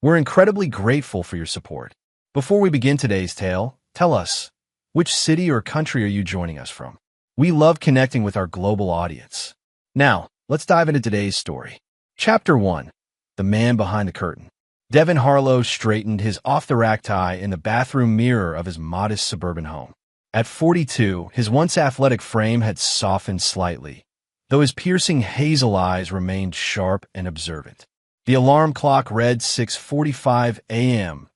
We're incredibly grateful for your support. Before we begin today's tale, tell us, which city or country are you joining us from? We love connecting with our global audience. Now, let's dive into today's story. Chapter 1. The Man Behind the Curtain. Devin Harlow straightened his off-the-rack tie in the bathroom mirror of his modest suburban home. At 42, his once athletic frame had softened slightly, though his piercing hazel eyes remained sharp and observant. The alarm clock read 6:45 a.m.,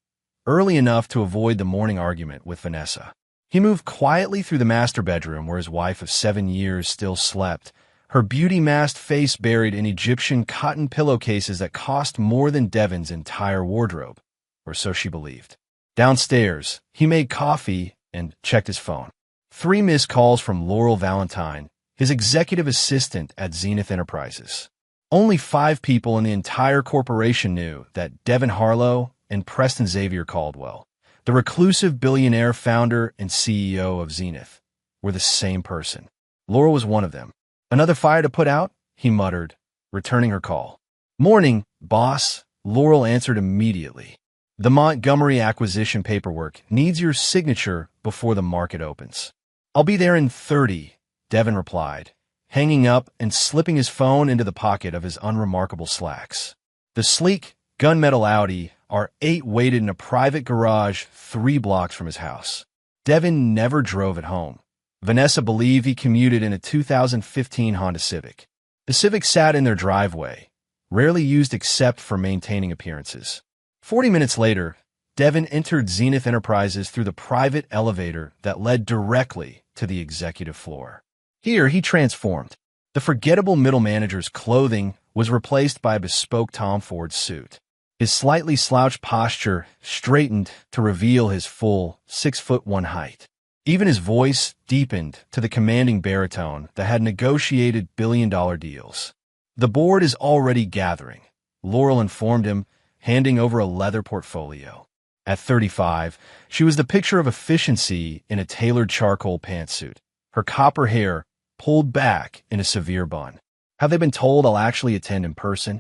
early enough to avoid the morning argument with Vanessa. He moved quietly through the master bedroom where his wife of 7 years still slept, her beauty-masked face buried in Egyptian cotton pillowcases that cost more than Devin's entire wardrobe, or so she believed. Downstairs, he made coffee and checked his phone. 3 missed calls from Laurel Valentine, his executive assistant at Zenith Enterprises. Only 5 people in the entire corporation knew that Devin Harlow and Preston Xavier Caldwell, the reclusive billionaire founder and CEO of Zenith, were the same person. Laurel was one of them. "Another fire to put out?" he muttered, returning her call. "Morning, boss," Laurel answered immediately. "The Montgomery acquisition paperwork needs your signature before the market opens." "I'll be there in 30, Devin replied, hanging up and slipping his phone into the pocket of his unremarkable slacks. The sleek, gunmetal Audi R8 waited in a private garage 3 blocks from his house. Devin never drove it home. Vanessa believed he commuted in a 2015 Honda Civic. The Civic sat in their driveway, rarely used except for maintaining appearances. 40 minutes later, Devin entered Zenith Enterprises through the private elevator that led directly to the executive floor. Here, he transformed. The forgettable middle manager's clothing was replaced by a bespoke Tom Ford suit. His slightly slouched posture straightened to reveal his full 6'1" height. Even his voice deepened to the commanding baritone that had negotiated billion-dollar deals. "The board is already gathering," Laurel informed him, handing over a leather portfolio. At 35, she was the picture of efficiency in a tailored charcoal pantsuit, her copper hair pulled back in a severe bun. "Have they been told I'll actually attend in person?"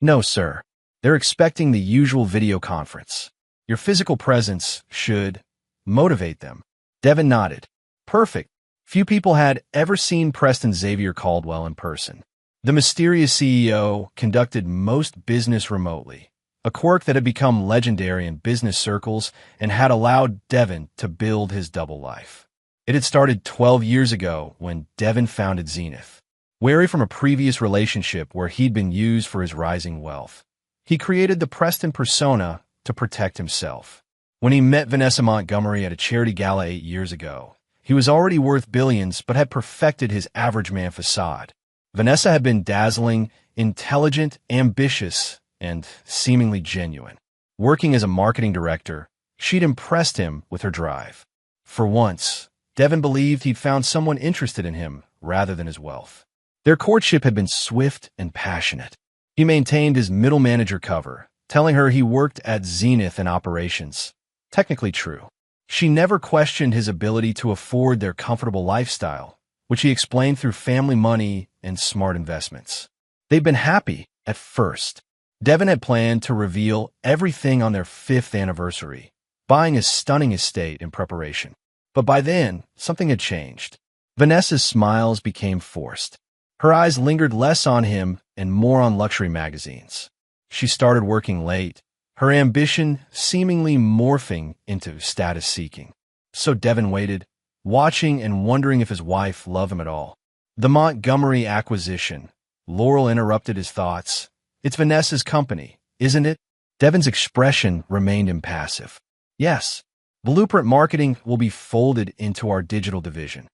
"No, sir. They're expecting the usual video conference. Your physical presence should motivate them." Devin nodded. "Perfect." Few people had ever seen Preston Xavier Caldwell in person. The mysterious CEO conducted most business remotely, a quirk that had become legendary in business circles and had allowed Devin to build his double life. It had started 12 years ago when Devin founded Zenith. Wary from a previous relationship where he'd been used for his rising wealth, he created the Preston persona to protect himself. When he met Vanessa Montgomery at a charity gala 8 years ago, he was already worth billions but had perfected his average man facade. Vanessa had been dazzling, intelligent, ambitious, and seemingly genuine. Working as a marketing director, she'd impressed him with her drive. For once, Devin believed he'd found someone interested in him rather than his wealth. Their courtship had been swift and passionate. He maintained his middle manager cover, telling her he worked at Zenith in operations. Technically true. She never questioned his ability to afford their comfortable lifestyle, which he explained through family money and smart investments. They'd been happy at first. Devin had planned to reveal everything on their 5th anniversary, buying a stunning estate in preparation. But by then, something had changed. Vanessa's smiles became forced. Her eyes lingered less on him and more on luxury magazines. She started working late, her ambition seemingly morphing into status-seeking. So Devin waited, watching and wondering if his wife loved him at all. "The Montgomery acquisition," Laurel interrupted his thoughts. "It's Vanessa's company, isn't it?" Devin's expression remained impassive. "Yes. Blueprint Marketing will be folded into our digital division."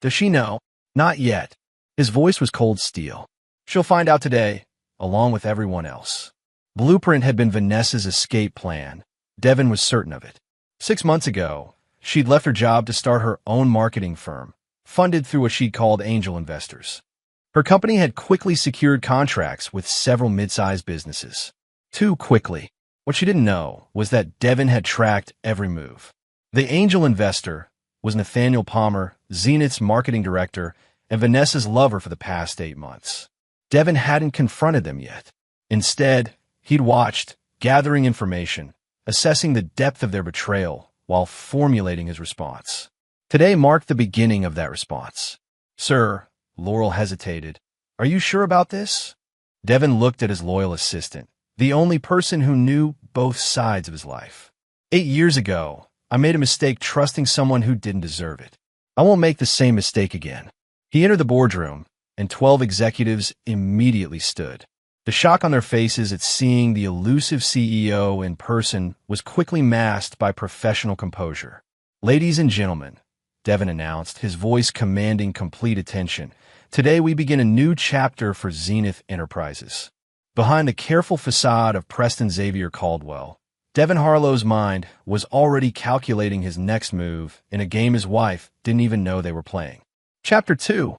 "Does she know?" "Not yet." His voice was cold steel. "She'll find out today, along with everyone else." Blueprint had been Vanessa's escape plan. Devin was certain of it. 6 months ago, she'd left her job to start her own marketing firm, funded through what she called angel investors. Her company had quickly secured contracts with several mid-sized businesses. Too quickly. What she didn't know was that Devin had tracked every move. The angel investor was Nathaniel Palmer, Zenith's marketing director, and Vanessa's lover for the past 8 months. Devin hadn't confronted them yet. Instead, he'd watched, gathering information, assessing the depth of their betrayal while formulating his response. Today marked the beginning of that response. "Sir," Laurel hesitated, "are you sure about this?" Devin looked at his loyal assistant, the only person who knew both sides of his life. 8 years ago, I made a mistake trusting someone who didn't deserve it. I won't make the same mistake again. He entered the boardroom, and 12 executives immediately stood. The shock on their faces at seeing the elusive CEO in person was quickly masked by professional composure. "Ladies and gentlemen," Devin announced, his voice commanding complete attention, "today we begin a new chapter for Zenith Enterprises." Behind the careful facade of Preston Xavier Caldwell, Devin Harlow's mind was already calculating his next move in a game his wife didn't even know they were playing. Chapter 2.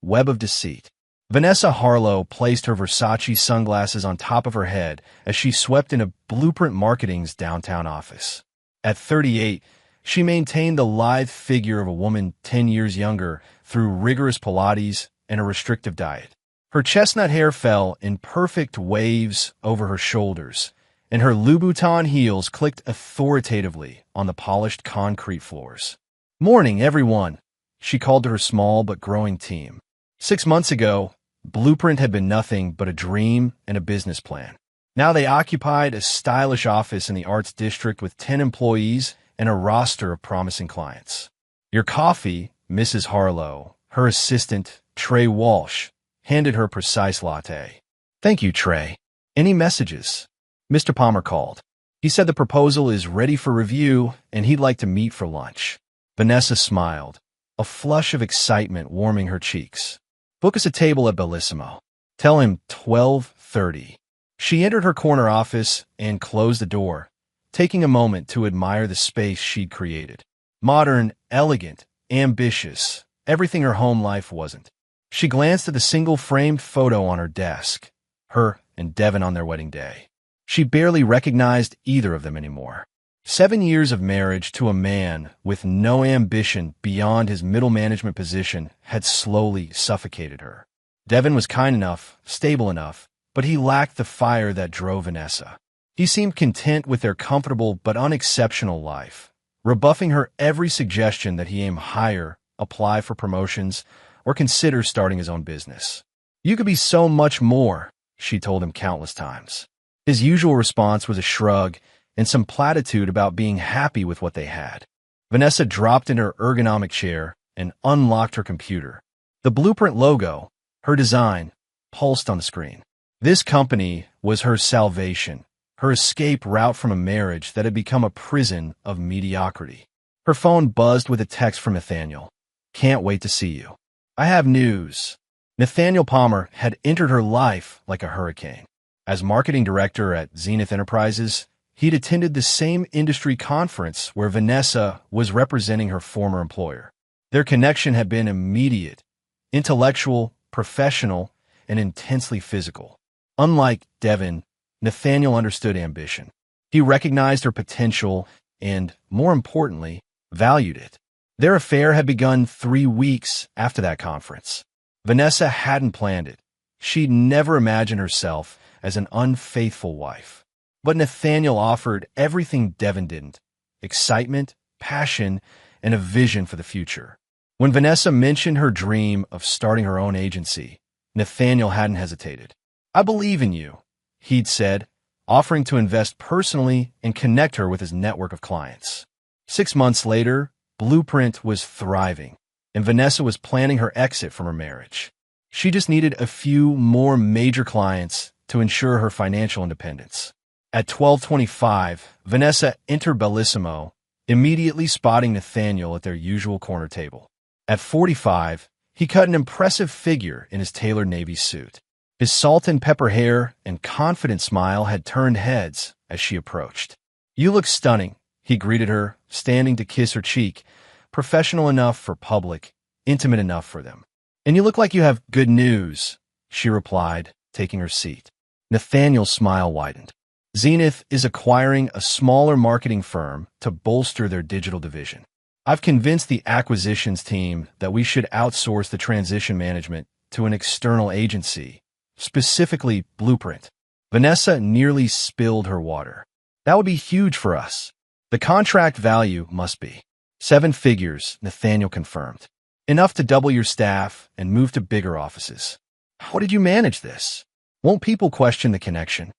Web of Deceit. Vanessa Harlow placed her Versace sunglasses on top of her head as she swept into Blueprint Marketing's downtown office. At 38, she maintained the lithe figure of a woman 10 years younger through rigorous Pilates and a restrictive diet. Her chestnut hair fell in perfect waves over her shoulders, and her Louboutin heels clicked authoritatively on the polished concrete floors. "Morning, everyone," she called to her small but growing team. 6 months ago, Blueprint had been nothing but a dream and a business plan. Now they occupied a stylish office in the Arts District with 10 employees and a roster of promising clients. "Your coffee," Mrs. Harlow, her assistant, Trey Walsh, handed her precise latte. "Thank you, Trey. Any messages?" Mr. Palmer called. He said the proposal is ready for review and he'd like to meet for lunch. Vanessa smiled, a flush of excitement warming her cheeks. "Book us a table at Bellissimo. Tell him 12:30. She entered her corner office and closed the door, taking a moment to admire the space she'd created. Modern, elegant, ambitious, everything her home life wasn't. She glanced at the single framed photo on her desk, her and Devin on their wedding day. She barely recognized either of them anymore. 7 years of marriage to a man with no ambition beyond his middle management position had slowly suffocated her. Devin was kind enough, stable enough, but he lacked the fire that drove Vanessa. He seemed content with their comfortable but unexceptional life, rebuffing her every suggestion that he aim higher, apply for promotions, or consider starting his own business. "You could be so much more," she told him countless times. His usual response was a shrug and some platitude about being happy with what they had. Vanessa dropped into her ergonomic chair and unlocked her computer. The Blueprint logo, her design, pulsed on the screen. This company was her salvation, her escape route from a marriage that had become a prison of mediocrity. Her phone buzzed with a text from Nathaniel. "Can't wait to see you. I have news." Nathaniel Palmer had entered her life like a hurricane. As marketing director at Zenith Enterprises, he'd attended the same industry conference where Vanessa was representing her former employer. Their connection had been immediate, intellectual, professional, and intensely physical. Unlike Devin, Nathaniel understood ambition. He recognized her potential and, more importantly, valued it. Their affair had begun 3 weeks after that conference. Vanessa hadn't planned it. She'd never imagined herself as an unfaithful wife. But Nathaniel offered everything Devin didn't: excitement, passion, and a vision for the future. When Vanessa mentioned her dream of starting her own agency, Nathaniel hadn't hesitated. "I believe in you," he'd said, offering to invest personally and connect her with his network of clients. 6 months later, Blueprint was thriving, and Vanessa was planning her exit from her marriage. She just needed a few more major clients to ensure her financial independence. At 12:25, Vanessa entered Bellissimo, immediately spotting Nathaniel at their usual corner table. At 45, he cut an impressive figure in his tailored navy suit. His salt and pepper hair and confident smile had turned heads as she approached. "You look stunning," he greeted her, standing to kiss her cheek, professional enough for public, intimate enough for them. "And you look like you have good news," she replied, taking her seat. Nathaniel's smile widened. "Zenith is acquiring a smaller marketing firm to bolster their digital division. I've convinced the acquisitions team that we should outsource the transition management to an external agency, specifically Blueprint." Vanessa nearly spilled her water. That would be huge for us. The contract value must be 7 figures, Nathaniel confirmed. Enough to double your staff and move to bigger offices. How did you manage this? Won't people question the connection?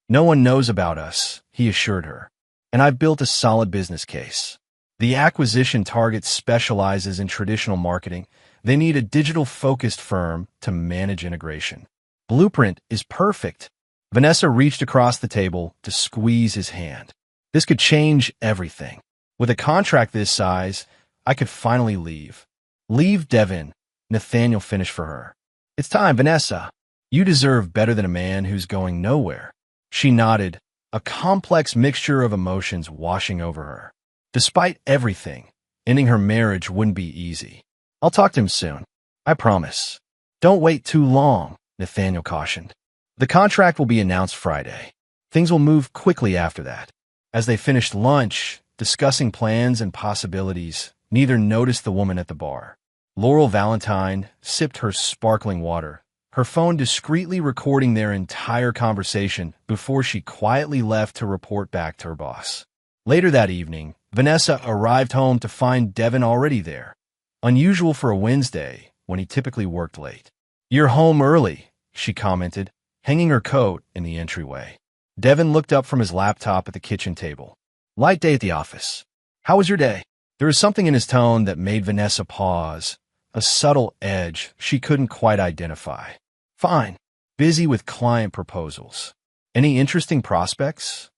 No one knows about us, he assured her. And I've built a solid business case. The acquisition target specializes in traditional marketing. They need a digital-focused firm to manage integration. Blueprint is perfect. Vanessa reached across the table to squeeze his hand. This could change everything. With a contract this size, I could finally leave. Leave Devin, Nathaniel finished for her. It's time, Vanessa. You deserve better than a man who's going nowhere. She nodded, a complex mixture of emotions washing over her. Despite everything, ending her marriage wouldn't be easy. I'll talk to him soon. I promise. Don't wait too long, Nathaniel cautioned. The contract will be announced Friday. Things will move quickly after that. As they finished lunch, discussing plans and possibilities, neither noticed the woman at the bar. Laurel Valentine sipped her sparkling water, her phone discreetly recording their entire conversation before she quietly left to report back to her boss. Later that evening, Vanessa arrived home to find Devin already there. Unusual for a Wednesday, when he typically worked late. You're home early, she commented, hanging her coat in the entryway. Devin looked up from his laptop at the kitchen table. Light day at the office. How was your day? There was something in his tone that made Vanessa pause, a subtle edge she couldn't quite identify. Fine. Busy with client proposals. Any interesting prospects?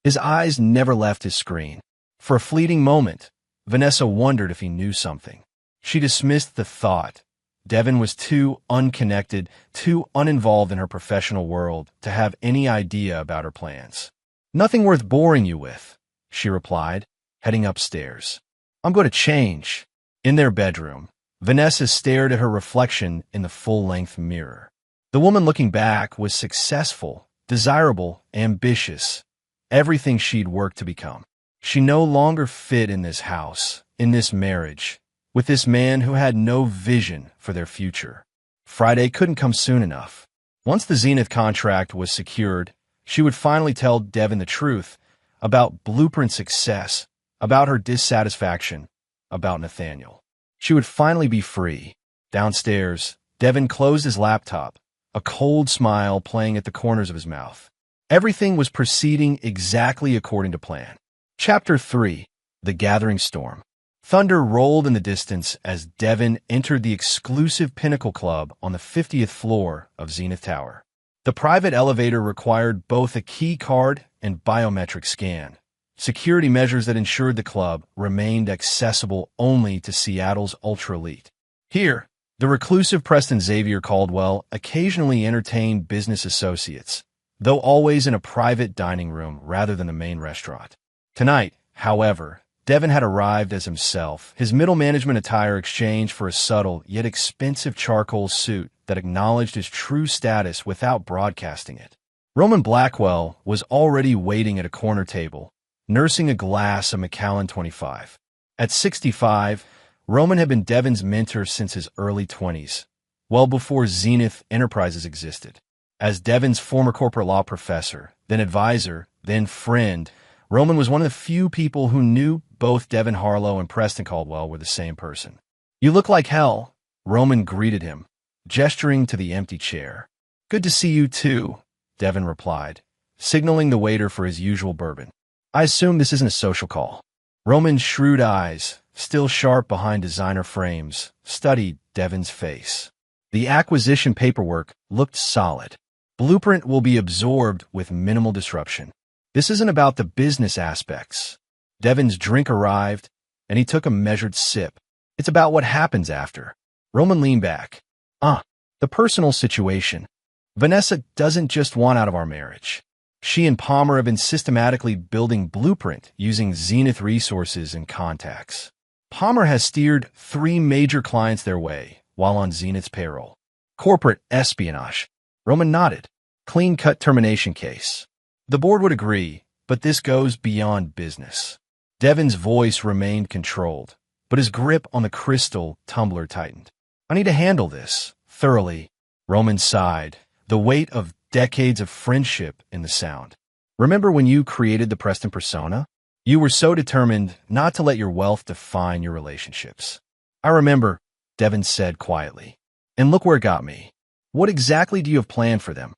His eyes never left his screen. For a fleeting moment, Vanessa wondered if he knew something. She dismissed the thought. Devin was too unconnected, too uninvolved in her professional world to have any idea about her plans. Nothing worth boring you with, she replied, heading upstairs. I'm going to change. In their bedroom, Vanessa stared at her reflection in the full-length mirror. The woman looking back was successful, desirable, ambitious, everything she'd worked to become. She no longer fit in this house, in this marriage, with this man who had no vision for their future. Friday couldn't come soon enough. Once the Zenith contract was secured, she would finally tell Devin the truth about Blueprint success, about her dissatisfaction, about Nathaniel. She would finally be free. Downstairs, Devin closed his laptop, a cold smile playing at the corners of his mouth. Everything was proceeding exactly according to plan. Chapter 3. The Gathering Storm. Thunder rolled in the distance as Devin entered the exclusive Pinnacle Club on the 50th floor of Zenith Tower. The private elevator required both a key card and biometric scan, security measures that ensured the club remained accessible only to Seattle's ultra-elite. Here, the reclusive Preston Xavier Caldwell occasionally entertained business associates, though always in a private dining room rather than the main restaurant. Tonight, however, Devin had arrived as himself, his middle management attire exchanged for a subtle yet expensive charcoal suit that acknowledged his true status without broadcasting it. Roman Blackwell was already waiting at a corner table, nursing a glass of Macallan 25. At 65, Roman had been Devin's mentor since his early 20s, well before Zenith Enterprises existed. As Devin's former corporate law professor, then advisor, then friend, Roman was one of the few people who knew both Devin Harlow and Preston Caldwell were the same person. You look like hell, Roman greeted him, gesturing to the empty chair. Good to see you too, Devin replied, signaling the waiter for his usual bourbon. I assume this isn't a social call. Roman's shrewd eyes, still sharp behind designer frames, studied Devin's face. The acquisition paperwork looked solid. Blueprint will be absorbed with minimal disruption. This isn't about the business aspects. Devin's drink arrived, and he took a measured sip. It's about what happens after. Roman leaned back. The personal situation. Vanessa doesn't just want out of our marriage. She and Palmer have been systematically building Blueprint using Zenith resources and contacts. Palmer has steered 3 major clients their way while on Zenith's payroll. Corporate espionage. Roman nodded. Clean-cut termination case. The board would agree, but this goes beyond business. Devin's voice remained controlled, but his grip on the crystal tumbler tightened. I need to handle this thoroughly. Roman sighed, the weight of decades of friendship in the sound. Remember when you created the Preston persona? You were so determined not to let your wealth define your relationships. I remember, Devin said quietly. And look where it got me. What exactly do you have planned for them?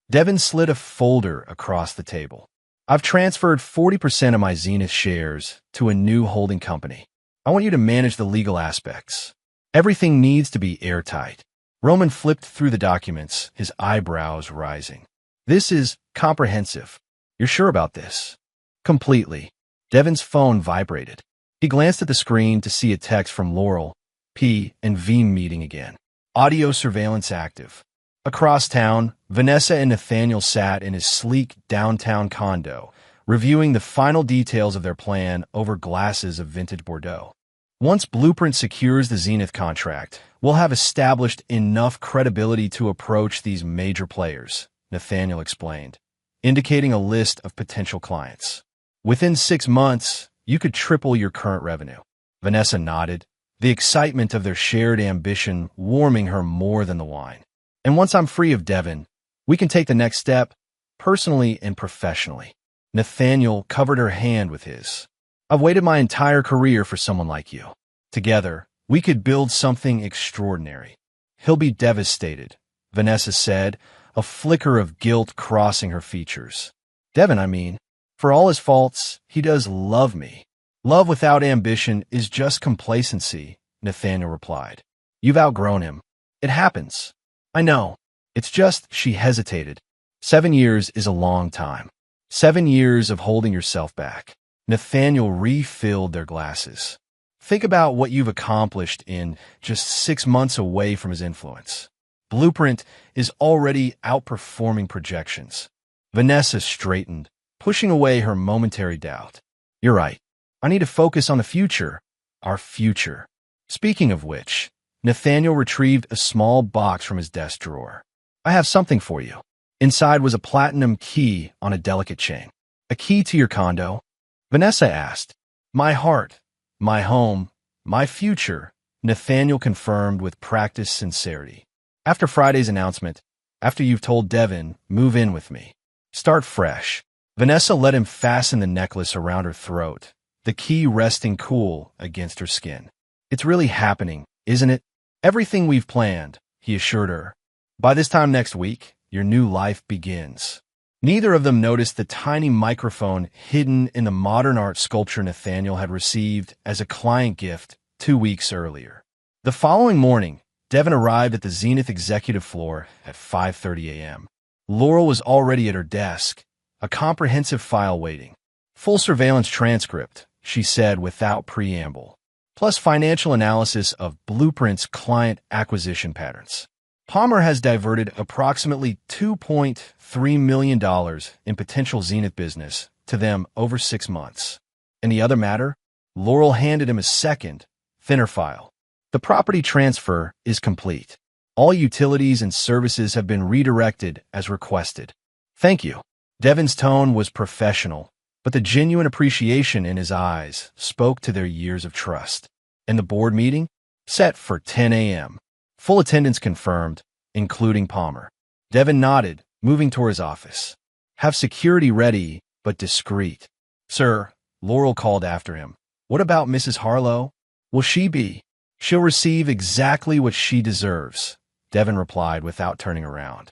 Devin slid a folder across the table. I've transferred 40% of my Zenith shares to a new holding company. I want you to manage the legal aspects. Everything needs to be airtight. Roman flipped through the documents, his eyebrows rising. This is comprehensive. You're sure about this? Completely. Devin's phone vibrated. He glanced at the screen to see a text from Laurel, P, and V meeting again. Audio surveillance active. Across town, Vanessa and Nathaniel sat in his sleek downtown condo, reviewing the final details of their plan over glasses of vintage Bordeaux. Once Blueprint secures the Zenith contract, we'll have established enough credibility to approach these major players, Nathaniel explained, indicating a list of potential clients. Within 6 months, you could triple your current revenue. Vanessa nodded, the excitement of their shared ambition warming her more than the wine. And once I'm free of Devin, we can take the next step, personally and professionally. Nathaniel covered her hand with his. I've waited my entire career for someone like you. Together, we could build something extraordinary. He'll be devastated, Vanessa said, a flicker of guilt crossing her features. Devin, I mean. For all his faults, he does love me. Love without ambition is just complacency, Nathaniel replied. You've outgrown him. It happens. I know. It's just, she hesitated. 7 years is a long time. 7 years of holding yourself back. Nathaniel refilled their glasses. Think about what you've accomplished in just 6 months away from his influence. Blueprint is already outperforming projections. Vanessa straightened, pushing away her momentary doubt. You're right. I need to focus on the future. Our future. Speaking of which, Nathaniel retrieved a small box from his desk drawer. I have something for you. Inside was a platinum key on a delicate chain. A key to your condo? Vanessa asked. My heart, my home, my future, Nathaniel confirmed with practiced sincerity. After Friday's announcement, after you've told Devin, move in with me. Start fresh. Vanessa let him fasten the necklace around her throat, the key resting cool against her skin. It's really happening, isn't it? Everything we've planned, he assured her. By this time next week, your new life begins. Neither of them noticed the tiny microphone hidden in the modern art sculpture Nathaniel had received as a client gift 2 weeks earlier. The following morning, Devin arrived at the Zenith executive floor at 5:30 a.m. Laurel was already at her desk, a comprehensive file waiting. Full surveillance transcript, she said without preamble, plus financial analysis of Blueprint's client acquisition patterns. Palmer has diverted approximately $2.3 million in potential Zenith business to them over 6 months. In the other matter, Laurel handed him a second, thinner file. The property transfer is complete. All utilities and services have been redirected as requested. Thank you. Devin's tone was professional, but the genuine appreciation in his eyes spoke to their years of trust. And the board meeting? Set for 10 a.m. Full attendance confirmed, including Palmer. Devin nodded, moving toward his office. Have security ready, but discreet. Sir, Laurel called after him. What about Mrs. Harlow? Will she be? She'll receive exactly what she deserves, Devin replied without turning around.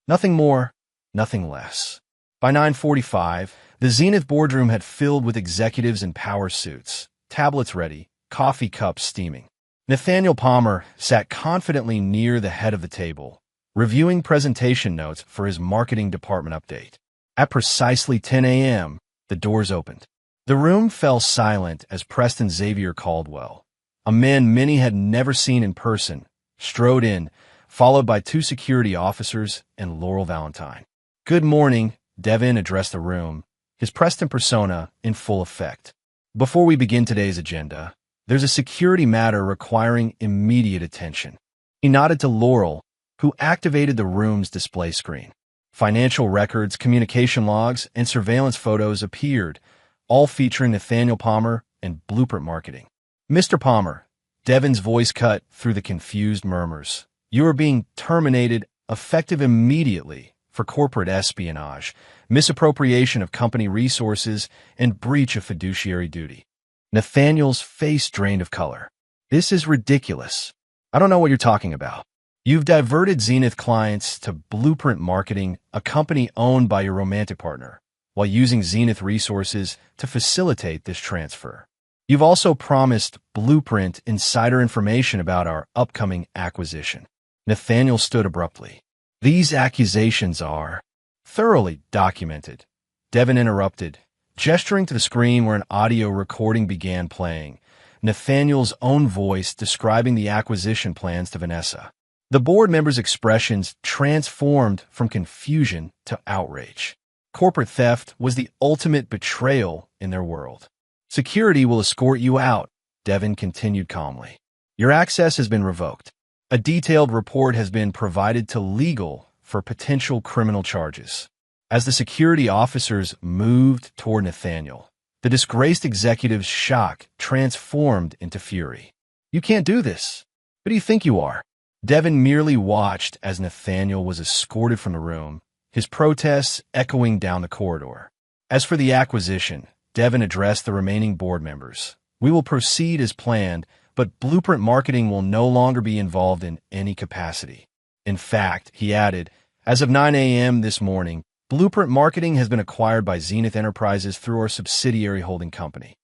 Nothing more, nothing less. By 9:45, the Zenith boardroom had filled with executives in power suits, tablets ready, coffee cups steaming. Nathaniel Palmer sat confidently near the head of the table, reviewing presentation notes for his marketing department update. At precisely 10 a.m., the doors opened. The room fell silent as Preston Xavier Caldwell, a man many had never seen in person, strode in, followed by 2 security officers and Laurel Valentine. Good morning, Devin addressed the room, his Preston persona in full effect. Before we begin today's agenda, there's a security matter requiring immediate attention. He nodded to Laurel, who activated the room's display screen. Financial records, communication logs, and surveillance photos appeared, all featuring Nathaniel Palmer and Blueprint Marketing. Mr. Palmer, Devin's voice cut through the confused murmurs. You are being terminated effective immediately for corporate espionage, misappropriation of company resources, and breach of fiduciary duty. Nathaniel's face drained of color. This is ridiculous. I don't know what you're talking about. You've diverted Zenith clients to Blueprint Marketing, a company owned by your romantic partner, while using Zenith resources to facilitate this transfer. You've also promised Blueprint insider information about our upcoming acquisition. Nathaniel stood abruptly. These accusations are thoroughly documented. Devin interrupted, gesturing to the screen where an audio recording began playing, Nathaniel's own voice describing the acquisition plans to Vanessa. The board members' expressions transformed from confusion to outrage. Corporate theft was the ultimate betrayal in their world. Security will escort you out, Devin continued calmly. Your access has been revoked. A detailed report has been provided to legal for potential criminal charges. As the security officers moved toward Nathaniel, the disgraced executive's shock transformed into fury. You can't do this. Who do you think you are? Devin merely watched as Nathaniel was escorted from the room, his protests echoing down the corridor. As for the acquisition, Devin addressed the remaining board members. We will proceed as planned, but Blueprint Marketing will no longer be involved in any capacity. In fact, he added, as of 9 a.m. this morning, Blueprint Marketing has been acquired by Zenith Enterprises through our subsidiary holding company.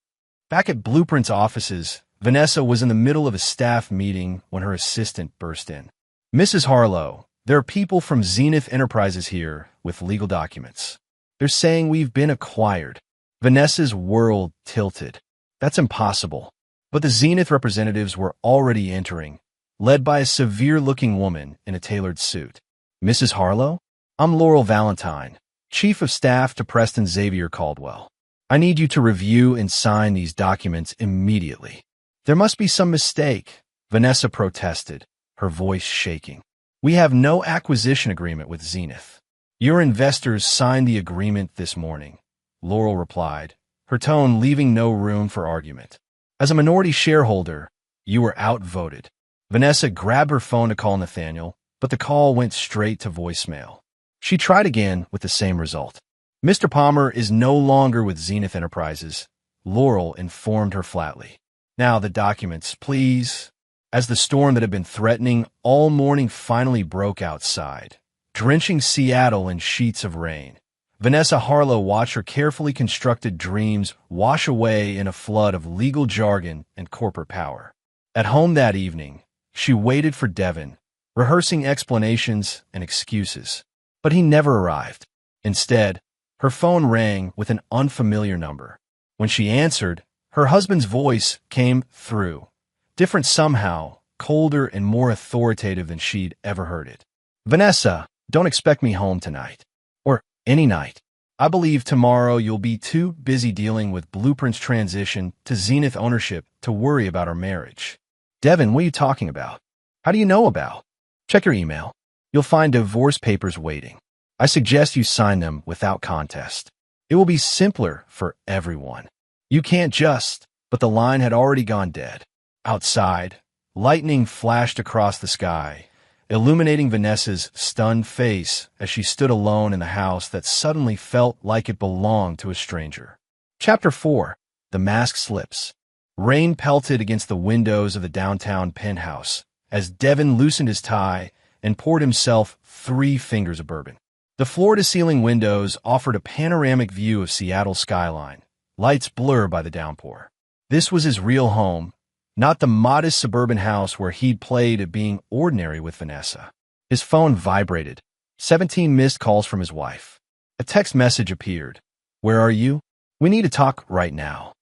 Back at Blueprint's offices, Vanessa was in the middle of a staff meeting when her assistant burst in. Mrs. Harlow, there are people from Zenith Enterprises here with legal documents. They're saying we've been acquired. Vanessa's world tilted. That's impossible. But the Zenith representatives were already entering, led by a severe-looking woman in a tailored suit. Mrs. Harlow? I'm Laurel Valentine, Chief of Staff to Preston Xavier Caldwell. I need you to review and sign these documents immediately. There must be some mistake, Vanessa protested, her voice shaking. We have no acquisition agreement with Zenith. Your investors signed the agreement this morning, Laurel replied, her tone leaving no room for argument. As a minority shareholder, you were outvoted. Vanessa grabbed her phone to call Nathaniel, but the call went straight to voicemail. She tried again with the same result. Mr. Palmer is no longer with Zenith Enterprises, Laurel informed her flatly. Now the documents, please. As the storm that had been threatening all morning finally broke outside, drenching Seattle in sheets of rain, Vanessa Harlow watched her carefully constructed dreams wash away in a flood of legal jargon and corporate power. At home that evening, she waited for Devin, rehearsing explanations and excuses. But he never arrived. Instead, her phone rang with an unfamiliar number. When she answered, her husband's voice came through, different somehow, colder and more authoritative than she'd ever heard it. Vanessa, don't expect me home tonight. Or any night. I believe tomorrow you'll be too busy dealing with Blueprint's transition to Zenith ownership to worry about our marriage. Devin, what are you talking about? How do you know about? Check your email. You'll find divorce papers waiting. I suggest you sign them without contest. It will be simpler for everyone. You can't just, but the line had already gone dead. Outside, lightning flashed across the sky, illuminating Vanessa's stunned face as she stood alone in the house that suddenly felt like it belonged to a stranger. Chapter 4. The Mask Slips. Rain pelted against the windows of the downtown penthouse as Devin loosened his tie and poured himself 3 fingers of bourbon. The floor-to-ceiling windows offered a panoramic view of Seattle's skyline, lights blurred by the downpour. This was his real home, not the modest suburban house where he'd played at being ordinary with Vanessa. His phone vibrated. 17 missed calls from his wife. A text message appeared. Where are you? We need to talk right now.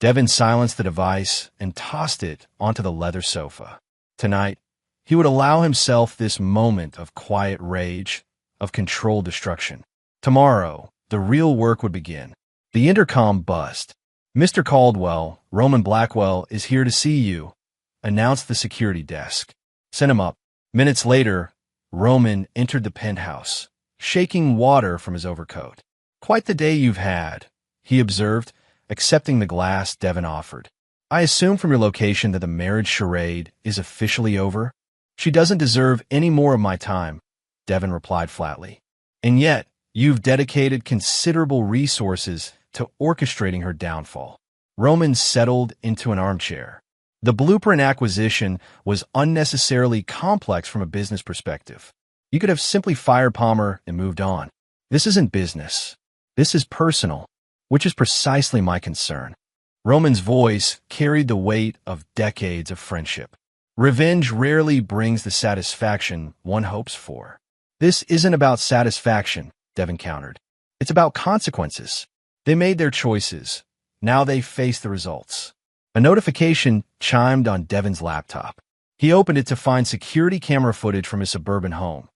Devin silenced the device and tossed it onto the leather sofa. Tonight, he would allow himself this moment of quiet rage, of controlled destruction. Tomorrow, the real work would begin. The intercom buzzed. Mr. Caldwell, Roman Blackwell, is here to see you, announced the security desk. Send him up. Minutes later, Roman entered the penthouse, shaking water from his overcoat. Quite the day you've had, he observed, accepting the glass Devin offered. I assume from your location that the marriage charade is officially over? She doesn't deserve any more of my time, Devin replied flatly. And yet, you've dedicated considerable resources to orchestrating her downfall. Roman settled into an armchair. The blueprint acquisition was unnecessarily complex from a business perspective. You could have simply fired Palmer and moved on. This isn't business. This is personal, which is precisely my concern. Roman's voice carried the weight of decades of friendship. Revenge rarely brings the satisfaction one hopes for. This isn't about satisfaction, Devin countered. It's about consequences. They made their choices. Now they face the results. A notification chimed on Devin's laptop. He opened it to find security camera footage from his suburban home.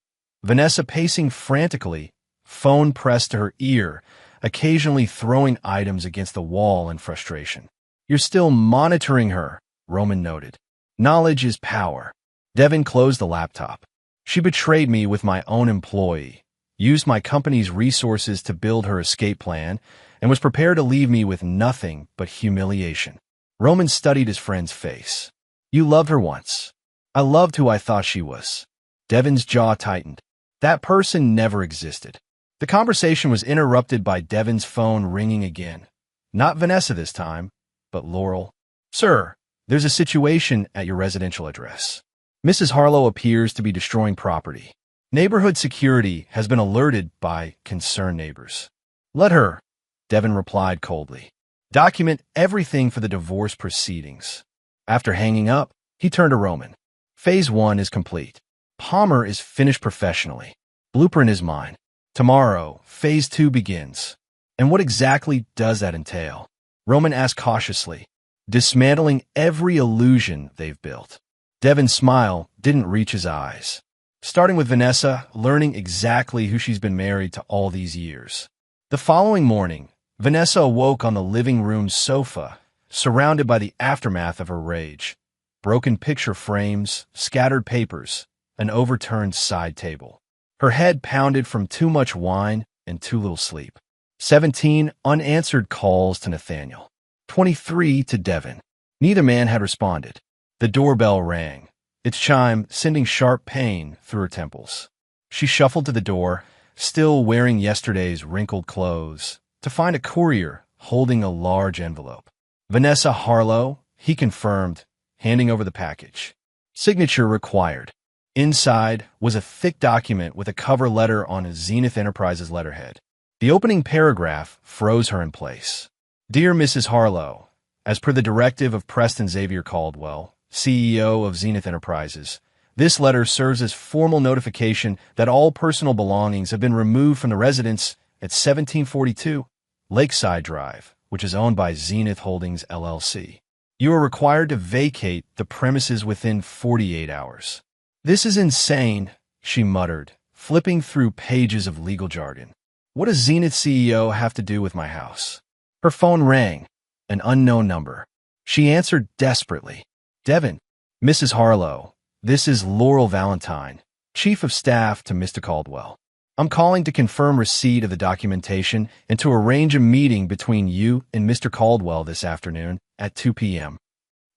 Vanessa pacing frantically, phone pressed to her ear, occasionally throwing items against the wall in frustration. You're still monitoring her, Roman noted. Knowledge is power. Devin closed the laptop. She betrayed me with my own employee, used my company's resources to build her escape plan, and was prepared to leave me with nothing but humiliation. Roman studied his friend's face. You loved her once. I loved who I thought she was. Devin's jaw tightened. That person never existed. The conversation was interrupted by Devin's phone ringing again. Not Vanessa this time, but Laurel. Sir, there's a situation at your residential address. Mrs. Harlow appears to be destroying property. Neighborhood security has been alerted by concerned neighbors. Let her, Devin replied coldly. Document everything for the divorce proceedings. After hanging up, he turned to Roman. Phase 1 is complete. Palmer is finished professionally. Blueprint is mine. Tomorrow, Phase 2 begins. And what exactly does that entail? Roman asked cautiously, dismantling every illusion they've built. Devin's smile didn't reach his eyes. Starting with Vanessa, learning exactly who she's been married to all these years. The following morning, Vanessa awoke on the living room sofa, surrounded by the aftermath of her rage. Broken picture frames, scattered papers, an overturned side table. Her head pounded from too much wine and too little sleep. 17 unanswered calls to Nathaniel. 23 to Devin. Neither man had responded. The doorbell rang, its chime sending sharp pain through her temples. She shuffled to the door, still wearing yesterday's wrinkled clothes, to find a courier holding a large envelope. Vanessa Harlow, he confirmed, handing over the package. Signature required. Inside was a thick document with a cover letter on a Zenith Enterprises letterhead. The opening paragraph froze her in place. Dear Mrs. Harlow, as per the directive of Preston Xavier Caldwell, CEO of Zenith Enterprises, this letter serves as formal notification that all personal belongings have been removed from the residence at 1742 Lakeside Drive, which is owned by Zenith Holdings, LLC. You are required to vacate the premises within 48 hours. This is insane, she muttered, flipping through pages of legal jargon. What does Zenith CEO have to do with my house? Her phone rang, an unknown number. She answered desperately. Devin, Mrs. Harlow, this is Laurel Valentine, Chief of Staff to Mr. Caldwell. I'm calling to confirm receipt of the documentation and to arrange a meeting between you and Mr. Caldwell this afternoon at 2 p.m.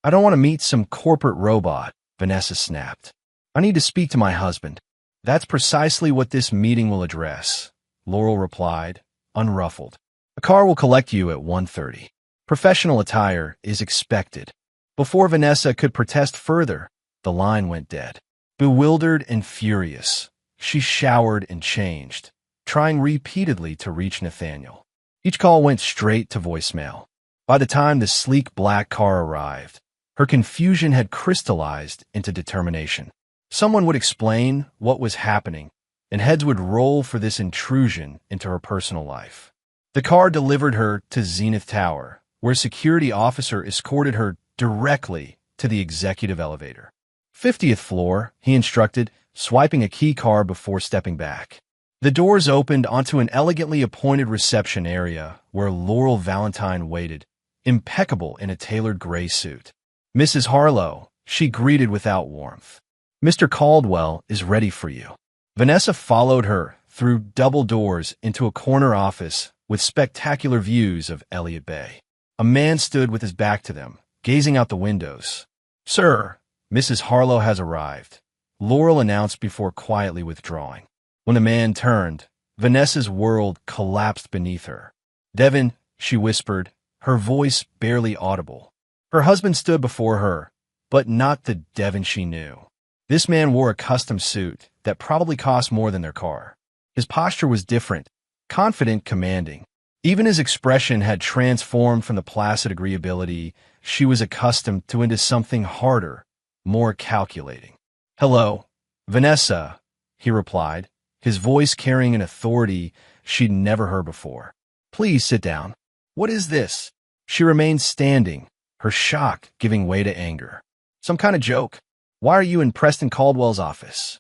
I don't want to meet some corporate robot, Vanessa snapped. I need to speak to my husband. That's precisely what this meeting will address, Laurel replied, unruffled. A car will collect you at 1:30. Professional attire is expected. Before Vanessa could protest further, the line went dead. Bewildered and furious, she showered and changed, trying repeatedly to reach Nathaniel. Each call went straight to voicemail. By the time the sleek black car arrived, her confusion had crystallized into determination. Someone would explain what was happening, and heads would roll for this intrusion into her personal life. The car delivered her to Zenith Tower, where a security officer escorted her directly to the executive elevator. 50th floor, he instructed, swiping a key card before stepping back. The doors opened onto an elegantly appointed reception area where Laurel Valentine waited, impeccable in a tailored gray suit. Mrs. Harlow, she greeted without warmth. Mr. Caldwell is ready for you. Vanessa followed her through double doors into a corner office with spectacular views of Elliott Bay. A man stood with his back to them, gazing out the windows. Sir, Mrs. Harlow has arrived, Laurel announced before quietly withdrawing. When the man turned, Vanessa's world collapsed beneath her. "Devin," she whispered, her voice barely audible. Her husband stood before her, but not the Devin she knew. This man wore a custom suit that probably cost more than their car. His posture was different, confident, commanding. Even his expression had transformed from the placid agreeability she was accustomed to into something harder, more calculating. "Hello, Vanessa," he replied, his voice carrying an authority she'd never heard before. "Please sit down." "What is this?" She remained standing, her shock giving way to anger. "Some kind of joke. Why are you in Preston Caldwell's office?"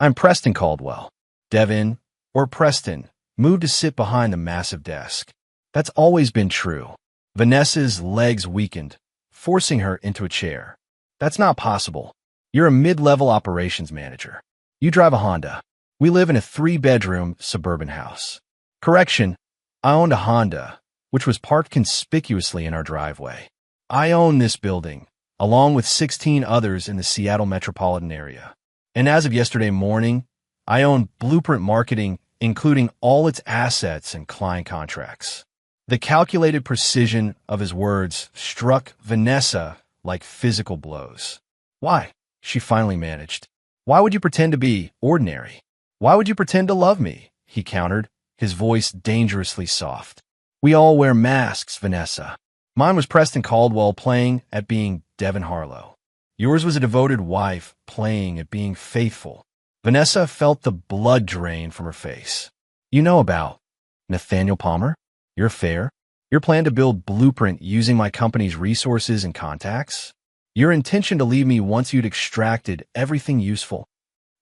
"I'm Preston Caldwell." Devin, or Preston, moved to sit behind the massive desk. "That's always been true." Vanessa's legs weakened, forcing her into a chair. "That's not possible. You're a mid-level operations manager. You drive a Honda. We live in a 3-bedroom suburban house." "Correction, I owned a Honda, which was parked conspicuously in our driveway. I own this building, along with 16 others in the Seattle metropolitan area. And as of yesterday morning, I own Blueprint Marketing, including all its assets and client contracts." The calculated precision of his words struck Vanessa like physical blows. "Why?" she finally managed. "Why would you pretend to be ordinary? Why would you pretend to love me?" he countered, his voice dangerously soft. "We all wear masks, Vanessa. Mine was Preston Caldwell playing at being Devin Harlow. Yours was a devoted wife playing at being faithful." Vanessa felt the blood drain from her face. "You know about Nathaniel Palmer? Your affair? Your plan to build Blueprint using my company's resources and contacts? Your intention to leave me once you'd extracted everything useful?"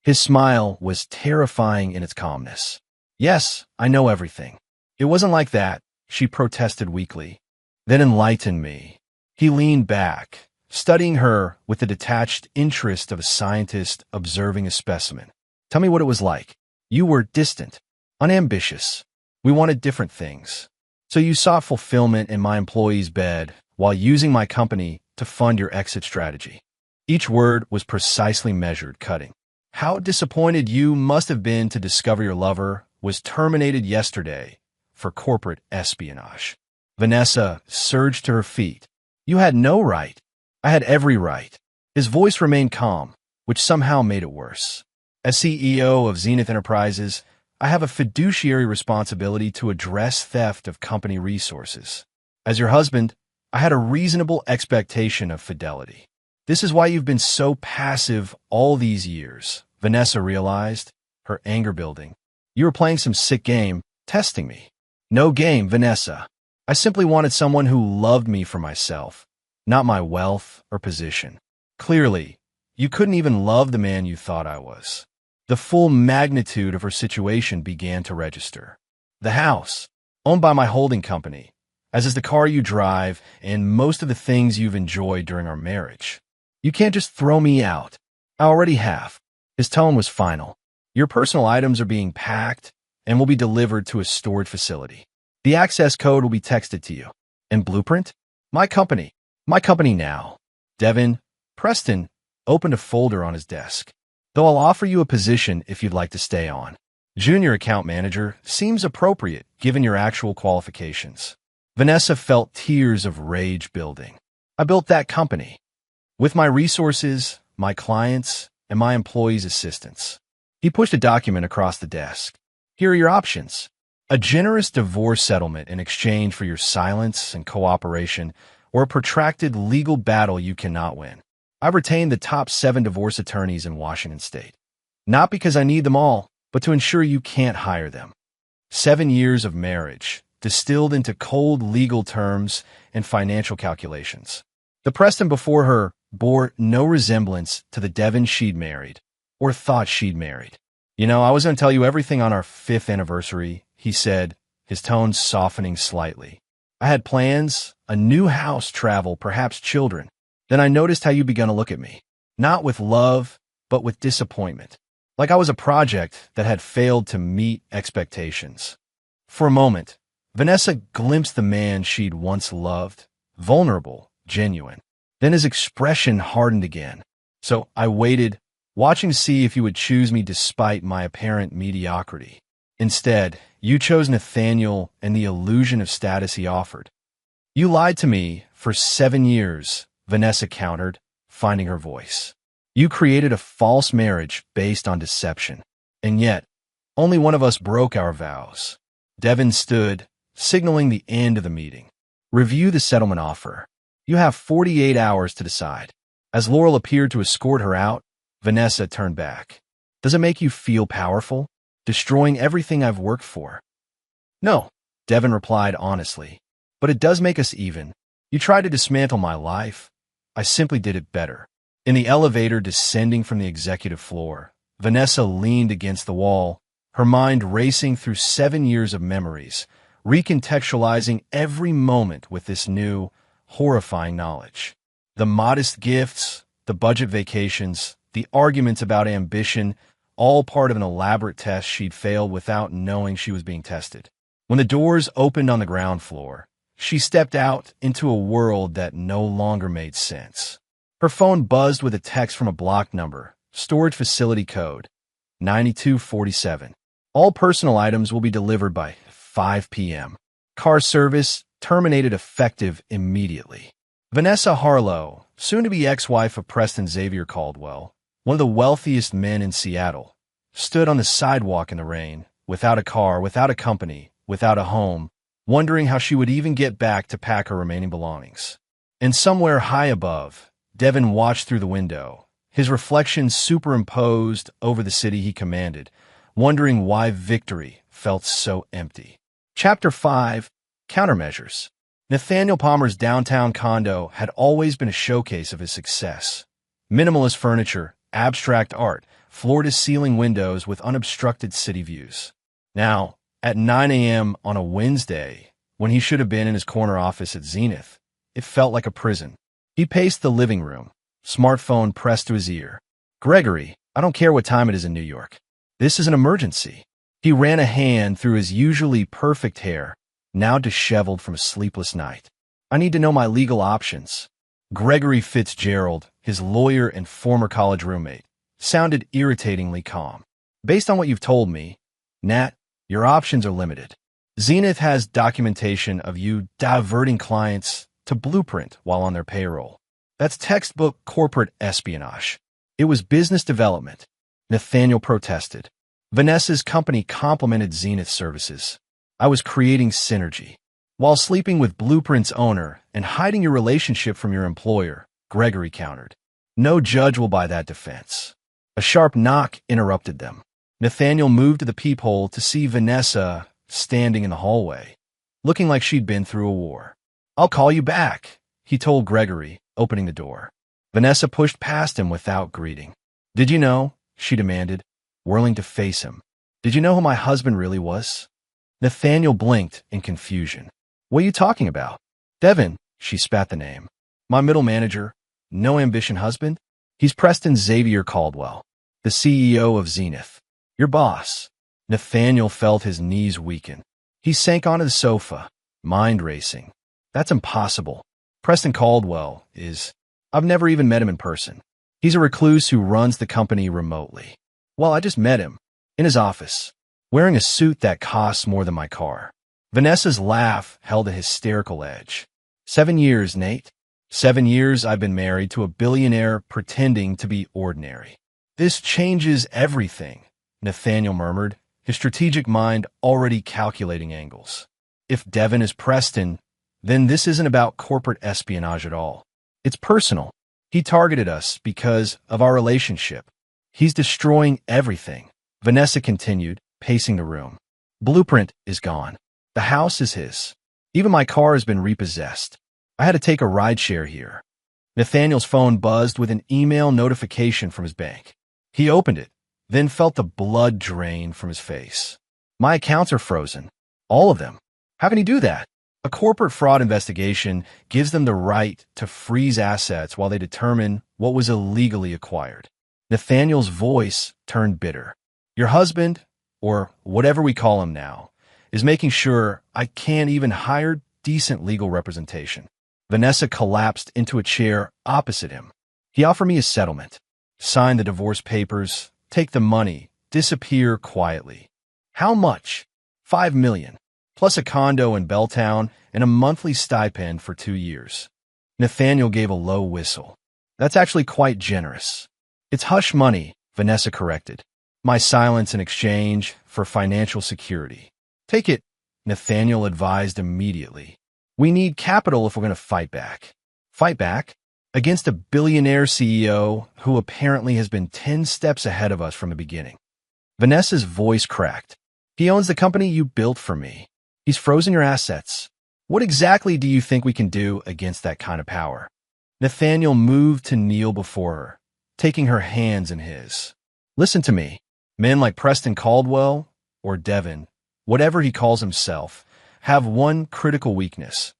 His smile was terrifying in its calmness. "Yes, I know everything." "It wasn't like that," she protested weakly. "Then enlighten me." He leaned back, studying her with the detached interest of a scientist observing a specimen. "Tell me what it was like. You were distant, unambitious. We wanted different things. So you sought fulfillment in my employee's bed while using my company to fund your exit strategy." Each word was precisely measured, cutting. "How disappointed you must have been to discover your lover was terminated yesterday for corporate espionage." Vanessa surged to her feet. "You had no right." "I had every right." His voice remained calm, which somehow made it worse. "As CEO of Zenith Enterprises, I have a fiduciary responsibility to address theft of company resources. As your husband, I had a reasonable expectation of fidelity." "This is why you've been so passive all these years," Vanessa realized, her anger building. "You were playing some sick game, testing me." "No game, Vanessa. I simply wanted someone who loved me for myself, not my wealth or position. Clearly, you couldn't even love the man you thought I was." The full magnitude of her situation began to register. "The house, owned by my holding company, as is the car you drive and most of the things you've enjoyed during our marriage. You can't just throw me out. I already have." His tone was final. "Your personal items are being packed and will be delivered to a storage facility. The access code will be texted to you. And Blueprint? My company. My company now." Devin, Preston, opened a folder on his desk. "Though I'll offer you a position if you'd like to stay on. Junior account manager seems appropriate given your actual qualifications." Vanessa felt tears of rage building. "I built that company with my resources, my clients, and my employees' assistance." He pushed a document across the desk. "Here are your options. A generous divorce settlement in exchange for your silence and cooperation, or a protracted legal battle you cannot win. I've retained the top 7 divorce attorneys in Washington state. Not because I need them all, but to ensure you can't hire them. 7 years of marriage, distilled into cold legal terms and financial calculations." The Preston before her bore no resemblance to the Devin she'd married, or thought she'd married. "You know, I was going to tell you everything on our 5th anniversary, he said, his tone softening slightly. "I had plans, a new house, travel, perhaps children. Then I noticed how you began to look at me, not with love, but with disappointment, like I was a project that had failed to meet expectations." For a moment, Vanessa glimpsed the man she'd once loved, vulnerable, genuine. Then his expression hardened again. "So I waited, watching to see if you would choose me despite my apparent mediocrity." Instead, you chose Nathaniel and the illusion of status he offered. You lied to me for 7 years, Vanessa countered, finding her voice. You created a false marriage based on deception. And yet, only one of us broke our vows. Devin stood, signaling the end of the meeting. Review the settlement offer. You have 48 hours to decide. As Laurel appeared to escort her out, Vanessa turned back. Does it make you feel powerful? Destroying everything I've worked for? No, Devin replied honestly. But it does make us even. You tried to dismantle my life. I simply did it better. In the elevator descending from the executive floor, Vanessa leaned against the wall, her mind racing through 7 years of memories, recontextualizing every moment with this new, horrifying knowledge. The modest gifts, the budget vacations, the arguments about ambition, all part of an elaborate test she'd failed without knowing she was being tested. When the doors opened on the ground floor, she stepped out into a world that no longer made sense. Her phone buzzed with a text from a block number, storage facility code 9247. All personal items will be delivered by 5 p.m. Car service terminated effective immediately. Vanessa Harlow, soon-to-be ex-wife of Preston Xavier Caldwell, one of the wealthiest men in Seattle, stood on the sidewalk in the rain, without a car, without a company, without a home, wondering how she would even get back to pack her remaining belongings. And somewhere high above, Devin watched through the window, his reflection superimposed over the city he commanded, wondering why victory felt so empty. Chapter 5. Countermeasures. Nathaniel Palmer's downtown condo had always been a showcase of his success. Minimalist furniture, abstract art, floor-to-ceiling windows with unobstructed city views. Now, at 9 a.m. on a Wednesday, when he should have been in his corner office at Zenith, it felt like a prison. He paced the living room, smartphone pressed to his ear. Gregory, I don't care what time it is in New York. This is an emergency. He ran a hand through his usually perfect hair, now disheveled from a sleepless night. I need to know my legal options. Gregory Fitzgerald, his lawyer and former college roommate, sounded irritatingly calm. Based on what you've told me, Nat, your options are limited. Zenith has documentation of you diverting clients to Blueprint while on their payroll. That's textbook corporate espionage. It was business development. Nathaniel protested. Vanessa's company complimented Zenith's services. I was creating synergy. While sleeping with Blueprint's owner and hiding your relationship from your employer, Gregory countered. No judge will buy that defense. A sharp knock interrupted them. Nathaniel moved to the peephole to see Vanessa standing in the hallway, looking like she'd been through a war. I'll call you back, he told Gregory, opening the door. Vanessa pushed past him without greeting. Did you know? She demanded, whirling to face him. Did you know who my husband really was? Nathaniel blinked in confusion. What are you talking about? Devin, she spat the name. My middle manager, no ambition husband? He's Preston Xavier Caldwell, the CEO of Zenith. Your boss. Nathaniel felt his knees weaken. He sank onto the sofa, mind racing. That's impossible. Preston Caldwell is... I've never even met him in person. He's a recluse who runs the company remotely. Well, I just met him. In his office. Wearing a suit that costs more than my car. Vanessa's laugh held a hysterical edge. 7 years, Nate. 7 years I've been married to a billionaire pretending to be ordinary. This changes everything, Nathaniel murmured, his strategic mind already calculating angles. If Devin is Preston, then this isn't about corporate espionage at all. It's personal. He targeted us because of our relationship. He's destroying everything. Vanessa continued, pacing the room. Blueprint is gone. The house is his. Even my car has been repossessed. I had to take a rideshare here. Nathaniel's phone buzzed with an email notification from his bank. He opened it, then felt the blood drain from his face. My accounts are frozen. All of them. How can he do that? A corporate fraud investigation gives them the right to freeze assets while they determine what was illegally acquired. Nathaniel's voice turned bitter. Your husband, or whatever we call him now, is making sure I can't even hire decent legal representation. Vanessa collapsed into a chair opposite him. He offered me a settlement. Sign the divorce papers, take the money, disappear quietly. How much? 5 million, plus a condo in Belltown and a monthly stipend for 2 years. Nathaniel gave a low whistle. That's actually quite generous. It's hush money, Vanessa corrected. My silence in exchange for financial security. Take it, Nathaniel advised immediately. We need capital if we're going to fight back. Fight back? Against a billionaire CEO who apparently has been 10 steps ahead of us from the beginning. Vanessa's voice cracked. He owns the company you built for me. He's frozen your assets. What exactly do you think we can do against that kind of power? Nathaniel moved to kneel before her, taking her hands in his. Listen to me. Men like Preston Caldwell, or Devin, whatever he calls himself, have one critical weakness: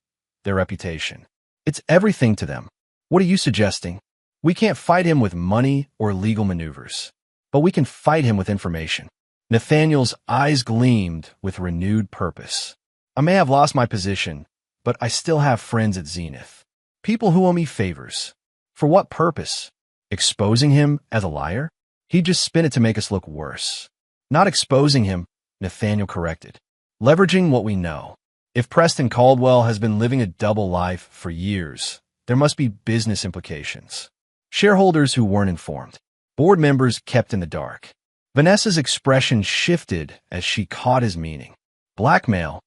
their reputation. It's everything to them. What are you suggesting? We can't fight him with money or legal maneuvers, but we can fight him with information. Nathaniel's eyes gleamed with renewed purpose. I may have lost my position, but I still have friends at Zenith. People who owe me favors. For what purpose? Exposing him as a liar? He'd just spin it to make us look worse. Not exposing him, Nathaniel corrected. Leveraging what we know. If Preston Caldwell has been living a double life for years, there must be business implications. Shareholders who weren't informed. Board members kept in the dark. Vanessa's expression shifted as she caught his meaning. Blackmail?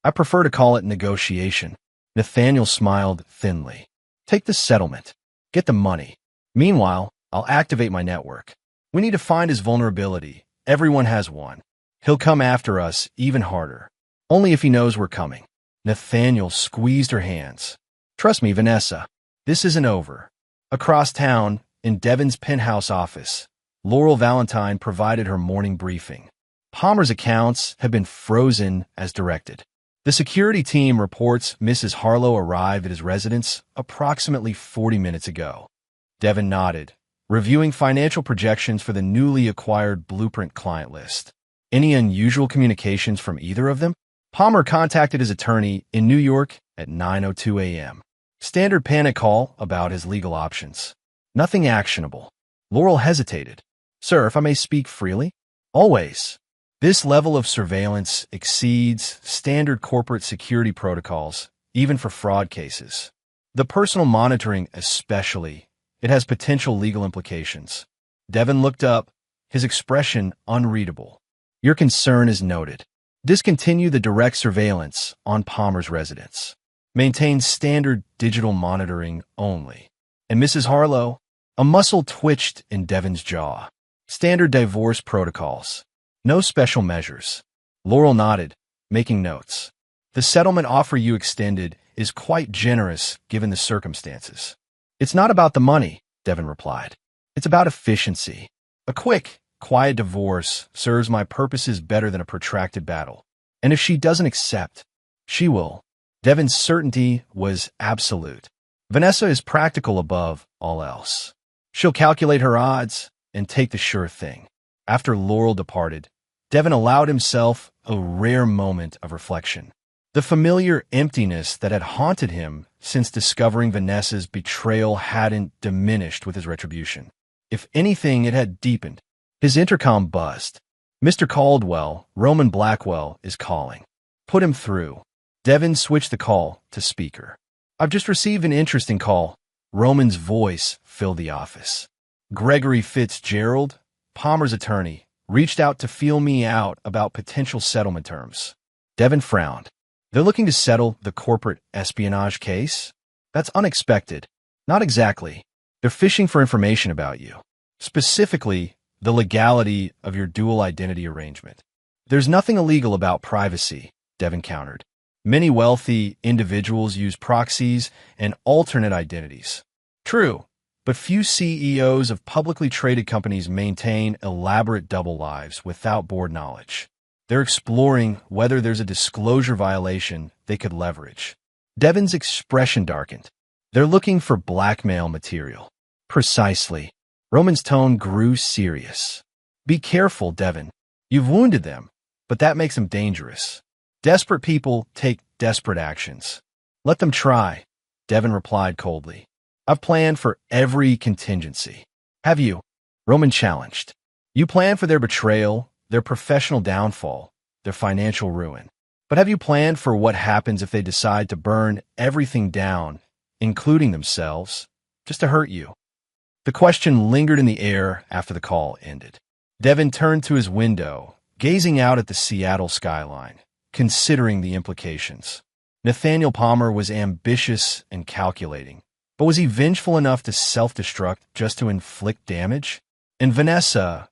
I prefer to call it negotiation. Nathaniel smiled thinly. Take the settlement. Get the money. Meanwhile, I'll activate my network. We need to find his vulnerability. Everyone has one. He'll come after us even harder. Only if he knows we're coming. Nathaniel squeezed her hands. Trust me, Vanessa. This isn't over. Across town, in Devin's penthouse office, Laurel Valentine provided her morning briefing. Palmer's accounts have been frozen as directed. The security team reports Mrs. Harlow arrived at his residence approximately 40 minutes ago. Devin nodded, reviewing financial projections for the newly acquired Blueprint client list. Any unusual communications from either of them? Palmer contacted his attorney in New York at 9:02 a.m. Standard panic call about his legal options. Nothing actionable. Laurel hesitated. Sir, if I may speak freely? Always. This level of surveillance exceeds standard corporate security protocols, even for fraud cases. The personal monitoring especially, it has potential legal implications. Devin looked up, his expression unreadable. Your concern is noted. Discontinue the direct surveillance on Palmer's residence. Maintain standard digital monitoring only. And Mrs. Harlow? A muscle twitched in Devin's jaw. Standard divorce protocols. No special measures. Laurel nodded, making notes. The settlement offer you extended is quite generous given the circumstances. It's not about the money, Devin replied. It's about efficiency. A quick, quiet divorce serves my purposes better than a protracted battle. And if she doesn't accept, she will. Devin's certainty was absolute. Vanessa is practical above all else. She'll calculate her odds and take the sure thing. After Laurel departed, Devin allowed himself a rare moment of reflection. The familiar emptiness that had haunted him since discovering Vanessa's betrayal hadn't diminished with his retribution. If anything, it had deepened. His intercom buzzed. Mr. Caldwell, Roman Blackwell, is calling. Put him through. Devin switched the call to speaker. I've just received an interesting call. Roman's voice filled the office. Gregory Fitzgerald, Palmer's attorney, reached out to feel me out about potential settlement terms. Devin frowned. They're looking to settle the corporate espionage case? That's unexpected. Not exactly. They're fishing for information about you. Specifically, the legality of your dual identity arrangement. There's nothing illegal about privacy, Devin countered. Many wealthy individuals use proxies and alternate identities. True, but few CEOs of publicly traded companies maintain elaborate double lives without board knowledge. They're exploring whether there's a disclosure violation they could leverage. Devin's expression darkened. They're looking for blackmail material. Precisely. Roman's tone grew serious. Be careful, Devin. You've wounded them, but that makes them dangerous. Desperate people take desperate actions. Let them try, Devin replied coldly. I've planned for every contingency. Have you? Roman challenged. You plan for their betrayal, their professional downfall, their financial ruin. But have you planned for what happens if they decide to burn everything down, including themselves, just to hurt you? The question lingered in the air after the call ended. Devin turned to his window, gazing out at the Seattle skyline, considering the implications. Nathaniel Palmer was ambitious and calculating, but was he vengeful enough to self-destruct just to inflict damage? And Vanessa,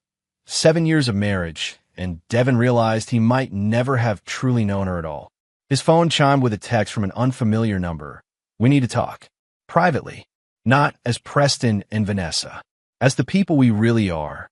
7 years of marriage, and Devin realized he might never have truly known her at all. His phone chimed with a text from an unfamiliar number. "We need to talk. Privately. Not as Preston and Vanessa. As the people we really are."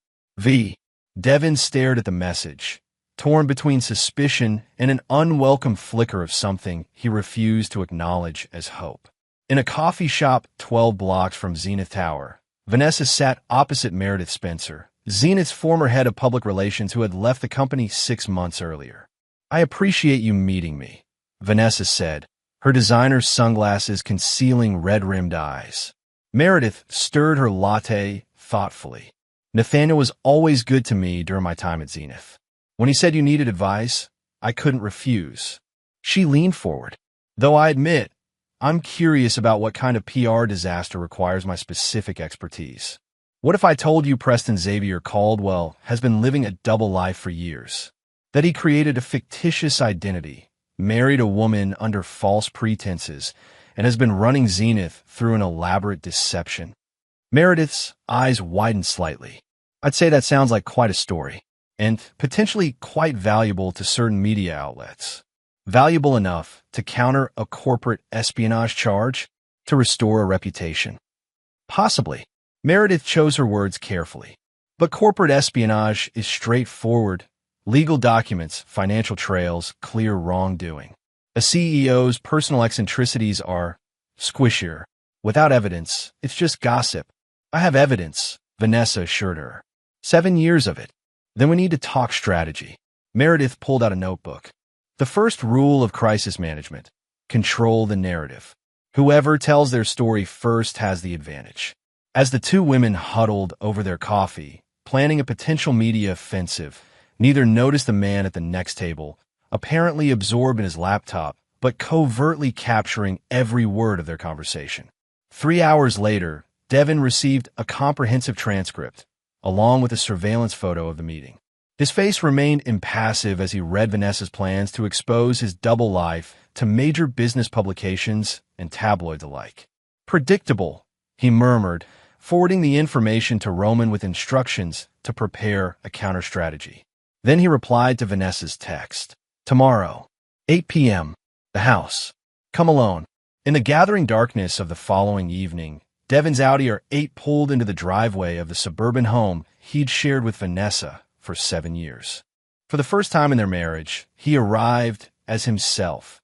Devin stared at the message, torn between suspicion and an unwelcome flicker of something he refused to acknowledge as hope. In a coffee shop 12 blocks from Zenith Tower, Vanessa sat opposite Meredith Spencer, Zenith's former head of public relations who had left the company 6 months earlier. "I appreciate you meeting me," Vanessa said, her designer sunglasses concealing red-rimmed eyes. Meredith stirred her latte thoughtfully. "Nathaniel was always good to me during my time at Zenith. When he said you needed advice, I couldn't refuse." She leaned forward. "Though I admit, I'm curious about what kind of PR disaster requires my specific expertise. What if I told you Preston Xavier Caldwell has been living a double life for years? That he created a fictitious identity, married a woman under false pretenses, and has been running Zenith through an elaborate deception?" Meredith's eyes widened slightly. "I'd say that sounds like quite a story, and potentially quite valuable to certain media outlets. Valuable enough to counter a corporate espionage charge, to restore a reputation." "Possibly." Meredith chose her words carefully. "But corporate espionage is straightforward. Legal documents, financial trails, clear wrongdoing. A CEO's personal eccentricities are squishier. Without evidence, it's just gossip." "I have evidence," Vanessa assured her. 7 years of it. "Then we need to talk strategy." Meredith pulled out a notebook. "The first rule of crisis management: control the narrative. Whoever tells their story first has the advantage." As the two women huddled over their coffee, planning a potential media offensive, neither noticed the man at the next table, apparently absorbed in his laptop, but covertly capturing every word of their conversation. 3 hours later, Devin received a comprehensive transcript, along with a surveillance photo of the meeting. His face remained impassive as he read Vanessa's plans to expose his double life to major business publications and tabloids alike. "Predictable," he murmured, forwarding the information to Roman with instructions to prepare a counter-strategy. Then he replied to Vanessa's text. "Tomorrow, 8 p.m., the house. Come alone." In the gathering darkness of the following evening, Devin's Audi R8 pulled into the driveway of the suburban home he'd shared with Vanessa for 7 years. For the first time in their marriage, he arrived as himself.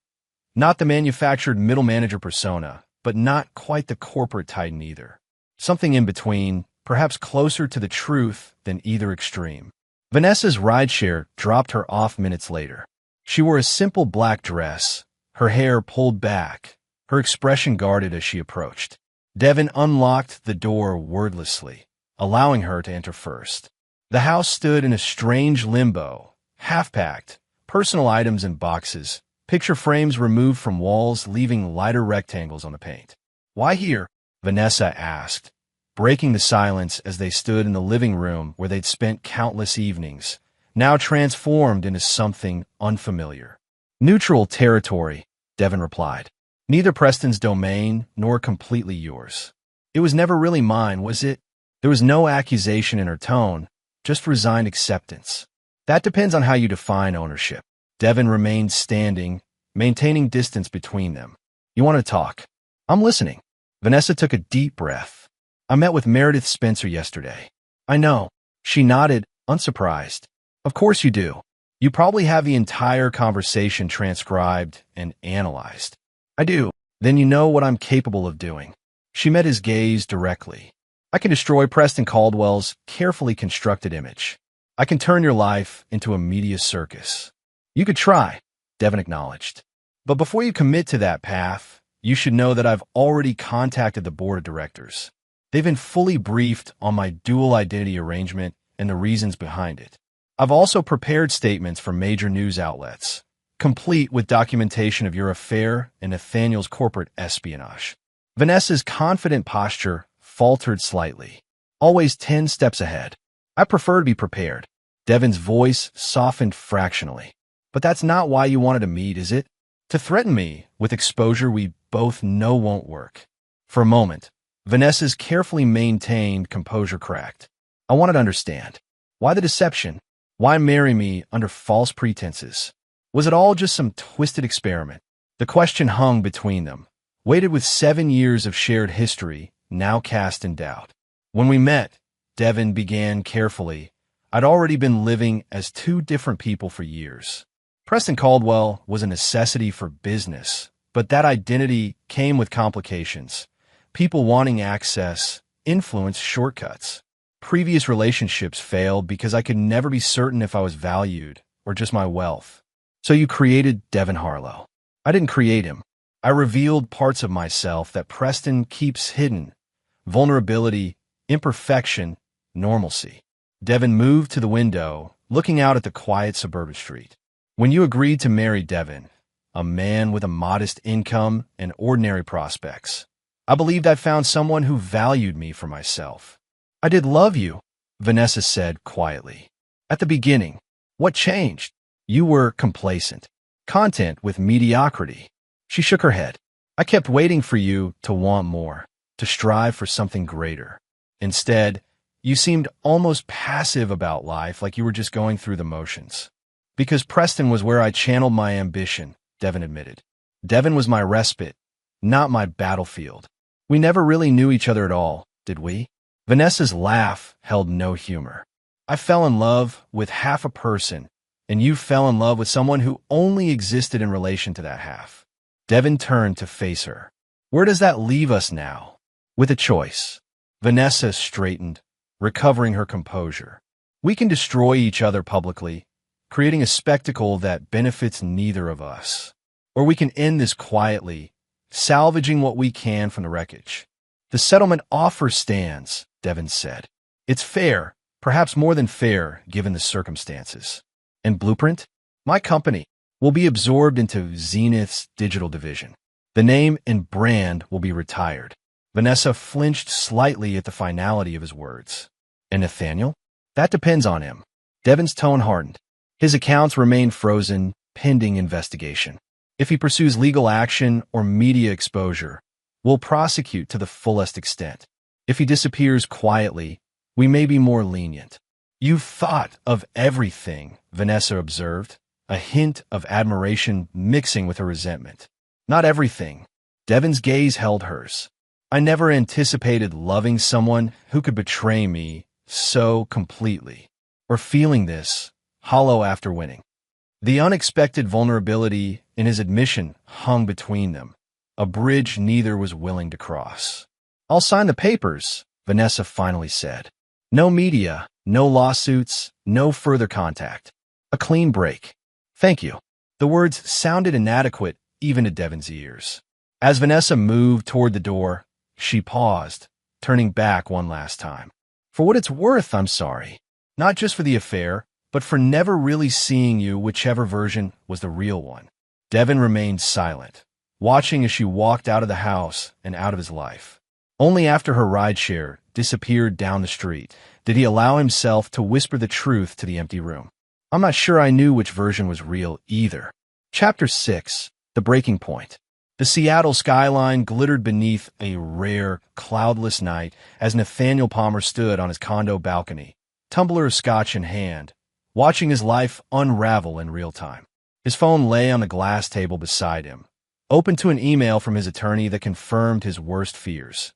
Not the manufactured middle manager persona, but not quite the corporate titan either. Something in between, perhaps closer to the truth than either extreme. Vanessa's rideshare dropped her off minutes later. She wore a simple black dress, her hair pulled back, her expression guarded as she approached. Devin unlocked the door wordlessly, allowing her to enter first. The house stood in a strange limbo, half-packed, personal items in boxes, picture frames removed from walls leaving lighter rectangles on the paint. "Why here?" Vanessa asked, breaking the silence as they stood in the living room where they'd spent countless evenings, now transformed into something unfamiliar. "Neutral territory," Devin replied. "Neither Preston's domain nor completely yours." "It was never really mine, was it?" There was no accusation in her tone, just resigned acceptance. "That depends on how you define ownership." Devin remained standing, maintaining distance between them. "You want to talk?" "I'm listening." Vanessa took a deep breath. "I met with Meredith Spencer yesterday." "I know." She nodded, unsurprised. "Of course you do. You probably have the entire conversation transcribed and analyzed." "I do." "Then you know what I'm capable of doing." She met his gaze directly. "I can destroy Preston Caldwell's carefully constructed image. I can turn your life into a media circus." "You could try," Devin acknowledged. "But before you commit to that path, you should know that I've already contacted the board of directors. They've been fully briefed on my dual identity arrangement and the reasons behind it. I've also prepared statements for major news outlets, complete with documentation of your affair and Nathaniel's corporate espionage. Vanessa's confident posture faltered slightly, always 10 steps ahead. I prefer to be prepared. Devin's voice softened fractionally. But that's not why you wanted to meet, is it? To threaten me with exposure we both know won't work. For a moment, Vanessa's carefully maintained composure cracked. I wanted to understand. Why the deception? Why marry me under false pretenses? Was it all just some twisted experiment? The question hung between them, weighted with 7 years of shared history, now cast in doubt. When we met, Devin began carefully. I'd already been living as two different people for years. Preston Caldwell was a necessity for business, but that identity came with complications. People wanting access, influence, shortcuts. Previous relationships failed because I could never be certain if I was valued or just my wealth. So you created Devin Harlow. I didn't create him. I revealed parts of myself that Preston keeps hidden. Vulnerability, imperfection, normalcy. Devin moved to the window, looking out at the quiet suburban street. When you agreed to marry Devin, a man with a modest income and ordinary prospects, I believed I'd found someone who valued me for myself. I did love you, Vanessa said quietly. At the beginning, what changed? You were complacent, content with mediocrity. She shook her head. I kept waiting for you to want more, to strive for something greater. Instead, you seemed almost passive about life, like you were just going through the motions. Because Preston was where I channeled my ambition, Devin admitted. Devin was my respite, not my battlefield. We never really knew each other at all, did we? Vanessa's laugh held no humor. I fell in love with half a person, and you fell in love with someone who only existed in relation to that half. Devin turned to face her. Where does that leave us now? With a choice. Vanessa straightened, recovering her composure. We can destroy each other publicly, creating a spectacle that benefits neither of us. Or we can end this quietly, salvaging what we can from the wreckage. The settlement offer stands, Devin said. It's fair, perhaps more than fair, given the circumstances. And Blueprint? My company will be absorbed into Zenith's digital division. The name and brand will be retired. Vanessa flinched slightly at the finality of his words. And Nathaniel? That depends on him. Devin's tone hardened. His accounts remain frozen, pending investigation. If he pursues legal action or media exposure, we'll prosecute to the fullest extent. If he disappears quietly, we may be more lenient. You've thought of everything, Vanessa observed, a hint of admiration mixing with her resentment. Not everything. Devin's gaze held hers. I never anticipated loving someone who could betray me so completely, or feeling this, hollow after winning. The unexpected vulnerability in his admission hung between them, a bridge neither was willing to cross. I'll sign the papers, Vanessa finally said. No media, no lawsuits, no further contact. A clean break. Thank you. The words sounded inadequate even to Devin's ears. As Vanessa moved toward the door, she paused, turning back one last time. For what it's worth, I'm sorry. Not just for the affair, but for never really seeing you, whichever version was the real one. Devin remained silent, watching as she walked out of the house and out of his life. Only after her rideshare disappeared down the street did he allow himself to whisper the truth to the empty room. I'm not sure I knew which version was real either. Chapter 6. The Breaking Point. The Seattle skyline glittered beneath a rare, cloudless night as Nathaniel Palmer stood on his condo balcony, tumbler of scotch in hand, watching his life unravel in real time. His phone lay on the glass table beside him, open to an email from his attorney that confirmed his worst fears.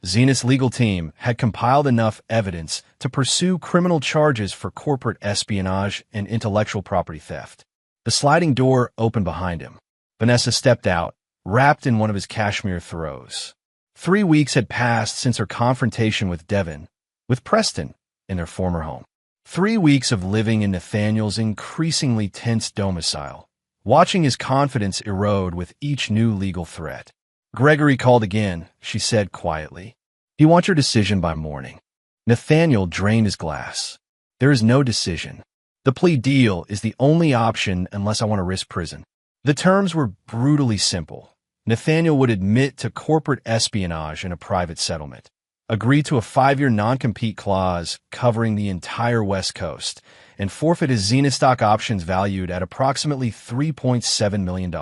Zenith's legal team had compiled enough evidence to pursue criminal charges for corporate espionage and intellectual property theft. The sliding door opened behind him. Vanessa stepped out, wrapped in one of his cashmere throws. 3 weeks had passed since her confrontation with Devin, with Preston, in their former home. 3 weeks of living in Nathaniel's increasingly tense domicile, watching his confidence erode with each new legal threat. Gregory called again, she said quietly. He wants your decision by morning. Nathaniel drained his glass. There is no decision. The plea deal is the only option unless I want to risk prison. The terms were brutally simple. Nathaniel would admit to corporate espionage in a private settlement, agree to a 5-year non-compete clause covering the entire West Coast, and forfeit his Zenith stock options valued at approximately $3.7 million.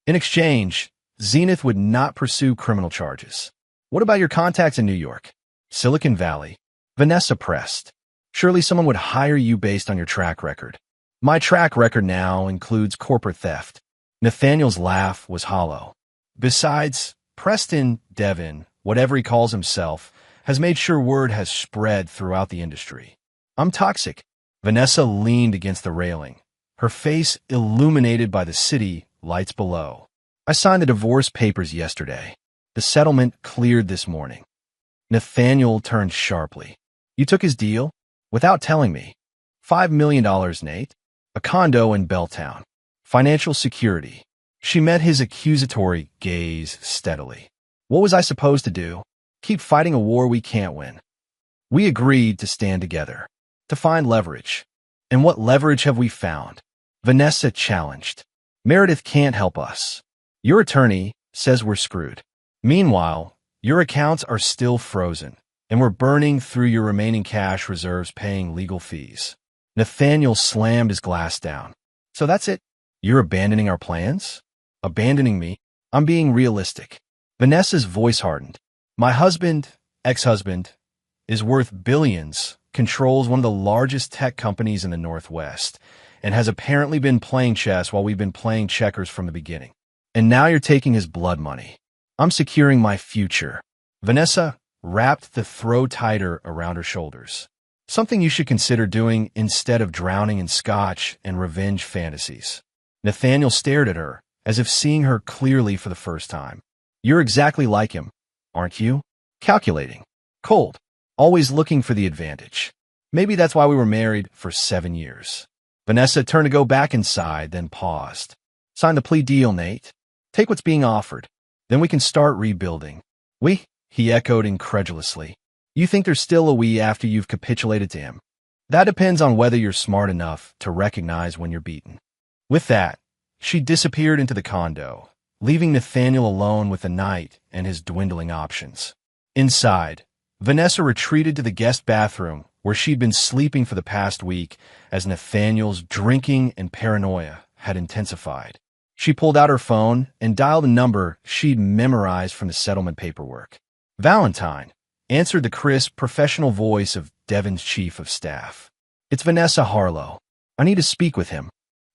In exchange, Zenith would not pursue criminal charges. What about your contacts in New York? Silicon Valley? Vanessa pressed. Surely someone would hire you based on your track record. My track record now includes corporate theft. Nathaniel's laugh was hollow. Besides, Preston Devon, whatever he calls himself, has made sure word has spread throughout the industry. I'm toxic. Vanessa leaned against the railing, her face illuminated by the city lights below. I signed the divorce papers yesterday. The settlement cleared this morning. Nathaniel turned sharply. You took his deal? Without telling me. $5 million, Nate. A condo in Belltown. Financial security. She met his accusatory gaze steadily. What was I supposed to do? Keep fighting a war we can't win. We agreed to stand together, to find leverage. And what leverage have we found? Vanessa challenged. Meredith can't help us. Your attorney says we're screwed. Meanwhile, your accounts are still frozen, and we're burning through your remaining cash reserves paying legal fees. Nathaniel slammed his glass down. So that's it? You're abandoning our plans? Abandoning me? I'm being realistic. Vanessa's voice hardened. My husband, ex-husband, is worth billions, controls one of the largest tech companies in the Northwest, and has apparently been playing chess while we've been playing checkers from the beginning. And now you're taking his blood money. I'm securing my future. Vanessa wrapped the throw tighter around her shoulders. Something you should consider doing instead of drowning in scotch and revenge fantasies. Nathaniel stared at her, as if seeing her clearly for the first time. You're exactly like him, aren't you? Calculating. Cold. Always looking for the advantage. Maybe that's why we were married for 7 years. Vanessa turned to go back inside, then paused. Sign the plea deal, Nate. Take what's being offered. Then we can start rebuilding. We? He echoed incredulously. You think there's still a we after you've capitulated to him? That depends on whether you're smart enough to recognize when you're beaten. With that, she disappeared into the condo, leaving Nathaniel alone with the night and his dwindling options. Inside, Vanessa retreated to the guest bathroom where she'd been sleeping for the past week as Nathaniel's drinking and paranoia had intensified. She pulled out her phone and dialed a number she'd memorized from the settlement paperwork. Valentine answered the crisp, professional voice of Devon's chief of staff. It's Vanessa Harlow. I need to speak with him.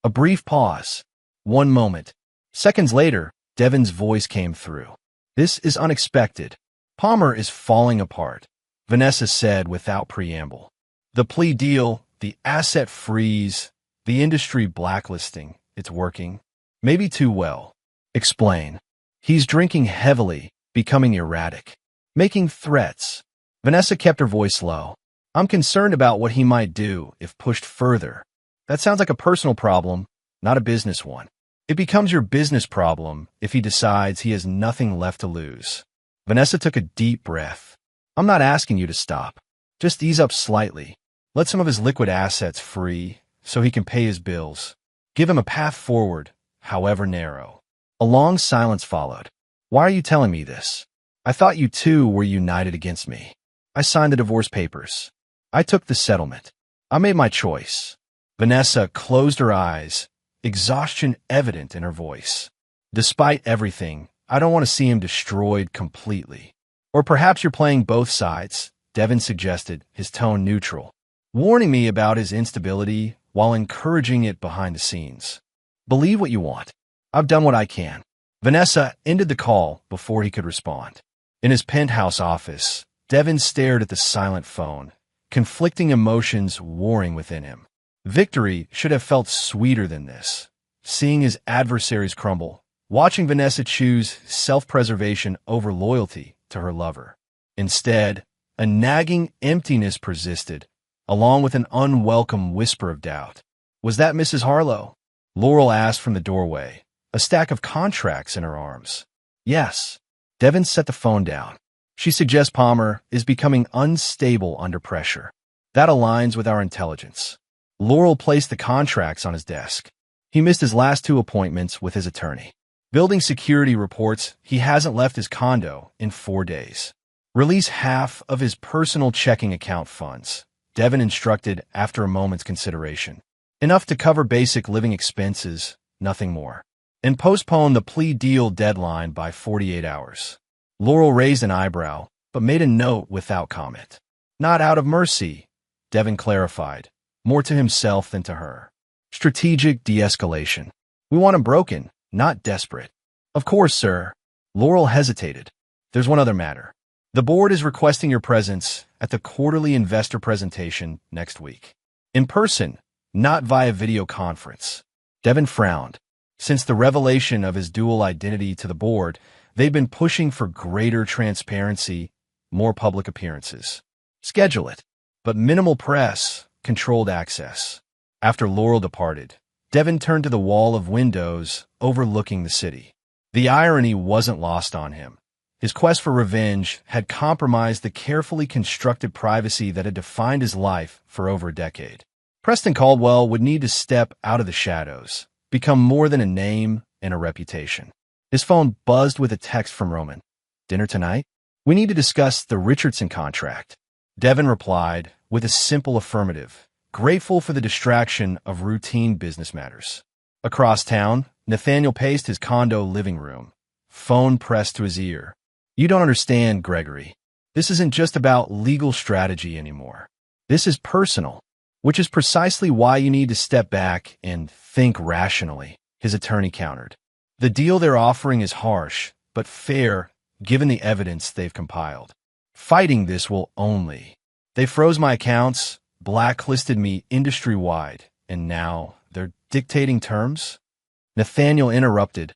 A brief pause. 1 moment. Seconds later, Devon's voice came through. This is unexpected. Palmer is falling apart, Vanessa said without preamble. The plea deal, the asset freeze, the industry blacklisting, it's working. Maybe too well. Explain. He's drinking heavily, becoming erratic, making threats. Vanessa kept her voice low. I'm concerned about what he might do if pushed further. That sounds like a personal problem, not a business one. It becomes your business problem if he decides he has nothing left to lose. Vanessa took a deep breath. I'm not asking you to stop. Just ease up slightly. Let some of his liquid assets free so he can pay his bills. Give him a path forward, however narrow. A long silence followed. Why are you telling me this? I thought you two were united against me. I signed the divorce papers. I took the settlement. I made my choice. Vanessa closed her eyes, exhaustion evident in her voice. Despite everything, I don't want to see him destroyed completely. Or perhaps you're playing both sides, Devon suggested, his tone neutral, warning me about his instability while encouraging it behind the scenes. Believe what you want. I've done what I can. Vanessa ended the call before he could respond. In his penthouse office, Devon stared at the silent phone, conflicting emotions warring within him. Victory should have felt sweeter than this. Seeing his adversaries crumble, watching Vanessa choose self-preservation over loyalty to her lover. Instead, a nagging emptiness persisted, along with an unwelcome whisper of doubt. Was that Mrs. Harlow? Laurel asked from the doorway, a stack of contracts in her arms. Yes. Devon set the phone down. She suggests Palmer is becoming unstable under pressure. That aligns with our intelligence. Laurel placed the contracts on his desk. He missed his last 2 appointments with his attorney. Building security reports he hasn't left his condo in 4 days. Release half of his personal checking account funds, Devin instructed after a moment's consideration. Enough to cover basic living expenses, nothing more. And postpone the plea deal deadline by 48 hours. Laurel raised an eyebrow, but made a note without comment. Not out of mercy, Devin clarified, more to himself than to her. Strategic de-escalation. We want him broken, not desperate. Of course, sir. Laurel hesitated. There's one other matter. The board is requesting your presence at the quarterly investor presentation next week. In person, not via video conference. Devin frowned. Since the revelation of his dual identity to the board, they've been pushing for greater transparency, more public appearances. Schedule it, but minimal press, controlled access. After Laurel departed, Devin turned to the wall of windows overlooking the city. The irony wasn't lost on him. His quest for revenge had compromised the carefully constructed privacy that had defined his life for over a decade. Preston Caldwell would need to step out of the shadows, become more than a name and a reputation. His phone buzzed with a text from Roman. Dinner tonight? We need to discuss the Richardson contract. Devin replied with a simple affirmative, grateful for the distraction of routine business matters. Across town, Nathaniel paced his condo living room, phone pressed to his ear. You don't understand, Gregory. This isn't just about legal strategy anymore. This is personal, which is precisely why you need to step back and think rationally, his attorney countered. The deal they're offering is harsh, but fair, given the evidence they've compiled. Fighting this will only. They froze my accounts, blacklisted me industry-wide, and now they're dictating terms? Nathaniel interrupted,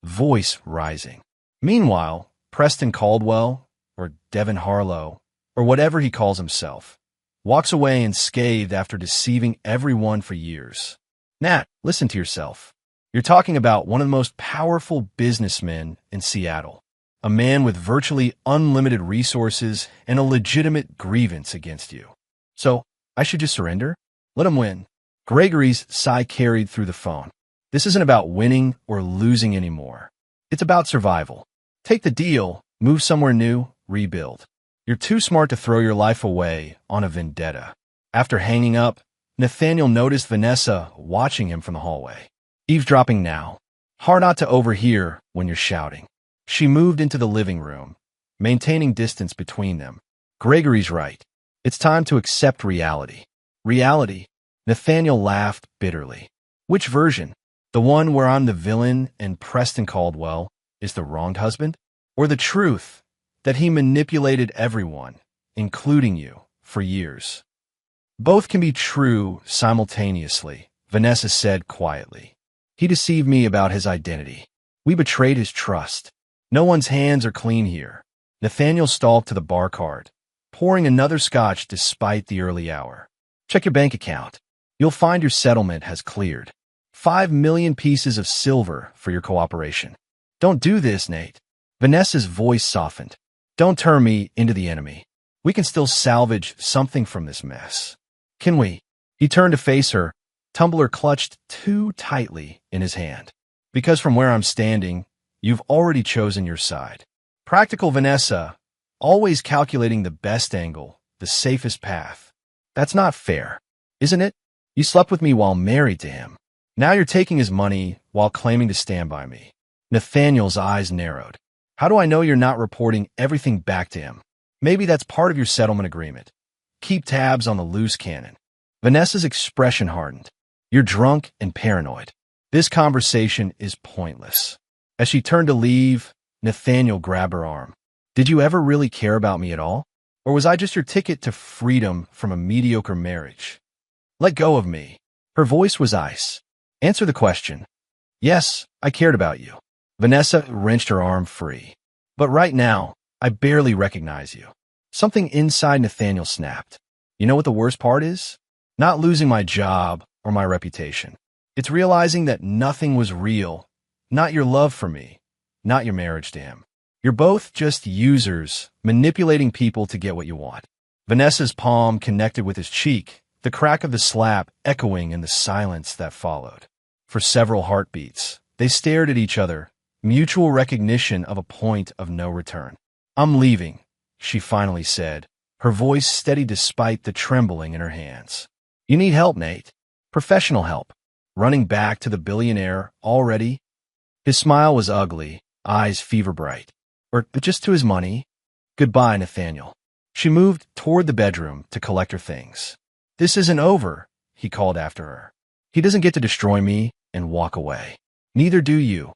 voice rising. Meanwhile, Preston Caldwell, or Devin Harlow, or whatever he calls himself, walks away unscathed after deceiving everyone for years. Nat, listen to yourself. You're talking about one of the most powerful businessmen in Seattle, a man with virtually unlimited resources and a legitimate grievance against you. So, I should just surrender? Let him win. Gregory's sigh carried through the phone. This isn't about winning or losing anymore. It's about survival. Take the deal, move somewhere new, rebuild. You're too smart to throw your life away on a vendetta. After hanging up, Nathaniel noticed Vanessa watching him from the hallway. Eavesdropping now. Hard not to overhear when you're shouting. She moved into the living room, maintaining distance between them. Gregory's right. It's time to accept reality. Reality? Nathaniel laughed bitterly. Which version? The one where I'm the villain and Preston Caldwell is the wronged husband? Or the truth that he manipulated everyone, including you, for years? Both can be true simultaneously, Vanessa said quietly. He deceived me about his identity. We betrayed his trust. No one's hands are clean here. Nathaniel stalked to the bar cart, pouring another scotch despite the early hour. Check your bank account. You'll find your settlement has cleared. 5 million pieces of silver for your cooperation. Don't do this, Nate. Vanessa's voice softened. Don't turn me into the enemy. We can still salvage something from this mess. Can we? He turned to face her, tumbler clutched too tightly in his hand. Because from where I'm standing, you've already chosen your side. Practical Vanessa, always calculating the best angle, the safest path. That's not fair, isn't it? You slept with me while married to him. Now you're taking his money while claiming to stand by me. Nathaniel's eyes narrowed. How do I know you're not reporting everything back to him? Maybe that's part of your settlement agreement. Keep tabs on the loose cannon. Vanessa's expression hardened. You're drunk and paranoid. This conversation is pointless. As she turned to leave, Nathaniel grabbed her arm. Did you ever really care about me at all? Or was I just your ticket to freedom from a mediocre marriage? Let go of me. Her voice was ice. Answer the question. Yes, I cared about you. Vanessa wrenched her arm free. But right now, I barely recognize you. Something inside Nathaniel snapped. You know what the worst part is? Not losing my job or my reputation. It's realizing that nothing was real. Not your love for me. Not your marriage to him. You're both just users, manipulating people to get what you want. Vanessa's palm connected with his cheek, the crack of the slap echoing in the silence that followed. For several heartbeats, they stared at each other, mutual recognition of a point of no return. "I'm leaving," she finally said, her voice steady despite the trembling in her hands. "You need help, Nate. Professional help. Running back to the billionaire already?" His smile was ugly, eyes fever-bright. "Or just to his money?" "Goodbye, Nathaniel." She moved toward the bedroom to collect her things. "This isn't over," he called after her. "He doesn't get to destroy me and walk away. Neither do you."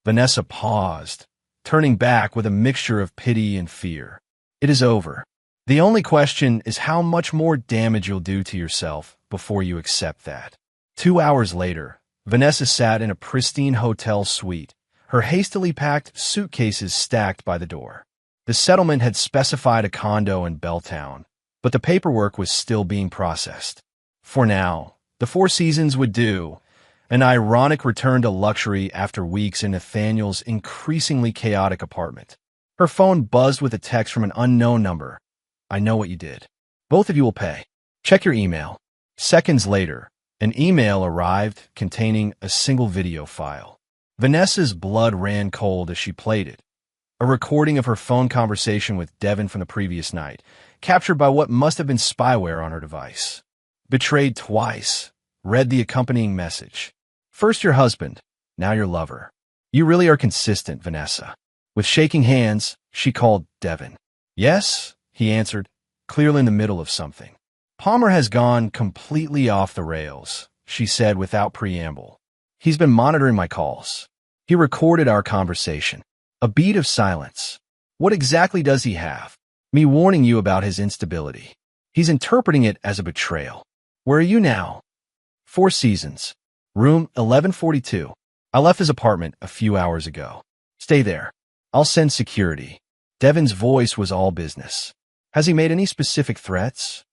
Vanessa paused, turning back with a mixture of pity and fear. "It is over. The only question is how much more damage you'll do to yourself before you accept that." 2 hours later, Vanessa sat in a pristine hotel suite, her hastily packed suitcases stacked by the door. The settlement had specified a condo in Belltown, but the paperwork was still being processed. For now, the Four Seasons would do, an ironic return to luxury after weeks in Nathaniel's increasingly chaotic apartment. Her phone buzzed with a text from an unknown number. "I know what you did. Both of you will pay. Check your email." Seconds later, an email arrived containing a single video file. Vanessa's blood ran cold as she played it. A recording of her phone conversation with Devin from the previous night, captured by what must have been spyware on her device. "Betrayed twice," read the accompanying message. "First your husband, now your lover. You really are consistent, Vanessa." With shaking hands, she called Devin. "Yes," he answered, clearly in the middle of something. "Palmer has gone completely off the rails," she said without preamble. "He's been monitoring my calls. He recorded our conversation." A beat of silence. "What exactly does he have?" "Me warning you about his instability. He's interpreting it as a betrayal." "Where are you now?" "Four Seasons. Room 1142. I left his apartment a few hours ago." "Stay there. I'll send security." Devin's voice was all business. "Has he made any specific threats?"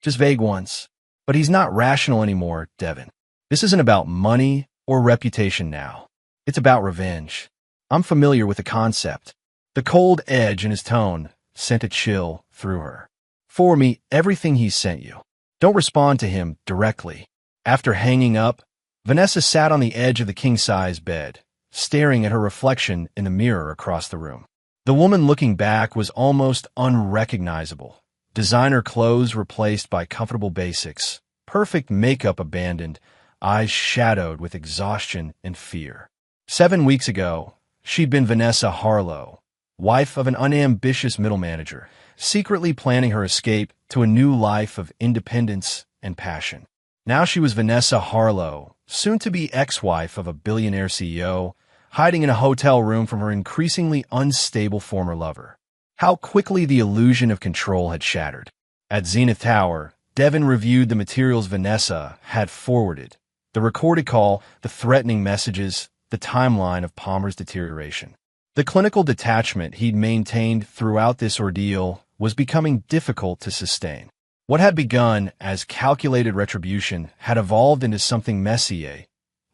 "Just vague ones. But he's not rational anymore, Devin. This isn't about money or reputation now. It's about revenge. I'm familiar with the concept." The cold edge in his tone sent a chill through her. "Forward me everything he's sent you. Don't respond to him directly." After hanging up, Vanessa sat on the edge of the king-size bed, staring at her reflection in the mirror across the room. The woman looking back was almost unrecognizable. Designer clothes replaced by comfortable basics, perfect makeup abandoned, eyes shadowed with exhaustion and fear. 7 weeks ago, she'd been Vanessa Harlow, wife of an unambitious middle manager, secretly planning her escape to a new life of independence and passion. Now she was Vanessa Harlow, soon-to-be ex-wife of a billionaire CEO, hiding in a hotel room from her increasingly unstable former lover. How quickly the illusion of control had shattered. At Zenith Tower, Devin reviewed the materials Vanessa had forwarded, the recorded call, the threatening messages, the timeline of Palmer's deterioration. The clinical detachment he'd maintained throughout this ordeal was becoming difficult to sustain. What had begun as calculated retribution had evolved into something messier,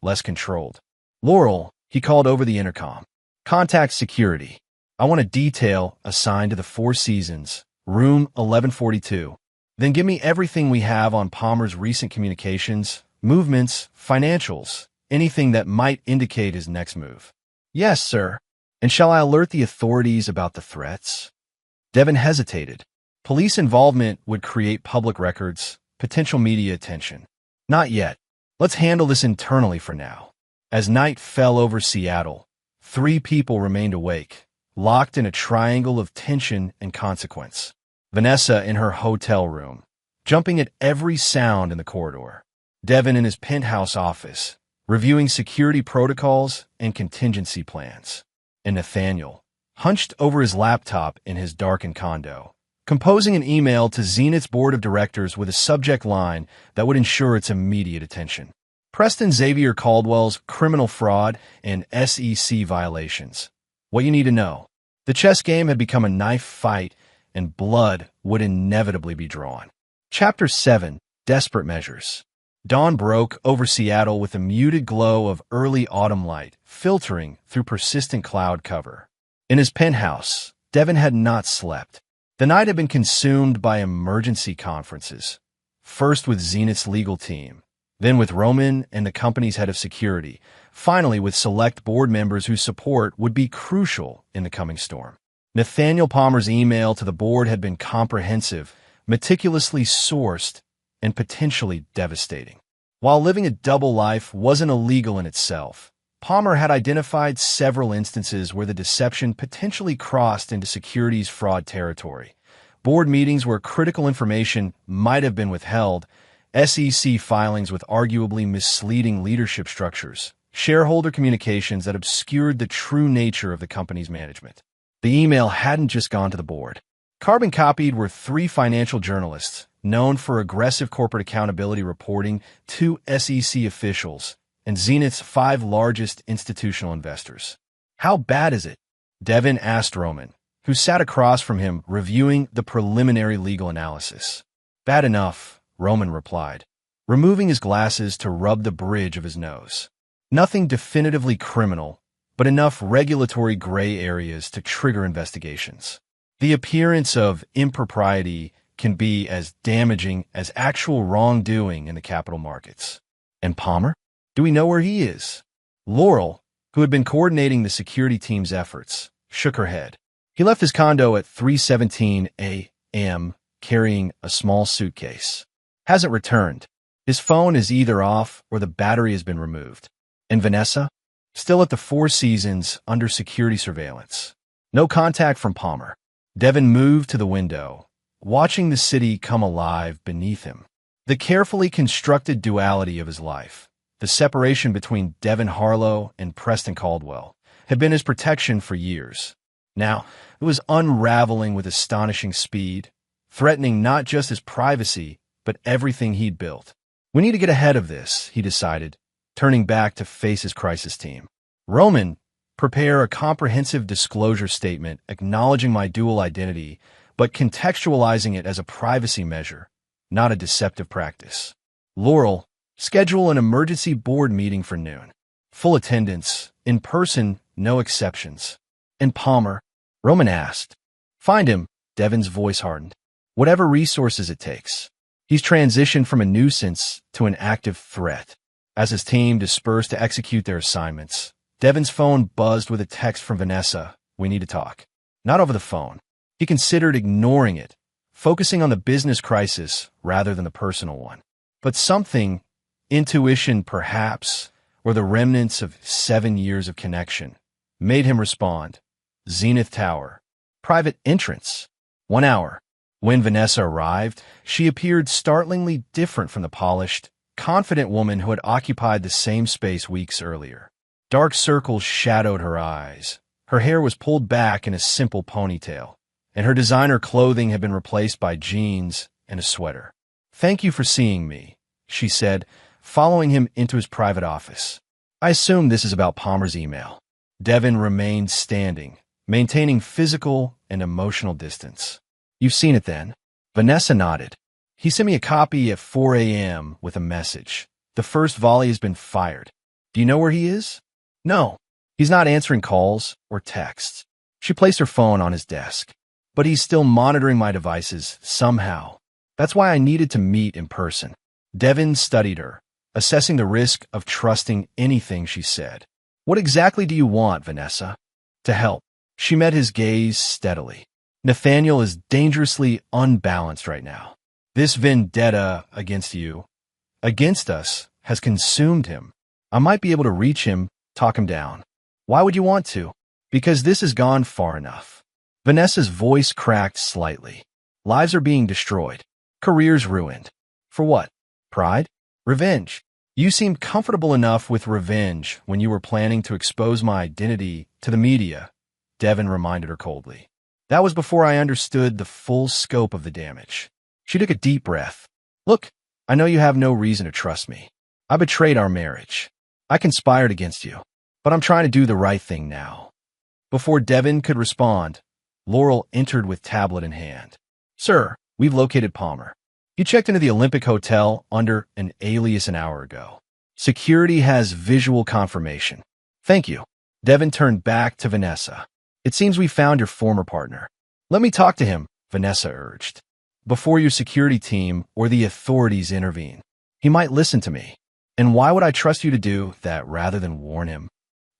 less controlled. "Laurel," he called over the intercom. "Contact security. I want a detail assigned to the Four Seasons, room 1142. Then give me everything we have on Palmer's recent communications, movements, financials, anything that might indicate his next move." "Yes, sir. And shall I alert the authorities about the threats?" Devin hesitated. Police involvement would create public records, potential media attention. "Not yet. Let's handle this internally for now." As night fell over Seattle, 3 people remained awake, locked in a triangle of tension and consequence. Vanessa in her hotel room, jumping at every sound in the corridor. Devin in his penthouse office, reviewing security protocols and contingency plans. And Nathaniel, hunched over his laptop in his darkened condo, composing an email to Zenith's board of directors with a subject line that would ensure its immediate attention. Preston Xavier Caldwell's criminal fraud and SEC violations. What you need to know. The chess game had become a knife fight, and blood would inevitably be drawn. Chapter 7. Desperate Measures. Dawn broke over Seattle with a muted glow of early autumn light filtering through persistent cloud cover. In his penthouse, Devin had not slept. The night had been consumed by emergency conferences, first with Zenith's legal team, then with Roman and the company's head of security, finally with select board members whose support would be crucial in the coming storm. Nathaniel Palmer's email to the board had been comprehensive, meticulously sourced, and potentially devastating. While living a double life wasn't illegal in itself, Palmer had identified several instances where the deception potentially crossed into securities fraud territory. Board meetings where critical information might have been withheld, SEC filings with arguably misleading leadership structures, shareholder communications that obscured the true nature of the company's management. The email hadn't just gone to the board. Carbon copied were 3 financial journalists, known for aggressive corporate accountability reporting, 2 SEC officials, and Zenith's 5 largest institutional investors. "How bad is it?" Devin asked Roman, who sat across from him reviewing the preliminary legal analysis. "Bad enough," Roman replied, removing his glasses to rub the bridge of his nose. "Nothing definitively criminal, but enough regulatory gray areas to trigger investigations. The appearance of impropriety can be as damaging as actual wrongdoing in the capital markets." "And Palmer? Do we know where he is?" Laurel, who had been coordinating the security team's efforts, shook her head. "He left his condo at 3:17 a.m. carrying a small suitcase. Hasn't returned. His phone is either off or the battery has been removed." "And Vanessa?" "Still at the Four Seasons under security surveillance. No contact from Palmer." Devin moved to the window, watching the city come alive beneath him. The carefully constructed duality of his life, the separation between Devin Harlow and Preston Caldwell, had been his protection for years. Now, it was unraveling with astonishing speed, threatening not just his privacy, but everything he'd built. "We need to get ahead of this," he decided, turning back to face his crisis team. "Roman, prepare a comprehensive disclosure statement acknowledging my dual identity, but contextualizing it as a privacy measure, not a deceptive practice. Laurel, schedule an emergency board meeting for noon. Full attendance, in person, no exceptions." "And Palmer?" Roman asked. "Find him," Devin's voice hardened. "Whatever resources it takes." He's transitioned from a nuisance to an active threat. As his team dispersed to execute their assignments, Devin's phone buzzed with a text from Vanessa. "We need to talk." Not over the phone. He considered ignoring it, focusing on the business crisis rather than the personal one. But something, intuition perhaps, or the remnants of 7 years of connection, made him respond. "Zenith Tower. Private entrance. 1 hour." When Vanessa arrived, she appeared startlingly different from the polished, confident woman who had occupied the same space weeks earlier. Dark circles shadowed her eyes. Her hair was pulled back in a simple ponytail, and her designer clothing had been replaced by jeans and a sweater. "Thank you for seeing me," she said, following him into his private office. "I assume this is about Palmer's email." Devin remained standing, maintaining physical and emotional distance. "You've seen it then?" Vanessa nodded. "He sent me a copy at 4 a.m. with a message. The first volley has been fired. Do you know where he is?" "No. He's not answering calls or texts." She placed her phone on his desk. "But he's still monitoring my devices somehow. That's why I needed to meet in person." Devin studied her, assessing the risk of trusting anything she said. "What exactly do you want, Vanessa?" "To help." She met his gaze steadily. "Nathaniel is dangerously unbalanced right now. This vendetta against you, against us, has consumed him. I might be able to reach him, talk him down." "Why would you want to?" "Because this has gone far enough." Vanessa's voice cracked slightly. "Lives are being destroyed. Careers ruined. For what? Pride? Revenge. You seemed comfortable enough with revenge when you were planning to expose my identity to the media," Devin reminded her coldly. "That was before I understood the full scope of the damage." She took a deep breath. "Look, I know you have no reason to trust me. I betrayed our marriage. I conspired against you. But I'm trying to do the right thing now." Before Devin could respond, Laurel entered with tablet in hand. "Sir, we've located Palmer. He checked into the Olympic Hotel under an alias an hour ago. Security has visual confirmation." "Thank you." Devin turned back to Vanessa. "It seems we found your former partner." "Let me talk to him," Vanessa urged. before your security team or the authorities intervene. He might listen to me. And why would I trust you to do that rather than warn him?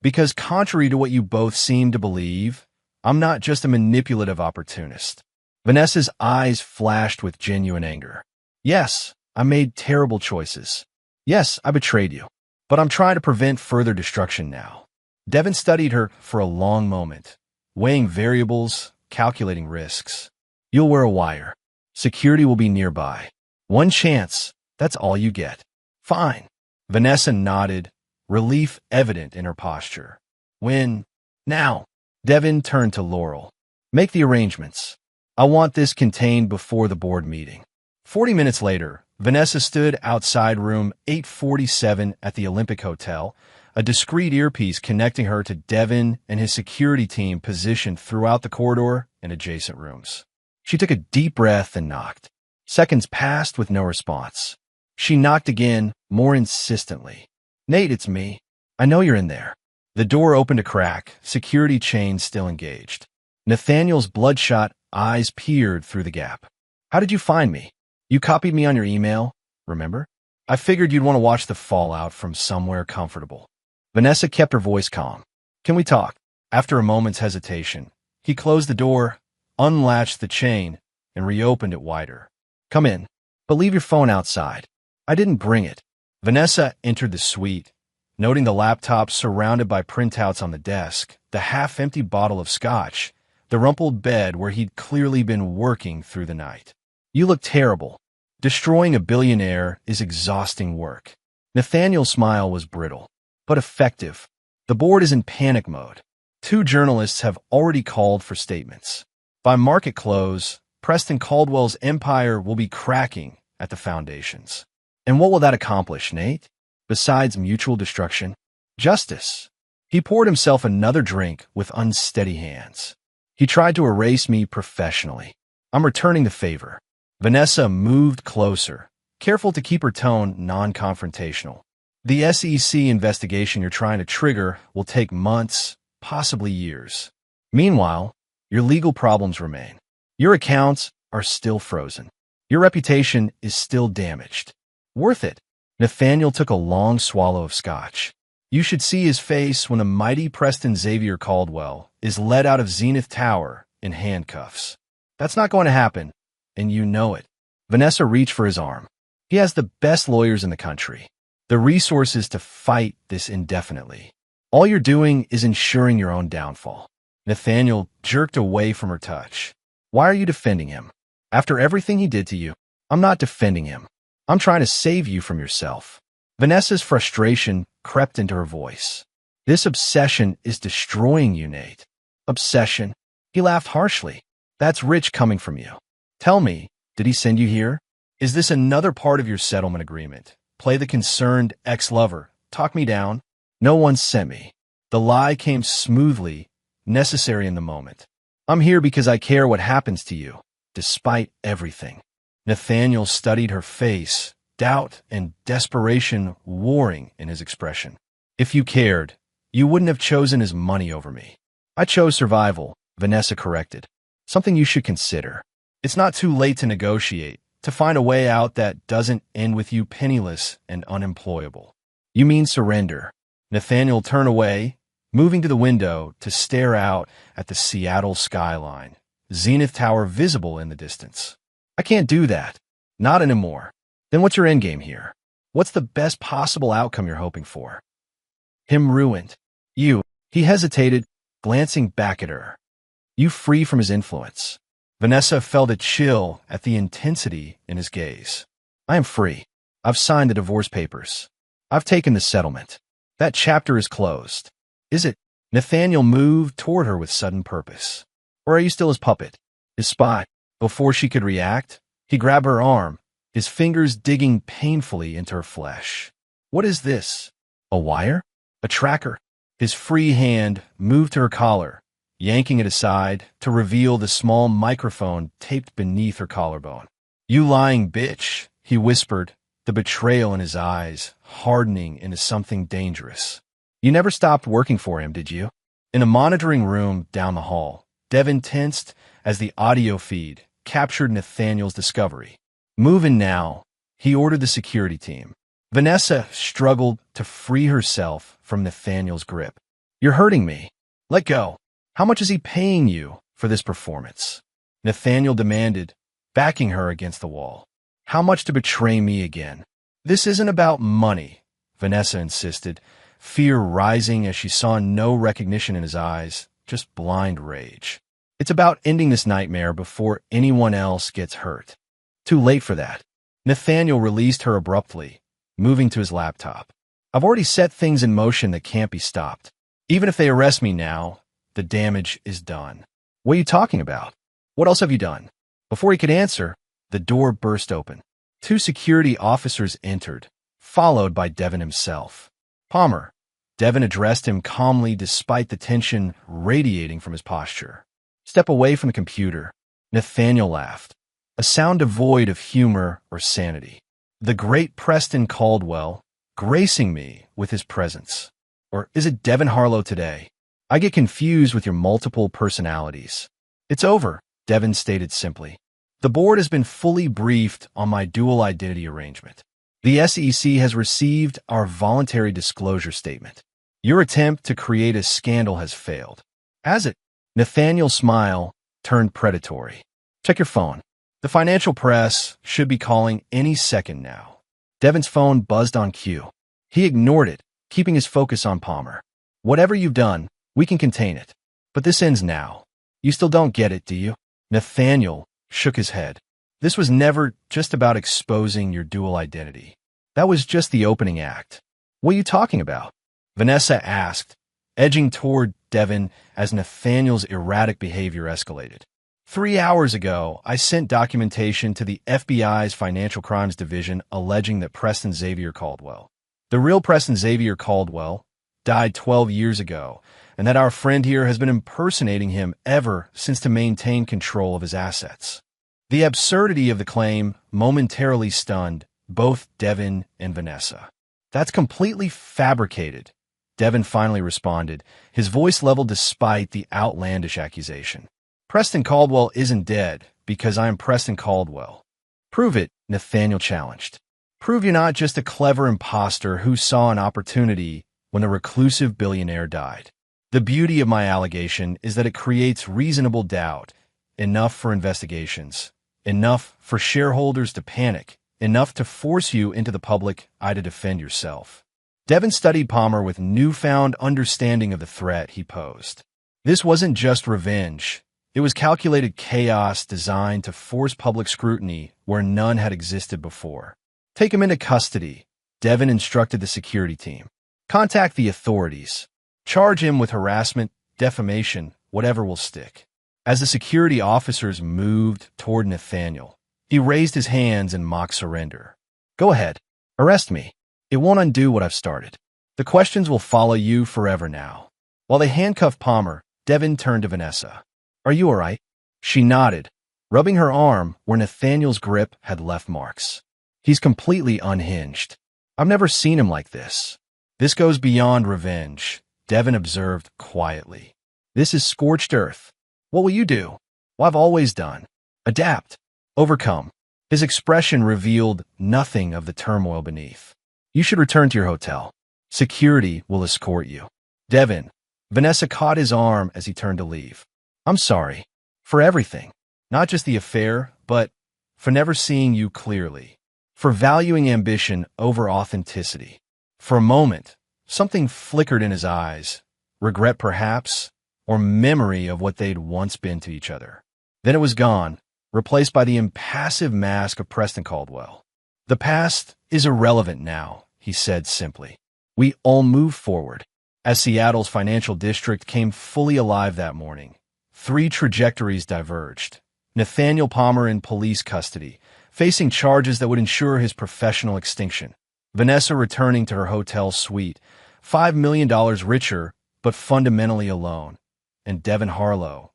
Because contrary to what you both seem to believe, I'm not just a manipulative opportunist. Vanessa's eyes flashed with genuine anger. Yes, I made terrible choices. Yes, I betrayed you. But I'm trying to prevent further destruction now. Devin studied her for a long moment, weighing variables, calculating risks. You'll wear a wire. Security will be nearby. One chance, that's all you get. Fine. Vanessa nodded, relief evident in her posture. When? Now. Devin turned to Laurel. Make the arrangements. I want this contained before the board meeting. 40 minutes later, Vanessa stood outside room 847 at the Olympic Hotel, a discreet earpiece connecting her to Devin and his security team positioned throughout the corridor and adjacent rooms. She took a deep breath and knocked. Seconds passed with no response. She knocked again, more insistently. Nate, it's me. I know you're in there. The door opened a crack, security chains still engaged. Nathaniel's bloodshot eyes peered through the gap. How did you find me? You copied me on your email, remember? I figured you'd want to watch the fallout from somewhere comfortable. Vanessa kept her voice calm. Can we talk? After a moment's hesitation, he closed the door, unlatched the chain, and reopened it wider. Come in, but leave your phone outside. I didn't bring it. Vanessa entered the suite, noting the laptop surrounded by printouts on the desk, the half-empty bottle of scotch, the rumpled bed where he'd clearly been working through the night. You look terrible. Destroying a billionaire is exhausting work. Nathaniel's smile was brittle, but effective. The board is in panic mode. 2 journalists have already called for statements. By market close, Preston Caldwell's empire will be cracking at the foundations. And what will that accomplish, Nate? Besides mutual destruction? Justice. He poured himself another drink with unsteady hands. He tried to erase me professionally. I'm returning the favor. Vanessa moved closer, careful to keep her tone non-confrontational. The SEC investigation you're trying to trigger will take months, possibly years. Meanwhile, your legal problems remain. Your accounts are still frozen. Your reputation is still damaged. Worth it. Nathaniel took a long swallow of scotch. You should see his face when the mighty Preston Xavier Caldwell is led out of Zenith Tower in handcuffs. That's not going to happen, and you know it. Vanessa reached for his arm. He has the best lawyers in the country, the resources to fight this indefinitely. All you're doing is ensuring your own downfall. Nathaniel jerked away from her touch. Why are you defending him? After everything he did to you, I'm not defending him. I'm trying to save you from yourself. Vanessa's frustration crept into her voice. This obsession is destroying you, Nate. Obsession? He laughed harshly. That's rich coming from you. Tell me, did he send you here? Is this another part of your settlement agreement? Play the concerned ex-lover. Talk me down. No one sent me. The lie came smoothly, necessary in the moment. I'm here because I care what happens to you, despite everything. Nathaniel studied her face, doubt and desperation warring in his expression. If you cared, you wouldn't have chosen his money over me. I chose survival, Vanessa corrected. Something you should consider. It's not too late to negotiate, to find a way out that doesn't end with you penniless and unemployable. You mean surrender. Nathaniel turned away, moving to the window to stare out at the Seattle skyline, Zenith Tower visible in the distance. I can't do that. Not anymore. Then what's your endgame here? What's the best possible outcome you're hoping for? Him ruined. You. He hesitated, glancing back at her. You free from his influence. Vanessa felt a chill at the intensity in his gaze. I am free. I've signed the divorce papers. I've taken the settlement. That chapter is closed. Is it? Nathaniel moved toward her with sudden purpose. Or are you still his puppet? His spy? Before she could react, he grabbed her arm, his fingers digging painfully into her flesh. What is this? A wire? A tracker? His free hand moved to her collar, yanking it aside to reveal the small microphone taped beneath her collarbone. You lying bitch, he whispered, the betrayal in his eyes hardening into something dangerous. You never stopped working for him, did you? In a monitoring room down the hall, Devin tensed as the audio feed, captured Nathaniel's discovery. "Move in now," he ordered the security team. Vanessa struggled to free herself from Nathaniel's grip. "You're hurting me. Let go. How much is he paying you for this performance?" Nathaniel demanded, backing her against the wall. "How much to betray me again?" "This isn't about money," Vanessa insisted, fear rising as she saw no recognition in his eyes, just blind rage. "It's about ending this nightmare before anyone else gets hurt." "Too late for that." Nathaniel released her abruptly, moving to his laptop. "I've already set things in motion that can't be stopped. Even if they arrest me now, the damage is done." "What are you talking about? What else have you done?" Before he could answer, the door burst open. 2 security officers entered, followed by Devin himself. "Palmer," Devin addressed him calmly despite the tension radiating from his posture. "Step away from the computer." Nathaniel laughed, a sound devoid of humor or sanity. "The great Preston Caldwell, gracing me with his presence. Or is it Devin Harlow today? I get confused with your multiple personalities." "It's over," Devin stated simply. "The board has been fully briefed on my dual identity arrangement. The SEC has received our voluntary disclosure statement. Your attempt to create a scandal has failed." "Has it?" Nathaniel's smile turned predatory. "Check your phone. The financial press should be calling any second now." Devin's phone buzzed on cue. He ignored it, keeping his focus on Palmer. "Whatever you've done, we can contain it. But this ends now. You still don't get it, do you?" Nathaniel shook his head. "This was never just about exposing your dual identity. That was just the opening act." "What are you talking about?" Vanessa asked, edging toward Devin as Nathaniel's erratic behavior escalated. 3 hours ago, I sent documentation to the FBI's Financial Crimes Division alleging that Preston Xavier Caldwell, the real Preston Xavier Caldwell, died 12 years ago, and that our friend here has been impersonating him ever since to maintain control of his assets. The absurdity of the claim momentarily stunned both Devin and Vanessa. "That's completely fabricated," Devin finally responded, his voice leveled despite the outlandish accusation. "Preston Caldwell isn't dead because I am Preston Caldwell." "Prove it," Nathaniel challenged. "Prove you're not just a clever imposter who saw an opportunity when the reclusive billionaire died. The beauty of my allegation is that it creates reasonable doubt, enough for investigations, enough for shareholders to panic, enough to force you into the public eye to defend yourself." Devin studied Palmer with newfound understanding of the threat he posed. This wasn't just revenge. It was calculated chaos designed to force public scrutiny where none had existed before. "Take him into custody," Devin instructed the security team. "Contact the authorities. Charge him with harassment, defamation, whatever will stick." As the security officers moved toward Nathaniel, he raised his hands in mock surrender. "Go ahead. Arrest me. It won't undo what I've started. The questions will follow you forever now." While they handcuffed Palmer, Devin turned to Vanessa. "Are you all right?" She nodded, rubbing her arm where Nathaniel's grip had left marks. "He's completely unhinged. I've never seen him like this." "This goes beyond revenge," Devin observed quietly. "This is scorched earth. What will you do? What I've always done. Adapt. Overcome." His expression revealed nothing of the turmoil beneath. "You should return to your hotel. Security will escort you." "Devin," Vanessa caught his arm as he turned to leave. "I'm sorry. For everything. Not just the affair, but for never seeing you clearly. For valuing ambition over authenticity." For a moment, something flickered in his eyes. Regret, perhaps, or memory of what they'd once been to each other. Then it was gone, replaced by the impassive mask of Preston Caldwell. "The past is irrelevant now," he said simply. "We all move forward." As Seattle's financial district came fully alive that morning, 3 trajectories diverged. Nathaniel Palmer in police custody, facing charges that would ensure his professional extinction. Vanessa returning to her hotel suite, $5 million richer, but fundamentally alone. And Devin Harlow.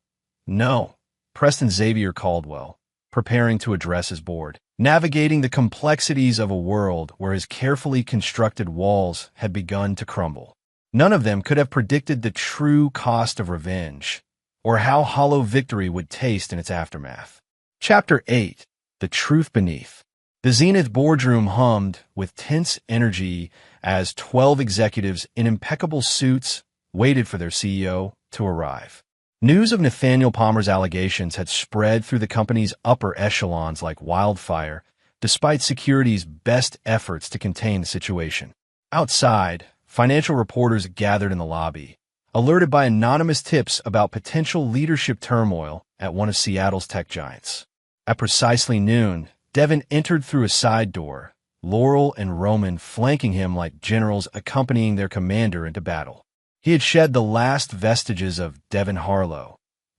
No, Preston Xavier Caldwell, preparing to address his board, navigating the complexities of a world where his carefully constructed walls had begun to crumble. None of them could have predicted the true cost of revenge, or how hollow victory would taste in its aftermath. Chapter 8. The Truth Beneath. The Zenith boardroom hummed with tense energy as 12 executives in impeccable suits waited for their CEO to arrive. News of Nathaniel Palmer's allegations had spread through the company's upper echelons like wildfire, despite security's best efforts to contain the situation. Outside, financial reporters gathered in the lobby, alerted by anonymous tips about potential leadership turmoil at one of Seattle's tech giants. At precisely noon, Devin entered through a side door, Laurel and Roman flanking him like generals accompanying their commander into battle. He had shed the last vestiges of Devin Harlow,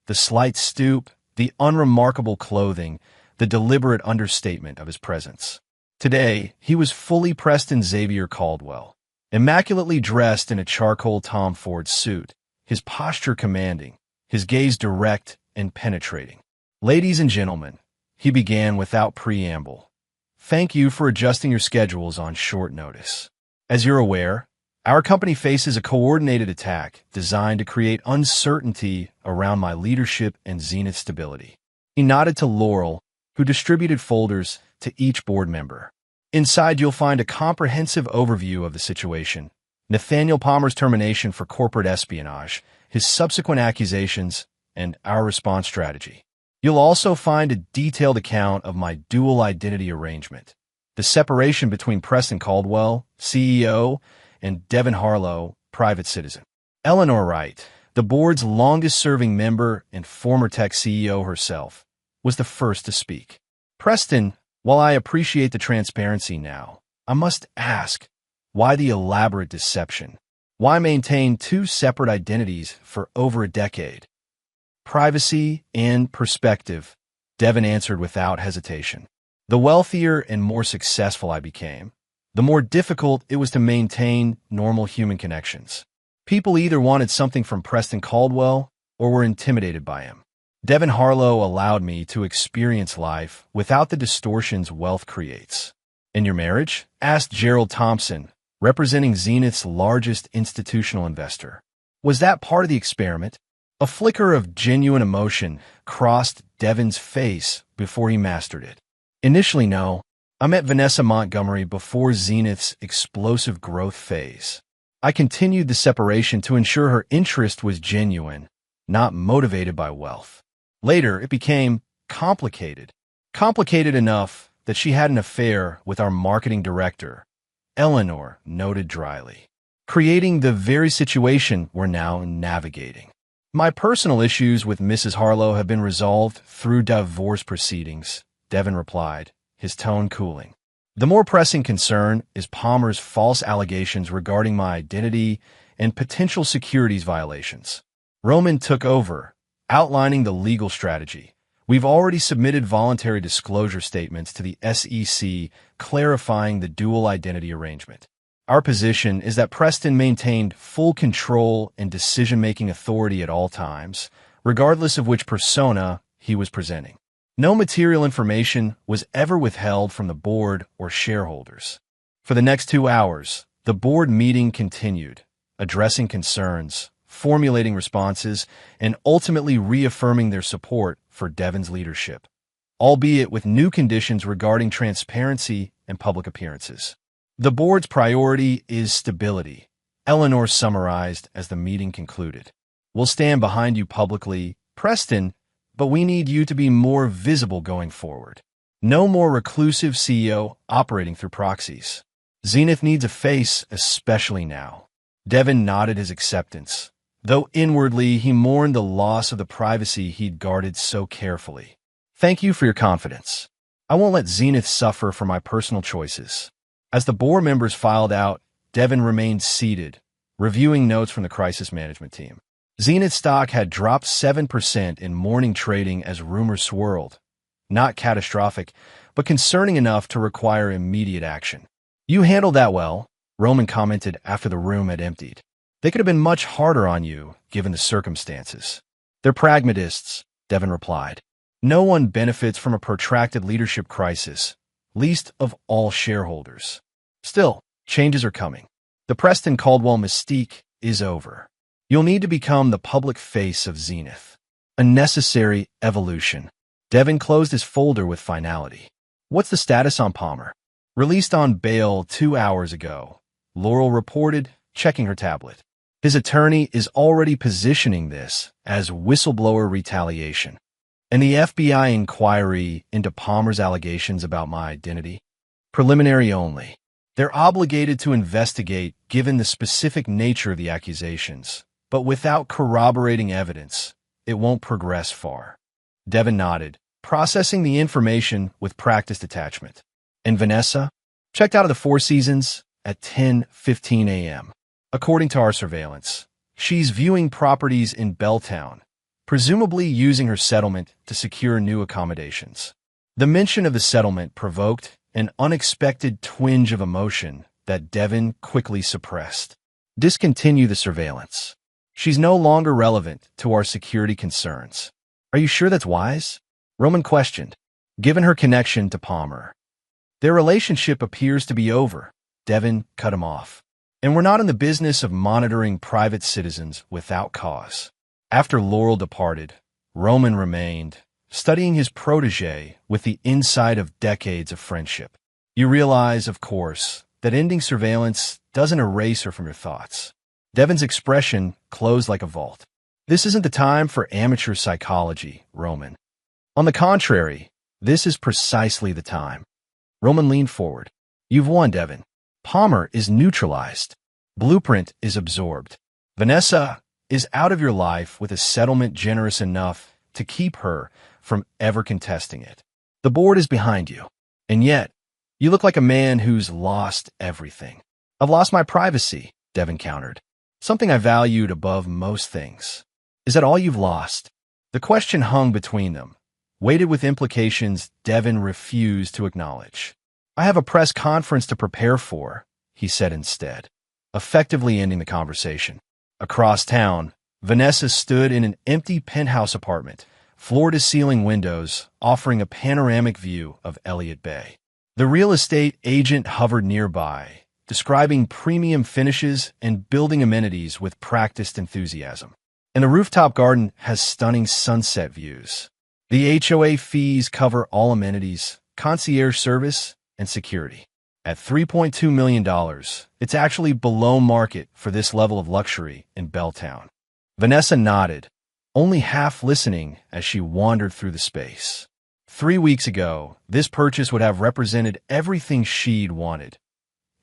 the slight stoop, the unremarkable clothing, the deliberate understatement of his presence. Today, he was fully Preston Xavier Caldwell, immaculately dressed in a charcoal Tom Ford suit, his posture commanding, his gaze direct and penetrating. "Ladies and gentlemen," he began without preamble, "thank you for adjusting your schedules on short notice. As you're aware, our company faces a coordinated attack designed to create uncertainty around my leadership and Zenith stability." He nodded to Laurel, who distributed folders to each board member. "Inside, you'll find a comprehensive overview of the situation, Nathaniel Palmer's termination for corporate espionage, his subsequent accusations, and our response strategy. You'll also find a detailed account of my dual identity arrangement, the separation between Preston Caldwell, CEO, and Devin Harlow, private citizen." Eleanor Wright, the board's longest-serving member and former tech CEO herself, was the first to speak. "Preston, while I appreciate the transparency now, I must ask, why the elaborate deception? Why maintain two separate identities for over a decade?" "Privacy and perspective," Devin answered without hesitation. "The wealthier and more successful I became, the more difficult it was to maintain normal human connections. People either wanted something from Preston Caldwell or were intimidated by him. Devin Harlow allowed me to experience life without the distortions wealth creates." "In your marriage?" asked Gerald Thompson, representing Zenith's largest institutional investor. "Was that part of the experiment?" A flicker of genuine emotion crossed Devin's face before he mastered it. "Initially, no. I met Vanessa Montgomery before Zenith's explosive growth phase. I continued the separation to ensure her interest was genuine, not motivated by wealth. Later, it became complicated. Complicated enough that she had an affair with our marketing director," Eleanor noted dryly, "creating the very situation we're now navigating. My personal issues with Mrs. Harlow have been resolved through divorce proceedings," Devin replied, his tone cooling. "The more pressing concern is Palmer's false allegations regarding my identity and potential securities violations." Roman took over, outlining the legal strategy. "We've already submitted voluntary disclosure statements to the SEC clarifying the dual identity arrangement. Our position is that Preston maintained full control and decision-making authority at all times, regardless of which persona he was presenting. No material information was ever withheld from the board or shareholders." For the next 2 hours, the board meeting continued, addressing concerns, formulating responses, and ultimately reaffirming their support for Devin's leadership, albeit with new conditions regarding transparency and public appearances. "The board's priority is stability," Eleanor summarized as the meeting concluded. "We'll stand behind you publicly, Preston, but we need you to be more visible going forward. No more reclusive CEO operating through proxies. Zenith needs a face, especially now." Devin nodded his acceptance, though inwardly he mourned the loss of the privacy he'd guarded so carefully. "Thank you for your confidence. I won't let Zenith suffer for my personal choices." As the board members filed out, Devin remained seated, reviewing notes from the crisis management team. Zenith stock had dropped 7% in morning trading as rumors swirled. Not catastrophic, but concerning enough to require immediate action. "You handled that well," Roman commented after the room had emptied. "They could have been much harder on you, given the circumstances." "They're pragmatists," Devin replied. "No one benefits from a protracted leadership crisis, least of all shareholders. Still, changes are coming. The Preston Caldwell mystique is over. You'll need to become the public face of Zenith. A necessary evolution." Devin closed his folder with finality. What's the status on Palmer? Released on bail 2 hours ago, Laurel reported, checking her tablet. His attorney is already positioning this as whistleblower retaliation. And the FBI inquiry into Palmer's allegations about my identity? Preliminary only. They're obligated to investigate given the specific nature of the accusations, but without corroborating evidence, it won't progress far. Devin nodded, processing the information with practiced detachment. And Vanessa? Checked out of the Four Seasons at 10:15 a.m. According to our surveillance, she's viewing properties in Belltown, presumably using her settlement to secure new accommodations. The mention of the settlement provoked an unexpected twinge of emotion that Devin quickly suppressed. Discontinue the surveillance. She's no longer relevant to our security concerns. Are you sure that's wise? Roman questioned, given her connection to Palmer. Their relationship appears to be over. Devin cut him off. And we're not in the business of monitoring private citizens without cause. After Laurel departed, Roman remained, studying his protege with the insight of decades of friendship. You realize, of course, that ending surveillance doesn't erase her from your thoughts. Devin's expression closed like a vault. This isn't the time for amateur psychology, Roman. On the contrary, this is precisely the time. Roman leaned forward. You've won, Devin. Palmer is neutralized. Blueprint is absorbed. Vanessa is out of your life with a settlement generous enough to keep her from ever contesting it. The board is behind you. And yet, you look like a man who's lost everything. I've lost my privacy, Devin countered. Something I valued above most things. Is that all you've lost? The question hung between them, weighted with implications Devin refused to acknowledge. I have a press conference to prepare for, he said instead, effectively ending the conversation. Across town, Vanessa stood in an empty penthouse apartment, floor-to-ceiling windows offering a panoramic view of Elliott Bay. The real estate agent hovered nearby, describing premium finishes and building amenities with practiced enthusiasm. And the rooftop garden has stunning sunset views. The HOA fees cover all amenities, concierge service, and security. At $3.2 million, it's actually below market for this level of luxury in Belltown. Vanessa nodded, only half listening as she wandered through the space. 3 weeks ago, this purchase would have represented everything she'd wanted.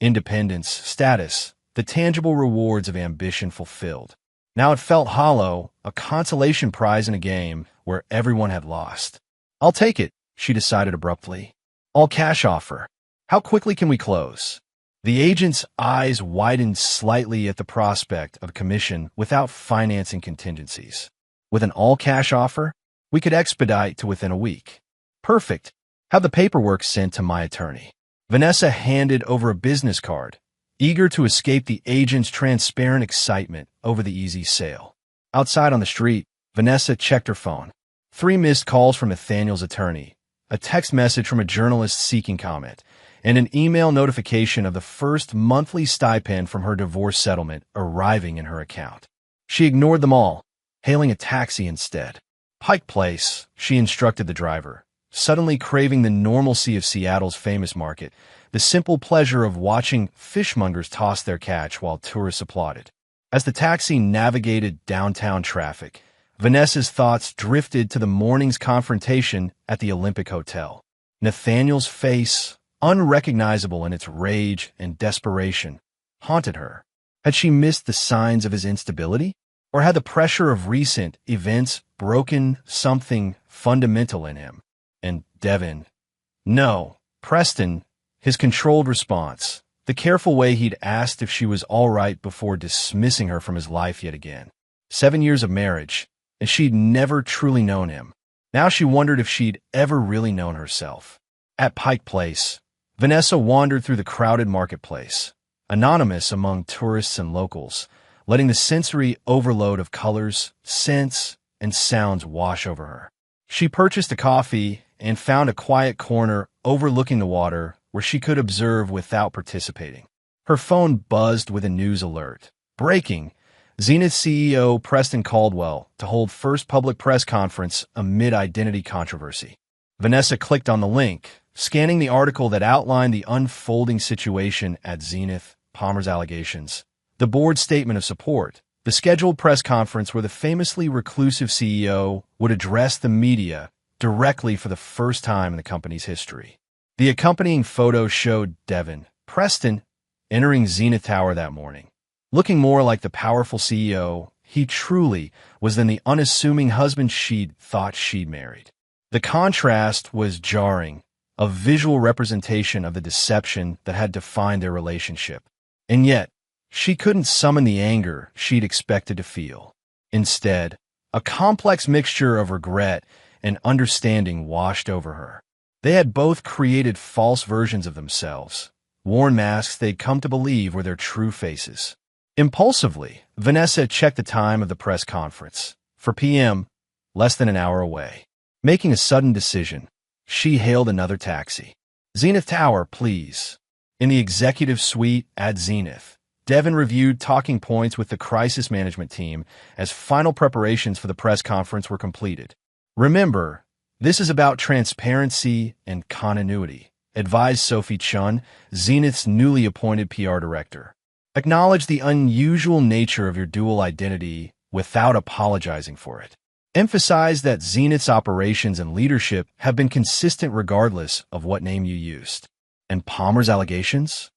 Independence, status, the tangible rewards of ambition fulfilled. Now it felt hollow, a consolation prize in a game where everyone had lost. I'll take it, she decided abruptly. All cash offer. How quickly can we close? The agent's eyes widened slightly at the prospect of commission without financing contingencies. With an all-cash offer, we could expedite to within a week. Perfect. Have the paperwork sent to my attorney. Vanessa handed over a business card, eager to escape the agent's transparent excitement over the easy sale. Outside on the street, Vanessa checked her phone. 3 missed calls from Nathaniel's attorney, a text message from a journalist seeking comment, and an email notification of the first monthly stipend from her divorce settlement arriving in her account. She ignored them all, hailing a taxi instead. Pike Place, she instructed the driver, suddenly craving the normalcy of Seattle's famous market, the simple pleasure of watching fishmongers toss their catch while tourists applauded. As the taxi navigated downtown traffic, Vanessa's thoughts drifted to the morning's confrontation at the Olympic Hotel. Nathaniel's face, unrecognizable in its rage and desperation, haunted her. Had she missed the signs of his instability? Or had the pressure of recent events broken something fundamental in him? And Devin? No. Preston, his controlled response, the careful way he'd asked if she was all right before dismissing her from his life yet again. 7 years of marriage, and she'd never truly known him. Now she wondered if she'd ever really known herself. At Pike Place, Vanessa wandered through the crowded marketplace, anonymous among tourists and locals, letting the sensory overload of colors, scents, and sounds wash over her. She purchased a coffee and found a quiet corner overlooking the water where she could observe without participating. Her phone buzzed with a news alert. Breaking! Zenith CEO Preston Caldwell to hold first public press conference amid identity controversy. Vanessa clicked on the link, scanning the article that outlined the unfolding situation at Zenith, Palmer's allegations, the board's statement of support, the scheduled press conference where the famously reclusive CEO would address the media directly for the first time in the company's history. The accompanying photo showed Devin Preston entering Zenith Tower that morning. Looking more like the powerful CEO he truly was than the unassuming husband she'd thought she'd married. The contrast was jarring, a visual representation of the deception that had defined their relationship. And yet, she couldn't summon the anger she'd expected to feel. Instead, a complex mixture of regret and understanding washed over her. They had both created false versions of themselves, worn masks they'd come to believe were their true faces. Impulsively, Vanessa checked the time of the press conference. 4 p.m., less than an hour away. Making a sudden decision, she hailed another taxi. Zenith Tower, please. In the executive suite at Zenith, Devin reviewed talking points with the crisis management team as final preparations for the press conference were completed. Remember, this is about transparency and continuity, advised Sophie Chun, Zenith's newly appointed PR director. Acknowledge the unusual nature of your dual identity without apologizing for it. Emphasize that Zenith's operations and leadership have been consistent regardless of what name you used. And Palmer's allegations?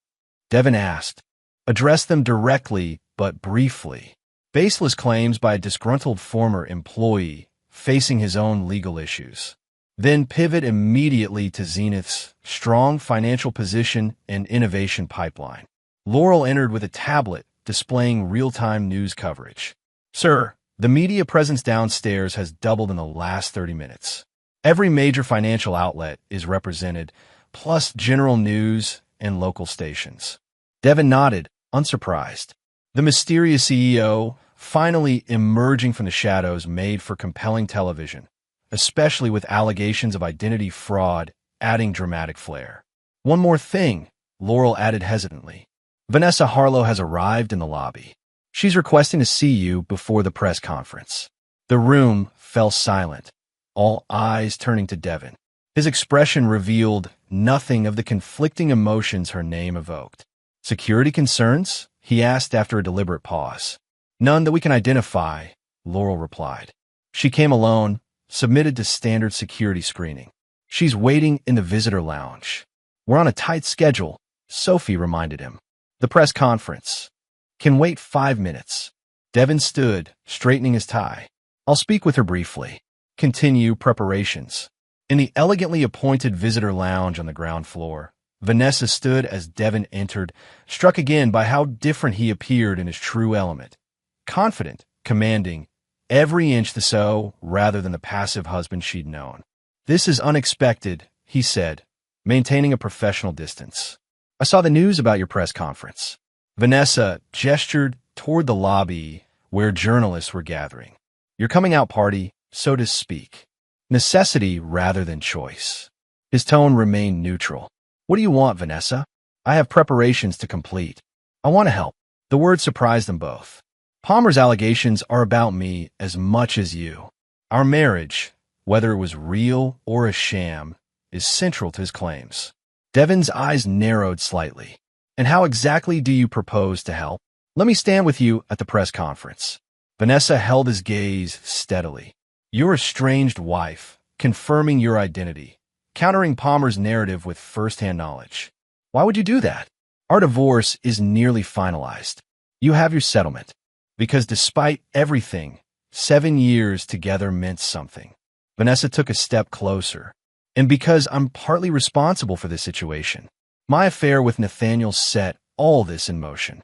Devin asked. Address them directly but briefly. Baseless claims by a disgruntled former employee facing his own legal issues. Then pivot immediately to Zenith's strong financial position and innovation pipeline. Laurel entered with a tablet displaying real-time news coverage. Sir, the media presence downstairs has doubled in the last 30 minutes. Every major financial outlet is represented, plus general news and local stations. Devin nodded, unsurprised. The mysterious CEO, finally emerging from the shadows, made for compelling television, especially with allegations of identity fraud adding dramatic flair. One more thing, Laurel added hesitantly. Vanessa Harlow has arrived in the lobby. She's requesting to see you before the press conference. The room fell silent, all eyes turning to Devin. His expression revealed nothing of the conflicting emotions her name evoked. Security concerns? He asked after a deliberate pause. None that we can identify, Laurel replied. She came alone, submitted to standard security screening. She's waiting in the visitor lounge. We're on a tight schedule, Sophie reminded him. The press conference can wait 5 minutes. Devin stood, straightening his tie. I'll speak with her briefly. Continue preparations. In the elegantly appointed visitor lounge on the ground floor, Vanessa stood as Devin entered, struck again by how different he appeared in his true element. Confident, commanding, every inch the so rather than the passive husband she'd known. This is unexpected, he said, maintaining a professional distance. I saw the news about your press conference. Vanessa gestured toward the lobby where journalists were gathering. Your coming out party, so to speak. Necessity rather than choice. His tone remained neutral. What do you want, Vanessa? I have preparations to complete. I want to help. The word surprised them both. Palmer's allegations are about me as much as you. Our marriage, whether it was real or a sham, is central to his claims. Devin's eyes narrowed slightly. And how exactly do you propose to help? Let me stand with you at the press conference. Vanessa held his gaze steadily. Your estranged wife, confirming your identity, countering Palmer's narrative with first-hand knowledge. Why would you do that? Our divorce is nearly finalized. You have your settlement. Because despite everything, 7 years together meant something. Vanessa took a step closer. And because I'm partly responsible for this situation. My affair with Nathaniel set all this in motion.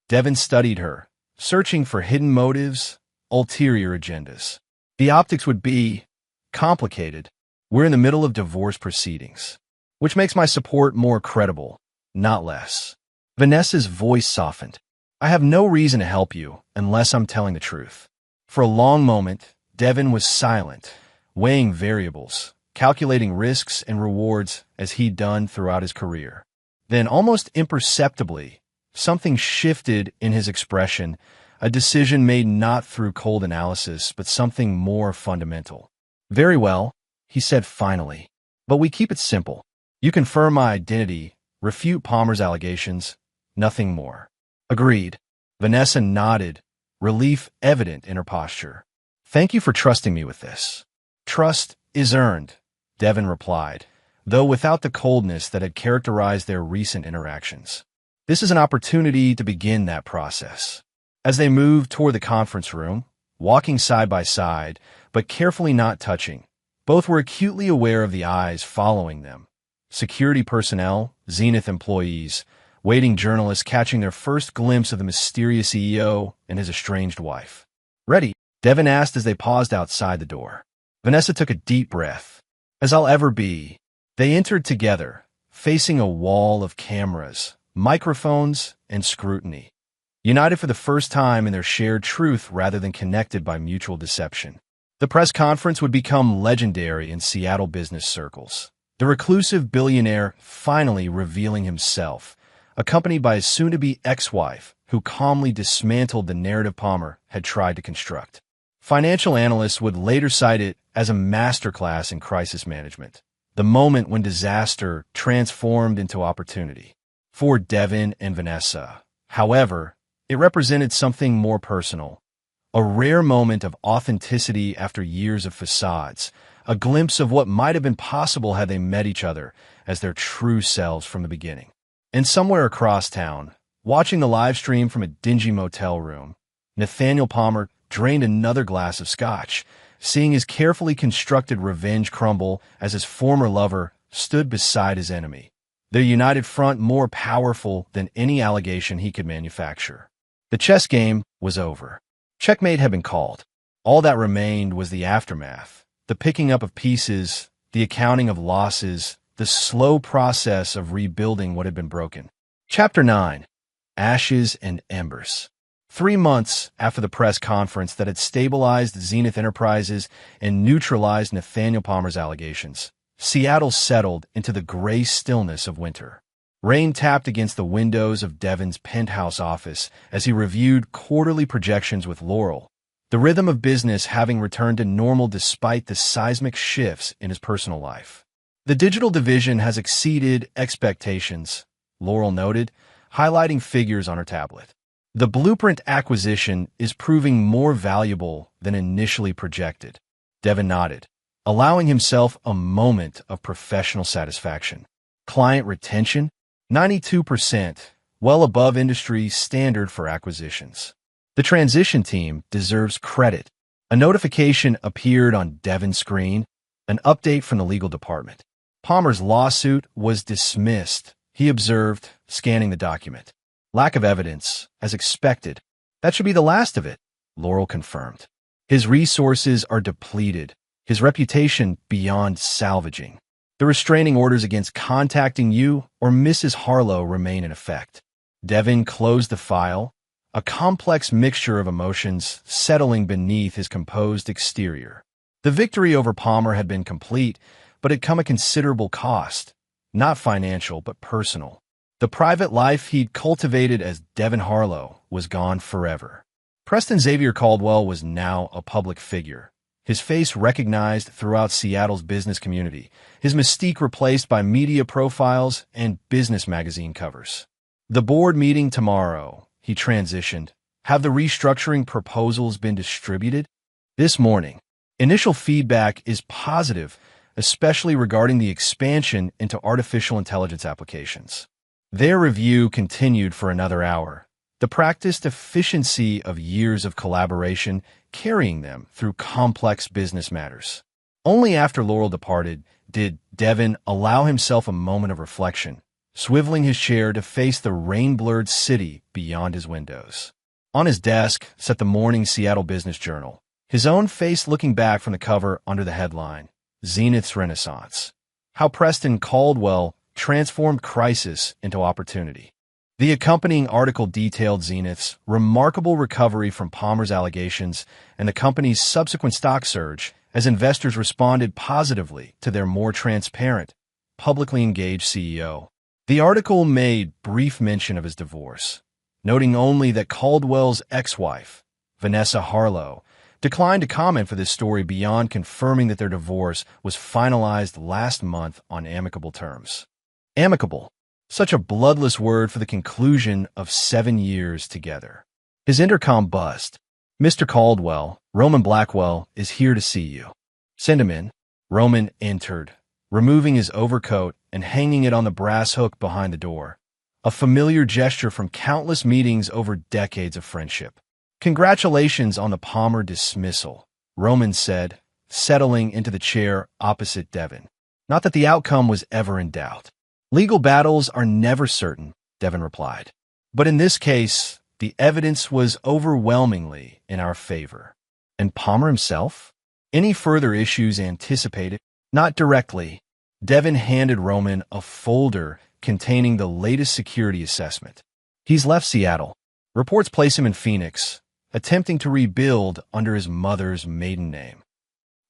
Devin studied her, searching for hidden motives, ulterior agendas. The optics would be complicated. We're in the middle of divorce proceedings, which makes my support more credible, not less. Vanessa's voice softened. I have no reason to help you unless I'm telling the truth. For a long moment, Devin was silent, weighing variables, calculating risks and rewards as he'd done throughout his career. Then, almost imperceptibly, something shifted in his expression, a decision made not through cold analysis, but something more fundamental. Very well, he said finally. But we keep it simple. You confirm my identity, refute Palmer's allegations, nothing more. Agreed. Vanessa nodded, relief evident in her posture. Thank you for trusting me with this. Trust is earned, Devin replied, though without the coldness that had characterized their recent interactions. This is an opportunity to begin that process. As they moved toward the conference room, walking side by side, but carefully not touching, both were acutely aware of the eyes following them. Security personnel, Zenith employees, waiting journalists catching their first glimpse of the mysterious CEO and his estranged wife. Ready? Devin asked as they paused outside the door. Vanessa took a deep breath. As I'll ever be. They entered together, facing a wall of cameras, microphones, and scrutiny. United for the first time in their shared truth rather than connected by mutual deception. The press conference would become legendary in Seattle business circles. The reclusive billionaire finally revealing himself, accompanied by his soon-to-be ex-wife, who calmly dismantled the narrative Palmer had tried to construct. Financial analysts would later cite it as a masterclass in crisis management, the moment when disaster transformed into opportunity. For Devin and Vanessa, however, it represented something more personal, a rare moment of authenticity after years of facades, a glimpse of what might have been possible had they met each other as their true selves from the beginning. And somewhere across town, watching the live stream from a dingy motel room, Nathaniel Palmer drained another glass of scotch, seeing his carefully constructed revenge crumble as his former lover stood beside his enemy, their united front more powerful than any allegation he could manufacture. The chess game was over. Checkmate had been called. All that remained was the aftermath, the picking up of pieces, the accounting of losses, the slow process of rebuilding what had been broken. Chapter 9. Ashes and Embers. 3 months after the press conference that had stabilized Zenith Enterprises and neutralized Nathaniel Palmer's allegations, Seattle settled into the gray stillness of winter. Rain tapped against the windows of Devin's penthouse office as he reviewed quarterly projections with Laurel, the rhythm of business having returned to normal despite the seismic shifts in his personal life. The digital division has exceeded expectations, Laurel noted, highlighting figures on her tablet. The Blueprint acquisition is proving more valuable than initially projected. Devin nodded, allowing himself a moment of professional satisfaction. Client retention? 92%, well above industry standard for acquisitions. The transition team deserves credit. A notification appeared on Devin's screen, an update from the legal department. Palmer's lawsuit was dismissed, he observed, scanning the document. Lack of evidence, as expected. That should be the last of it, Laurel confirmed. His resources are depleted, his reputation beyond salvaging. The restraining orders against contacting you or Mrs. Harlow remain in effect. Devin closed the file, a complex mixture of emotions settling beneath his composed exterior. The victory over Palmer had been complete, but had come at considerable cost, not financial but personal. The private life he'd cultivated as Devin Harlow was gone forever. Preston Xavier Caldwell was now a public figure, his face recognized throughout Seattle's business community, his mystique replaced by media profiles and business magazine covers. The board meeting tomorrow, he transitioned. Have the restructuring proposals been distributed? This morning. Initial feedback is positive, especially regarding the expansion into artificial intelligence applications. Their review continued for another hour, the practiced efficiency of years of collaboration carrying them through complex business matters. Only after Laurel departed did Devin allow himself a moment of reflection, swiveling his chair to face the rain-blurred city beyond his windows. On his desk sat the morning Seattle Business Journal, his own face looking back from the cover under the headline, Zenith's Renaissance. How Preston Caldwell transformed crisis into opportunity. The accompanying article detailed Zenith's remarkable recovery from Palmer's allegations and the company's subsequent stock surge as investors responded positively to their more transparent, publicly engaged CEO. The article made brief mention of his divorce, noting only that Caldwell's ex-wife, Vanessa Harlow, declined to comment for this story beyond confirming that their divorce was finalized last month on amicable terms. Amicable. Such a bloodless word for the conclusion of 7 years together. His intercom buzzed. "Mr. Caldwell, Roman Blackwell is here to see you." "Send him in." Roman entered, removing his overcoat and hanging it on the brass hook behind the door, a familiar gesture from countless meetings over decades of friendship. "Congratulations on the Palmer dismissal," Roman said, settling into the chair opposite Devin. "Not that the outcome was ever in doubt." "Legal battles are never certain," Devin replied. "But in this case, the evidence was overwhelmingly in our favor." "And Palmer himself? Any further issues anticipated?" "Not directly." Devin handed Roman a folder containing the latest security assessment. "He's left Seattle. Reports place him in Phoenix, attempting to rebuild under his mother's maiden name."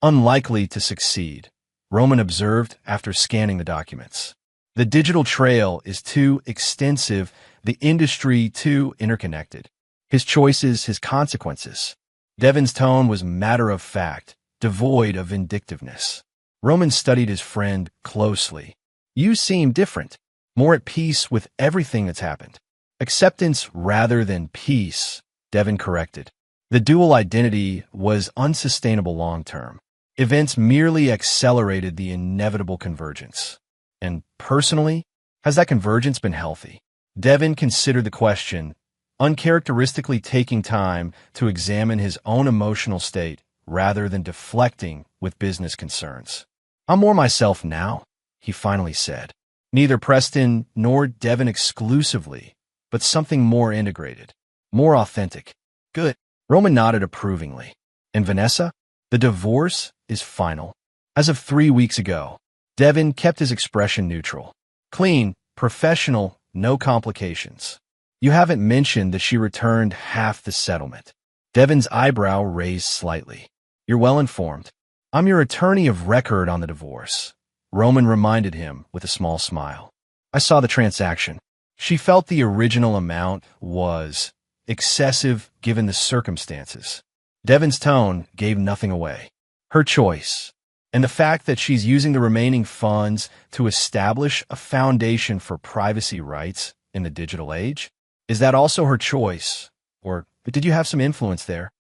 "Unlikely to succeed," Roman observed after scanning the documents. "The digital trail is too extensive, the industry too interconnected. His choices, his consequences." Devin's tone was matter-of-fact, devoid of vindictiveness. Roman studied his friend closely. "You seem different, more at peace with everything that's happened." "Acceptance rather than peace," Devin corrected. "The dual identity was unsustainable long-term. Events merely accelerated the inevitable convergence." "And personally, has that convergence been healthy?" Devin considered the question, uncharacteristically taking time to examine his own emotional state rather than deflecting with business concerns. "I'm more myself now," he finally said. "Neither Preston nor Devin exclusively, but something more integrated, more authentic." "Good." Roman nodded approvingly. "And Vanessa? The divorce is final." "As of 3 weeks ago." Devin kept his expression neutral. "Clean, professional, no complications." "You haven't mentioned that she returned half the settlement." Devin's eyebrow raised slightly. "You're well informed. I'm your attorney of record on the divorce," Roman reminded him with a small smile. "I saw the transaction." She felt the original amount was excessive given the circumstances. Devin's tone gave nothing away. "Her choice. And the fact that she's using the remaining funds to establish a foundation for privacy rights in the digital age? Is that also her choice? Or did you have some influence there?"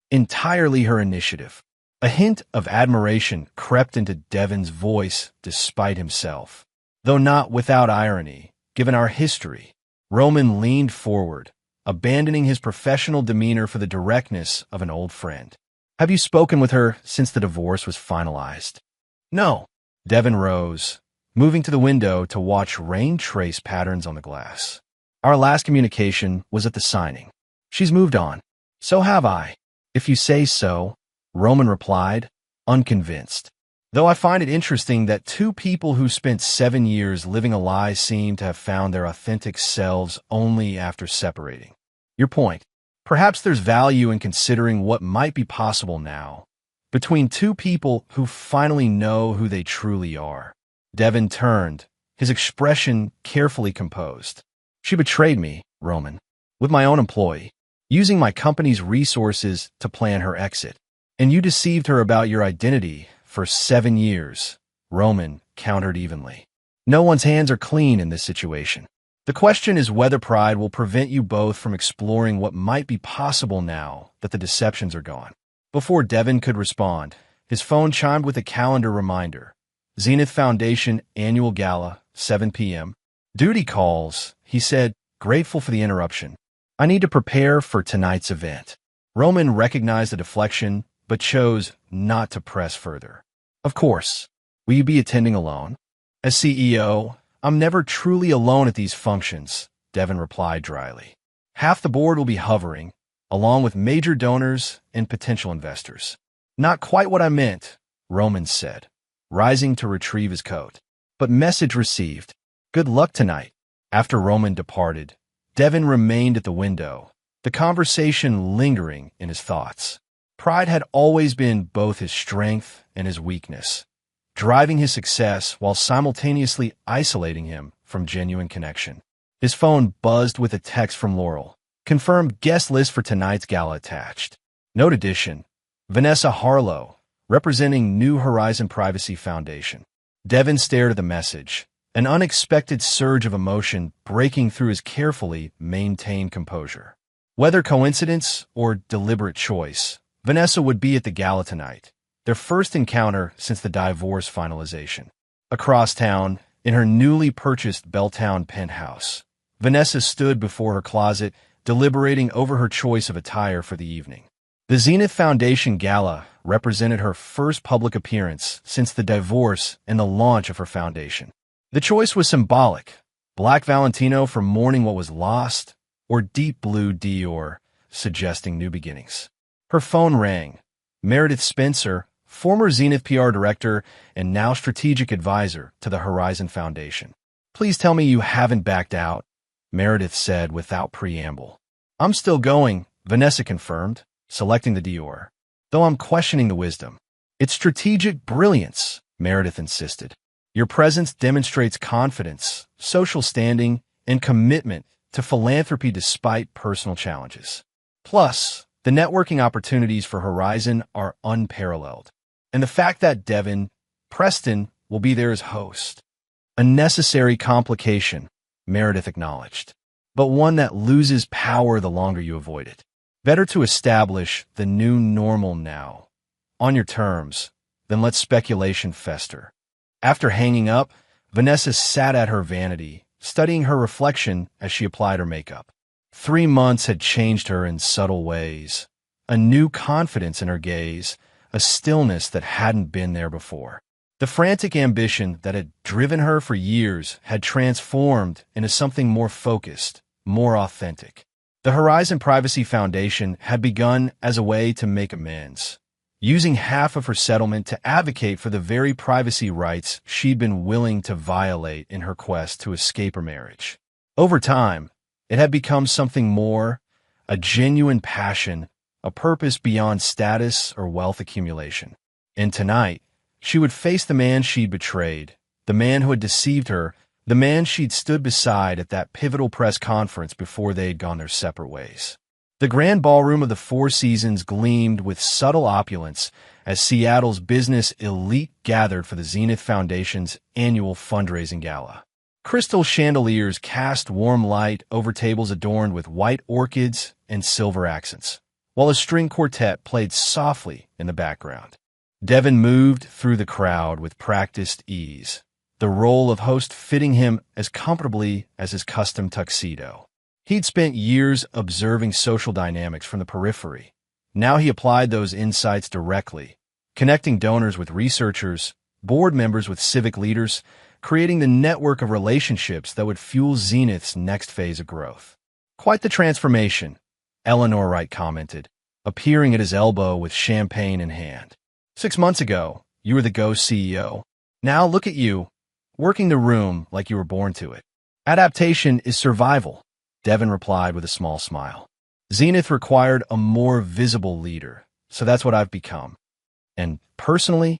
"Entirely her initiative." A hint of admiration crept into Devin's voice despite himself, though not without irony, given our history. Roman leaned forward, abandoning his professional demeanor for the directness of an old friend. "Have you spoken with her since the divorce was finalized?" "No." Devin rose, moving to the window to watch rain trace patterns on the glass. "Our last communication was at the signing. She's moved on." "So have I." "If you say so," Roman replied, unconvinced. "Though I find it interesting that two people who spent 7 years living a lie seem to have found their authentic selves only after separating." "Your point. Perhaps there's value in considering what might be possible now, between two people who finally know who they truly are." Devin turned, his expression carefully composed. "She betrayed me, Roman, with my own employee, using my company's resources to plan her exit. And you deceived her about your identity for 7 years," Roman countered evenly. "No one's hands are clean in this situation. The question is whether pride will prevent you both from exploring what might be possible now that the deceptions are gone." Before Devin could respond, his phone chimed with a calendar reminder. Zenith Foundation Annual Gala, 7 p.m. "Duty calls," he said, grateful for the interruption. "I need to prepare for tonight's event." Roman recognized the deflection, but chose not to press further. "Of course. Will you be attending alone?" "As CEO, I'm never truly alone at these functions," Devin replied dryly. "Half the board will be hovering, along with major donors and potential investors." "Not quite what I meant," Roman said, rising to retrieve his coat. "But message received. Good luck tonight." After Roman departed, Devin remained at the window, the conversation lingering in his thoughts. Pride had always been both his strength and his weakness, driving his success while simultaneously isolating him from genuine connection. His phone buzzed with a text from Laurel. Confirmed guest list for tonight's gala attached. Note addition, Vanessa Harlow, representing New Horizon Privacy Foundation. Devin stared at the message, an unexpected surge of emotion breaking through his carefully maintained composure. Whether coincidence or deliberate choice, Vanessa would be at the gala tonight, their first encounter since the divorce finalization. Across town, in her newly purchased Belltown penthouse, Vanessa stood before her closet, deliberating over her choice of attire for the evening. The Zenith Foundation Gala represented her first public appearance since the divorce and the launch of her foundation. The choice was symbolic: black Valentino for mourning what was lost, or deep blue Dior, suggesting new beginnings. Her phone rang. Meredith Spencer, former Zenith PR director and now strategic advisor to the Horizon Foundation. "Please tell me you haven't backed out," Meredith said without preamble. "I'm still going," Vanessa confirmed, selecting the Dior. "Though I'm questioning the wisdom." "It's strategic brilliance," Meredith insisted. "Your presence demonstrates confidence, social standing, and commitment to philanthropy despite personal challenges. Plus, the networking opportunities for Horizon are unparalleled. And the fact that Devin Preston will be there as host. A necessary complication," Meredith acknowledged, "but one that loses power the longer you avoid it. Better to establish the new normal now, on your terms, than let speculation fester." After hanging up, Vanessa sat at her vanity, studying her reflection as she applied her makeup. 3 months had changed her in subtle ways. A new confidence in her gaze, a stillness that hadn't been there before. The frantic ambition that had driven her for years had transformed into something more focused, more authentic. The Horizon Privacy Foundation had begun as a way to make amends, using half of her settlement to advocate for the very privacy rights she'd been willing to violate in her quest to escape her marriage. Over time, it had become something more, a genuine passion, a purpose beyond status or wealth accumulation. And tonight, she would face the man she'd betrayed, the man who had deceived her, the man she'd stood beside at that pivotal press conference before they'd gone their separate ways. The grand ballroom of the Four Seasons gleamed with subtle opulence as Seattle's business elite gathered for the Zenith Foundation's annual fundraising gala. Crystal chandeliers cast warm light over tables adorned with white orchids and silver accents, while a string quartet played softly in the background. Devin moved through the crowd with practiced ease, the role of host fitting him as comfortably as his custom tuxedo. He'd spent years observing social dynamics from the periphery. Now he applied those insights directly, connecting donors with researchers, board members with civic leaders, creating the network of relationships that would fuel Zenith's next phase of growth. "Quite the transformation," Eleanor Wright commented, appearing at his elbow with champagne in hand. "6 months ago, you were the ghost CEO. Now look at you, working the room like you were born to it." "Adaptation is survival," Devin replied with a small smile. "Zenith required a more visible leader, so that's what I've become. And personally,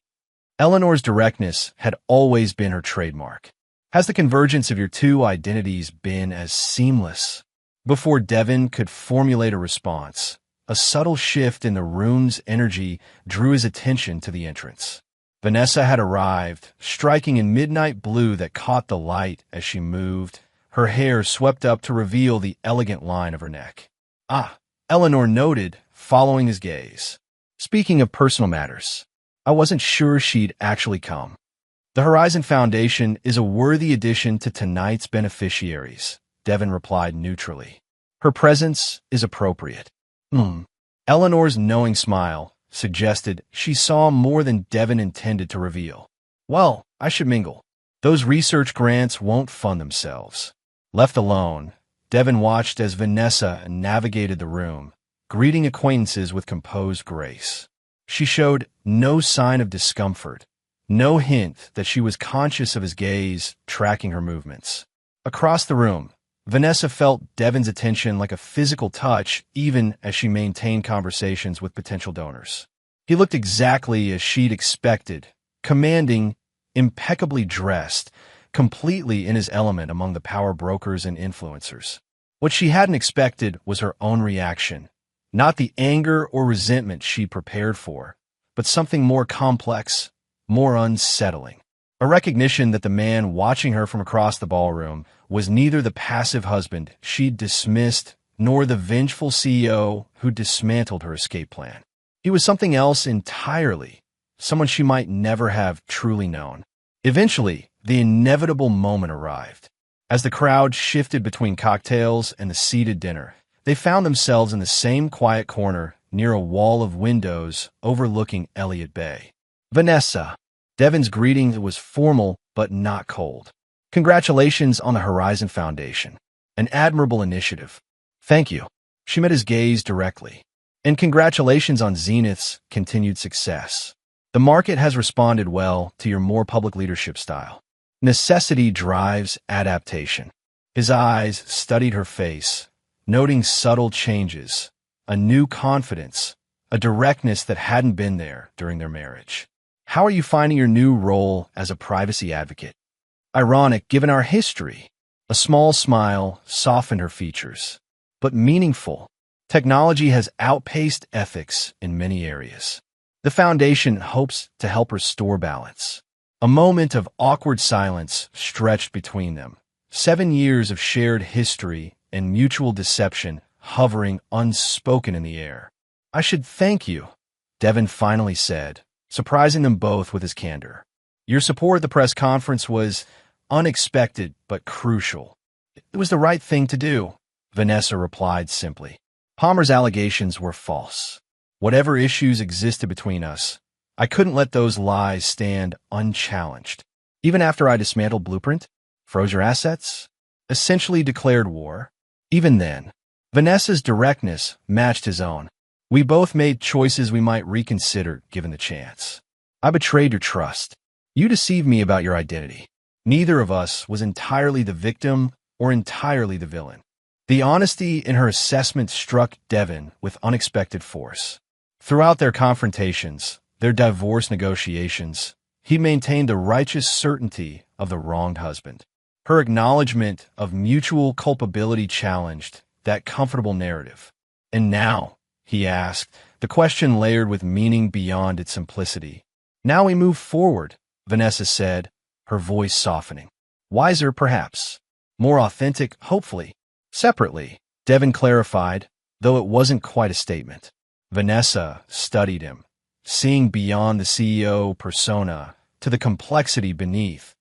Eleanor's directness had always been her trademark. Has the convergence of your two identities been as seamless?" Before Devin could formulate a response, a subtle shift in the room's energy drew his attention to the entrance. Vanessa had arrived, striking in midnight blue that caught the light as she moved, her hair swept up to reveal the elegant line of her neck. "Ah," Eleanor noted, following his gaze. "Speaking of personal matters, I wasn't sure she'd actually come. The Horizon Foundation is a worthy addition to tonight's beneficiaries," Devin replied neutrally. "Her presence is appropriate." Eleanor's knowing smile suggested she saw more than Devin intended to reveal. "Well, I should mingle. Those research grants won't fund themselves." Left alone, Devin watched as Vanessa navigated the room, greeting acquaintances with composed grace. She showed no sign of discomfort, no hint that she was conscious of his gaze tracking her movements. Across the room, Vanessa felt Devin's attention like a physical touch even as she maintained conversations with potential donors. He looked exactly as she'd expected, commanding, impeccably dressed, completely in his element among the power brokers and influencers. What she hadn't expected was her own reaction, not the anger or resentment she prepared for, but something more complex, more unsettling. A recognition that the man watching her from across the ballroom was neither the passive husband she'd dismissed nor the vengeful CEO who dismantled her escape plan. He was something else entirely, someone she might never have truly known. Eventually, the inevitable moment arrived. As the crowd shifted between cocktails and the seated dinner, they found themselves in the same quiet corner near a wall of windows overlooking Elliott Bay. Vanessa. Devin's greeting was formal but not cold. Congratulations on the Horizon Foundation. An admirable initiative. Thank you. She met his gaze directly. And congratulations on Zenith's continued success. The market has responded well to your more public leadership style. Necessity drives adaptation. His eyes studied her face, noting subtle changes, a new confidence, a directness that hadn't been there during their marriage. How are you finding your new role as a privacy advocate? Ironic, given our history. A small smile softened her features. But meaningful. Technology has outpaced ethics in many areas. The foundation hopes to help restore balance. A moment of awkward silence stretched between them. 7 years of shared history and mutual deception hovering unspoken in the air. I should thank you, Devin finally said, surprising them both with his candor. Your support at the press conference was unexpected but crucial. It was the right thing to do, Vanessa replied simply. Palmer's allegations were false. Whatever issues existed between us, I couldn't let those lies stand unchallenged. Even after I dismantled Blueprint, froze your assets, essentially declared war, even then, Vanessa's directness matched his own. We both made choices we might reconsider given the chance. I betrayed your trust. You deceived me about your identity. Neither of us was entirely the victim or entirely the villain. The honesty in her assessment struck Devin with unexpected force. Throughout their confrontations, their divorce negotiations, he maintained the righteous certainty of the wronged husband. Her acknowledgement of mutual culpability challenged that comfortable narrative. And now, he asked, the question layered with meaning beyond its simplicity. Now we move forward, Vanessa said, her voice softening. Wiser, perhaps. More authentic, hopefully. Separately, Devin clarified, though it wasn't quite a statement. Vanessa studied him, seeing beyond the CEO persona to the complexity beneath.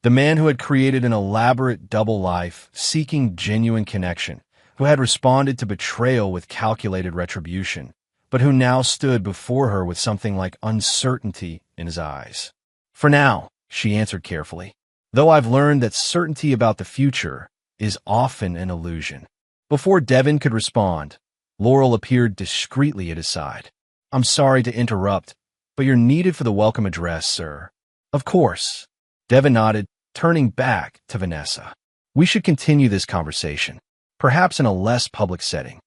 The man who had created an elaborate double life, seeking genuine connection, who had responded to betrayal with calculated retribution, but who now stood before her with something like uncertainty in his eyes. For now, she answered carefully, though I've learned that certainty about the future is often an illusion. Before Devin could respond, Laurel appeared discreetly at his side. I'm sorry to interrupt, but you're needed for the welcome address, sir. Of course. Devin nodded, turning back to Vanessa. We should continue this conversation, perhaps in a less public setting.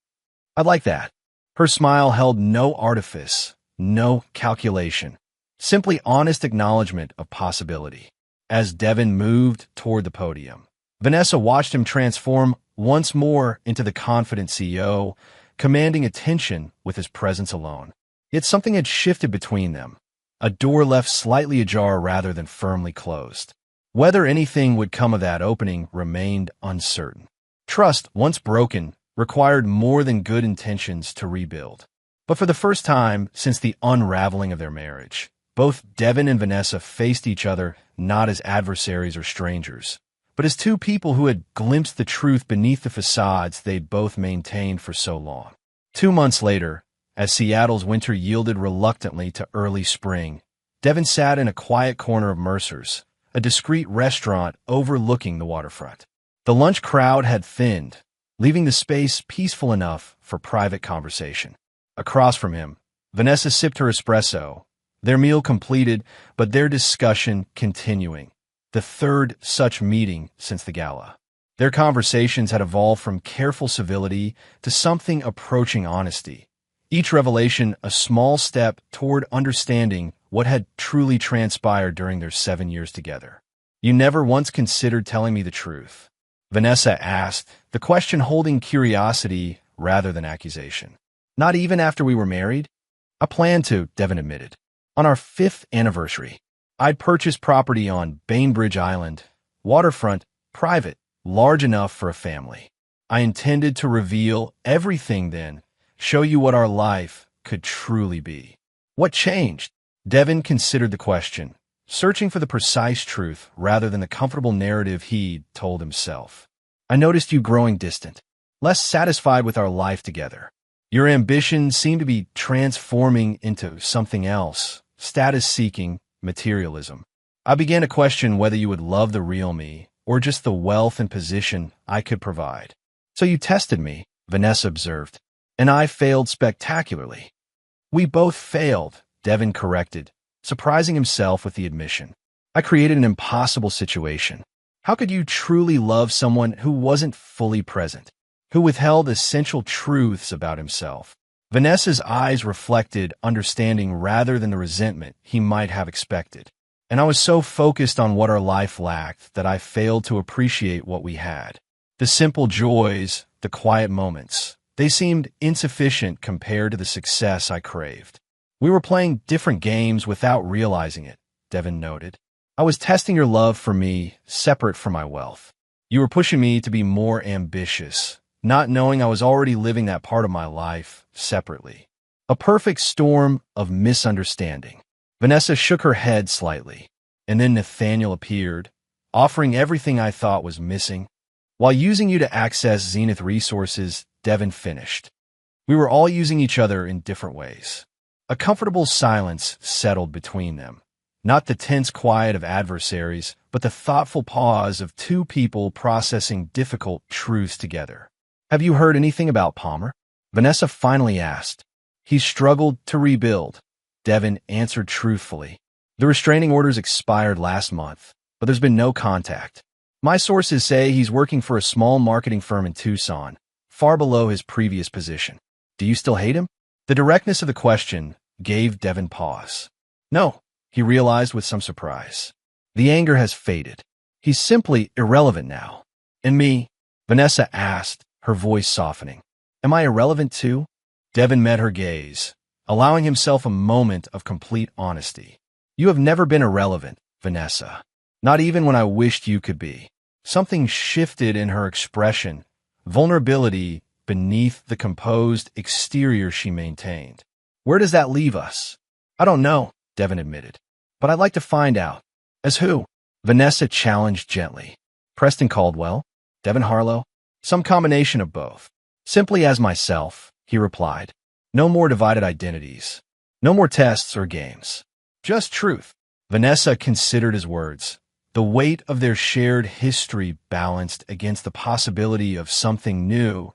I'd like that. Her smile held no artifice, no calculation, simply honest acknowledgement of possibility. As Devin moved toward the podium, Vanessa watched him transform once more into the confident CEO, commanding attention with his presence alone. Yet something had shifted between them, a door left slightly ajar rather than firmly closed. Whether anything would come of that opening remained uncertain. Trust, once broken, required more than good intentions to rebuild. But for the first time since the unraveling of their marriage, both Devin and Vanessa faced each other not as adversaries or strangers, but as two people who had glimpsed the truth beneath the facades they'd both maintained for so long. 2 months later, as Seattle's winter yielded reluctantly to early spring, Devin sat in a quiet corner of Mercer's, a discreet restaurant overlooking the waterfront. The lunch crowd had thinned, leaving the space peaceful enough for private conversation. Across from him, Vanessa sipped her espresso, their meal completed, but their discussion continuing. The third such meeting since the gala. Their conversations had evolved from careful civility to something approaching honesty, each revelation a small step toward understanding what had truly transpired during their 7 years together. You never once considered telling me the truth?" Vanessa asked, the question holding curiosity rather than accusation. "Not even after we were married?" "I planned to," Devin admitted. "On our 5th anniversary, I'd purchased property on Bainbridge Island, waterfront, private, large enough for a family. I intended to reveal everything then, show you what our life could truly be." "What changed?" Devin considered the question, searching for the precise truth rather than the comfortable narrative he'd told himself. "I noticed you growing distant, less satisfied with our life together. Your ambition seemed to be transforming into something else, status-seeking, materialism. I began to question whether you would love the real me or just the wealth and position I could provide. So you tested me," Vanessa observed, "and I failed spectacularly." "We both failed," Devin corrected, surprising himself with the admission. "I created an impossible situation. How could you truly love someone who wasn't fully present, who withheld essential truths about himself?" Vanessa's eyes reflected understanding rather than the resentment he might have expected. "And I was so focused on what our life lacked that I failed to appreciate what we had. The simple joys, the quiet moments, they seemed insufficient compared to the success I craved. We were playing different games without realizing it," Devin noted. "I was testing your love for me, separate from my wealth. You were pushing me to be more ambitious, not knowing I was already living that part of my life separately. A perfect storm of misunderstanding." Vanessa shook her head slightly, and then Nathaniel appeared, offering everything I thought was missing. "While using you to access Zenith resources," Devin finished. "We were all using each other in different ways." A comfortable silence settled between them, not the tense quiet of adversaries, but the thoughtful pause of two people processing difficult truths together. "Have you heard anything about Palmer?" Vanessa finally asked. "He's struggled to rebuild," Devin answered truthfully. "The restraining orders expired last month, but there's been no contact. My sources say he's working for a small marketing firm in Tucson, far below his previous position. Do you still hate him?" The directness of the question gave Devin pause. "No," he realized with some surprise. "The anger has faded. He's simply irrelevant now." "And me?" Vanessa asked, her voice softening. "Am I irrelevant too?" Devin met her gaze, allowing himself a moment of complete honesty. "You have never been irrelevant, Vanessa. Not even when I wished you could be." Something shifted in her expression, vulnerability beneath the composed exterior she maintained. "Where does that leave us?" "I don't know," Devin admitted. "But I'd like to find out." "As who?" Vanessa challenged gently. "Preston Caldwell? Devin Harlow? Some combination of both." "Simply as myself," he replied. "No more divided identities. No more tests or games. Just truth." Vanessa considered his words, the weight of their shared history balanced against the possibility of something new,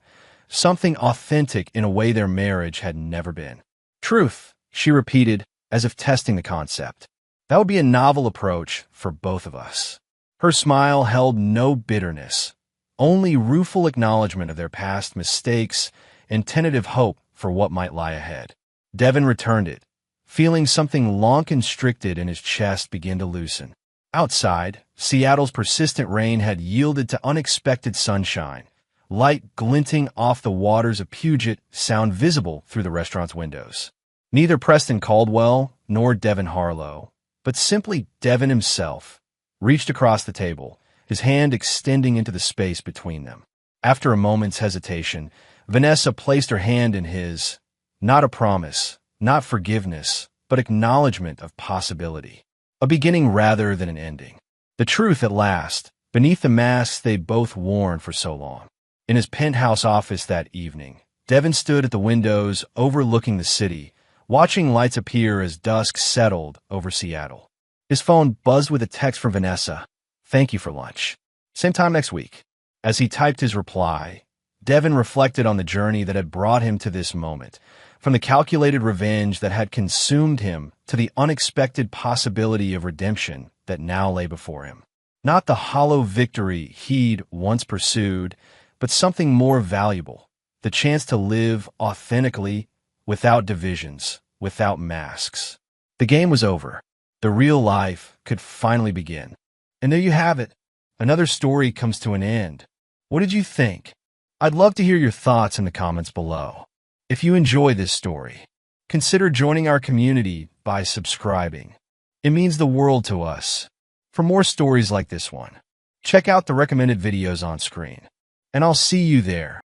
something authentic in a way their marriage had never been. "Truth," she repeated, as if testing the concept. "That would be a novel approach for both of us." Her smile held no bitterness, only rueful acknowledgement of their past mistakes and tentative hope for what might lie ahead. Devin returned it, feeling something long constricted in his chest begin to loosen. Outside, Seattle's persistent rain had yielded to unexpected sunshine, light glinting off the waters of Puget Sound visible through the restaurant's windows. Neither Preston Caldwell nor Devin Harlow, but simply Devin himself, reached across the table, his hand extending into the space between them. After a moment's hesitation, Vanessa placed her hand in his, not a promise, not forgiveness, but acknowledgement of possibility. A beginning rather than an ending. The truth at last, beneath the masks they'd both worn for so long. In his penthouse office that evening, Devin stood at the windows overlooking the city, watching lights appear as dusk settled over Seattle. His phone buzzed with a text from Vanessa. "Thank you for lunch. Same time next week." As he typed his reply, Devin reflected on the journey that had brought him to this moment, from the calculated revenge that had consumed him to the unexpected possibility of redemption that now lay before him. Not the hollow victory he'd once pursued, but something more valuable, the chance to live authentically, without divisions, without masks. The game was over. The real life could finally begin. And there you have it. Another story comes to an end. What did you think? I'd love to hear your thoughts in the comments below. If you enjoy this story, consider joining our community by subscribing. It means the world to us. For more stories like this one, check out the recommended videos on screen. And I'll see you there.